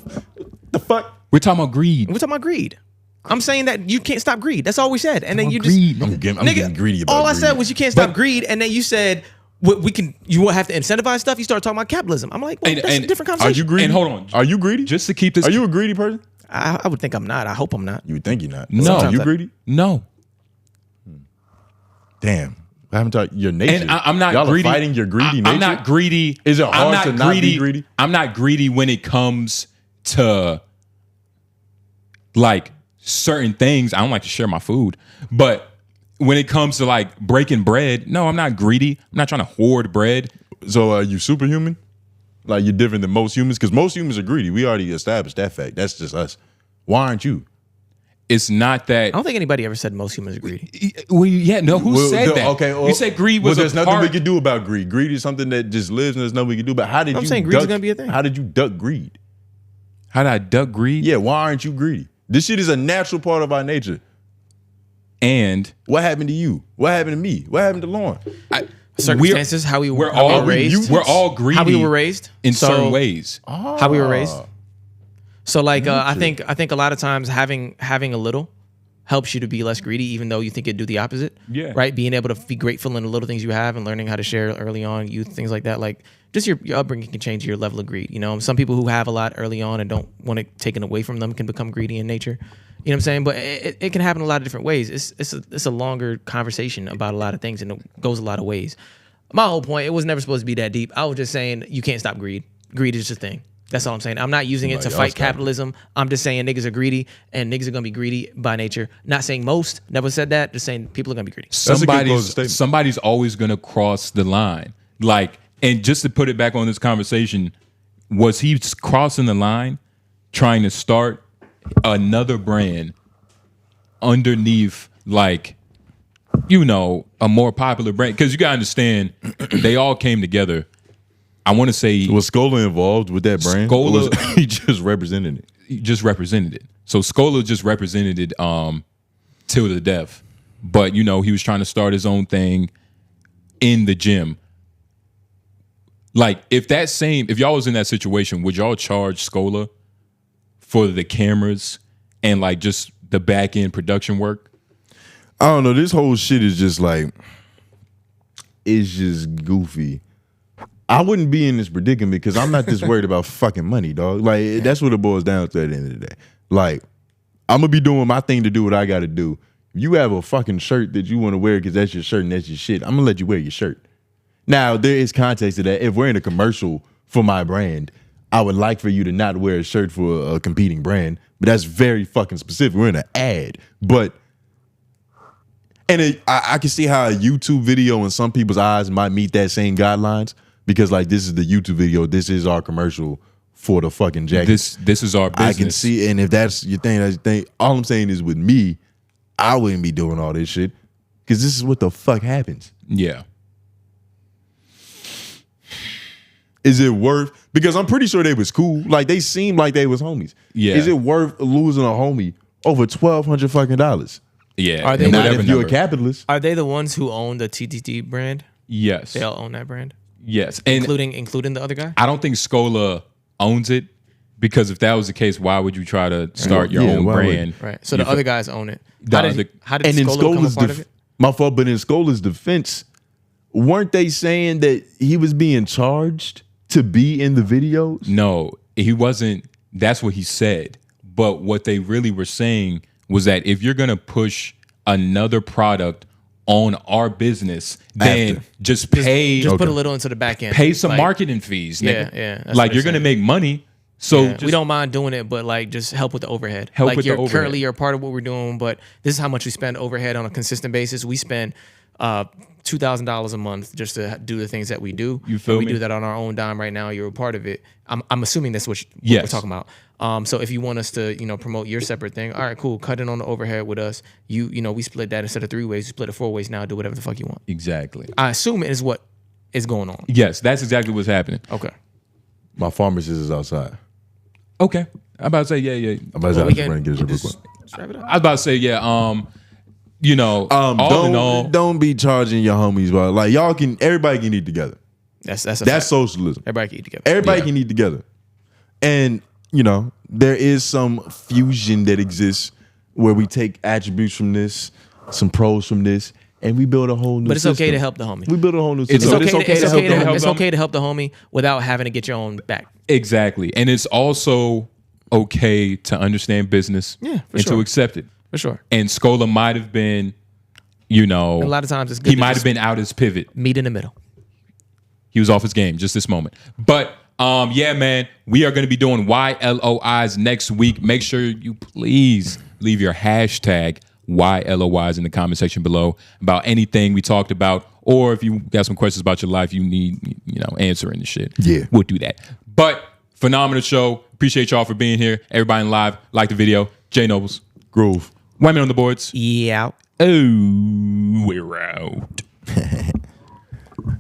The fuck? We're talking about greed. We're talking about greed. I'm saying that you can't stop greed. That's all we said. And then you greed. just I'm getting greedy about all I greed. said was you can't stop greed, and then you said you will have to incentivize stuff. You start talking about capitalism. I'm like, well, that's a different Are conversation. you greedy? And hold on. Are you greedy? Just to keep this. Are you a greedy person? I would think I'm not. I hope I'm not. You would think you're not. No. Are you I- greedy? No. Damn. I haven't taught your nature. And I'm not Y'all greedy. Are fighting your greedy nature. I'm not greedy. Is it I'm hard to not be greedy? I'm not greedy when it comes to like certain things. I don't like to share my food, but when it comes to like breaking bread, no, I'm not greedy. I'm not trying to hoard bread. So are you superhuman? Like you're different than most humans? Because most humans are greedy. We already established that fact. That's just us. Why aren't you? It's not that. I don't think anybody ever said most humans are greedy. Well, yeah, no. Who said that? Okay, well, you said greed was there's a nothing part. we can do about greed. Greed is something that just lives, and there's nothing we can do about. How did I'm you? saying greed is gonna be a thing. How did you duck greed? How did I duck greed? Yeah, why aren't you greedy? This shit is a natural part of our nature. And What happened to you? What happened to me? What happened to Lauren? Circumstances, how we we're how we all were raised, We're all greedy. how we were raised in So, certain ways. How we were raised. So like I think a lot of times having a little helps you to be less greedy, even though you think it'd do the opposite. Yeah. Right. Being able to be grateful in the little things you have and learning how to share early on, youth, things like that. Like just your upbringing can change your level of greed. You know, some people who have a lot early on and don't want it taken away from them can become greedy in nature. You know what I'm saying? But it can happen a lot of different ways. It's a longer conversation about a lot of things, and it goes a lot of ways. My whole point, it was never supposed to be that deep. I was just saying you can't stop greed. Greed is just a thing. That's all I'm saying. I'm not using it to fight capitalism. I'm just saying niggas are greedy, and niggas are gonna be greedy by nature. Not saying most, never said that. Just saying people are gonna be greedy. Somebody's always gonna cross the line. Like, and just to put it back on this conversation, was he crossing the line trying to start another brand underneath, like, you know, a more popular brand? Because you gotta understand, they all came together. I want to say, was 𝔓𝔦 involved with that brand? 𝔓𝔦, Or was he just represented it. He just represented it. So 𝔓𝔦 just represented it till the death. But you know, he was trying to start his own thing in the gym. Like, if y'all was in that situation, would y'all charge 𝔓𝔦 for the cameras and like just the back end production work? I don't know. This whole shit is just like, it's just goofy. I wouldn't be in this predicament because I'm not just worried about fucking money, dog. Like, that's what it boils down to at the end of the day. Like, I'm gonna be doing my thing to do what I gotta do. If you have a fucking shirt that you want to wear because that's your shirt and that's your shit, I'm gonna let you wear your shirt. Now, there is context to that. If we're in a commercial for my brand, I would like for you to not wear a shirt for a competing brand, but that's very fucking specific. We're in an ad. But, and I can see how a YouTube video in some people's eyes might meet that same guidelines. Because like, this is the YouTube video, this is our commercial for the fucking jacket. This is our business. I can see, and if that's your thing, that's your thing. All I'm saying is with me, I wouldn't be doing all this shit because this is what the fuck happens. Yeah. Is it worth? Because I'm pretty sure they was cool. Like they seemed like they was homies. Yeah. Is it worth losing a homie over $1,200 fucking dollars? Yeah. Are they Not if you're a capitalist. Are they the ones who own the TTT brand? Yes. They all own that brand, Yes. And including the other guy. I don't think 𝔓𝔦 owns it, because if that was the case, why would you try to start your own brand? Right. So the other guys own it. The How did And in 𝔓𝔦 become a 𝔓𝔦's part of it? my fault, but in 𝔓𝔦's defense, weren't they saying that he was being charged to be in the videos? No, he wasn't. That's what he said. But what they really were saying was that if you're gonna push another product on our business, then just pay. Just put a little into the back end. Pay some Like, marketing fees. Nigga. Yeah. That's Like what you're they're gonna saying. make money. So Yeah, we don't mind doing it, but like just help with the overhead. Help like with the you're overhead. currently you're a part of what we're doing, but this is how much we spend overhead on a consistent basis. We spend $2,000 a month just to do the things that we do. You feel we me? do that on our own dime right now. You're a part of it. I'm assuming that's what we're Yes. talking about. So if you want us to, promote your separate thing, all right, cool. Cut in on the overhead with us. We split that instead of 3 ways. We split it 4 ways now. Do whatever the fuck you want. Exactly. I assume it is what is going on. Yes, that's exactly what's happening. Okay. My pharmacist is outside. Okay. I'm about to say yeah. I'm about to say, we I'm just can- running to get this real quick. Let's wrap it up. I was about to say yeah. All in all, Don't be charging your homies, bro. Like everybody can eat together. That's a That's fact. socialism. Everybody can eat together. Everybody Yeah. can eat together. And, there is some fusion that exists where we take attributes from this, some pros from this, and we build a whole new But it's system. okay to help the homie. We build a whole new It's system. okay to help them. It's okay to help the homie without having to get your own back. exactly, and it's also okay to understand business Yeah, for and sure. to accept it. For sure. And 𝔓𝔦 might have been, a lot of times it's good he to might have just been out his pivot. meet in the middle. He was off his game just this moment. But yeah, man, we are going to be doing YLOIs next week. Make sure you please leave your hashtag YLOYs in the comment section below about anything we talked about, or if you got some questions about your life you need, answering the shit. Yeah. We'll do that. But phenomenal show. Appreciate y'all for being here. Everybody in live, like the video. J Nobles. Groove. Women on the boards. Yeah. Oh, we're out.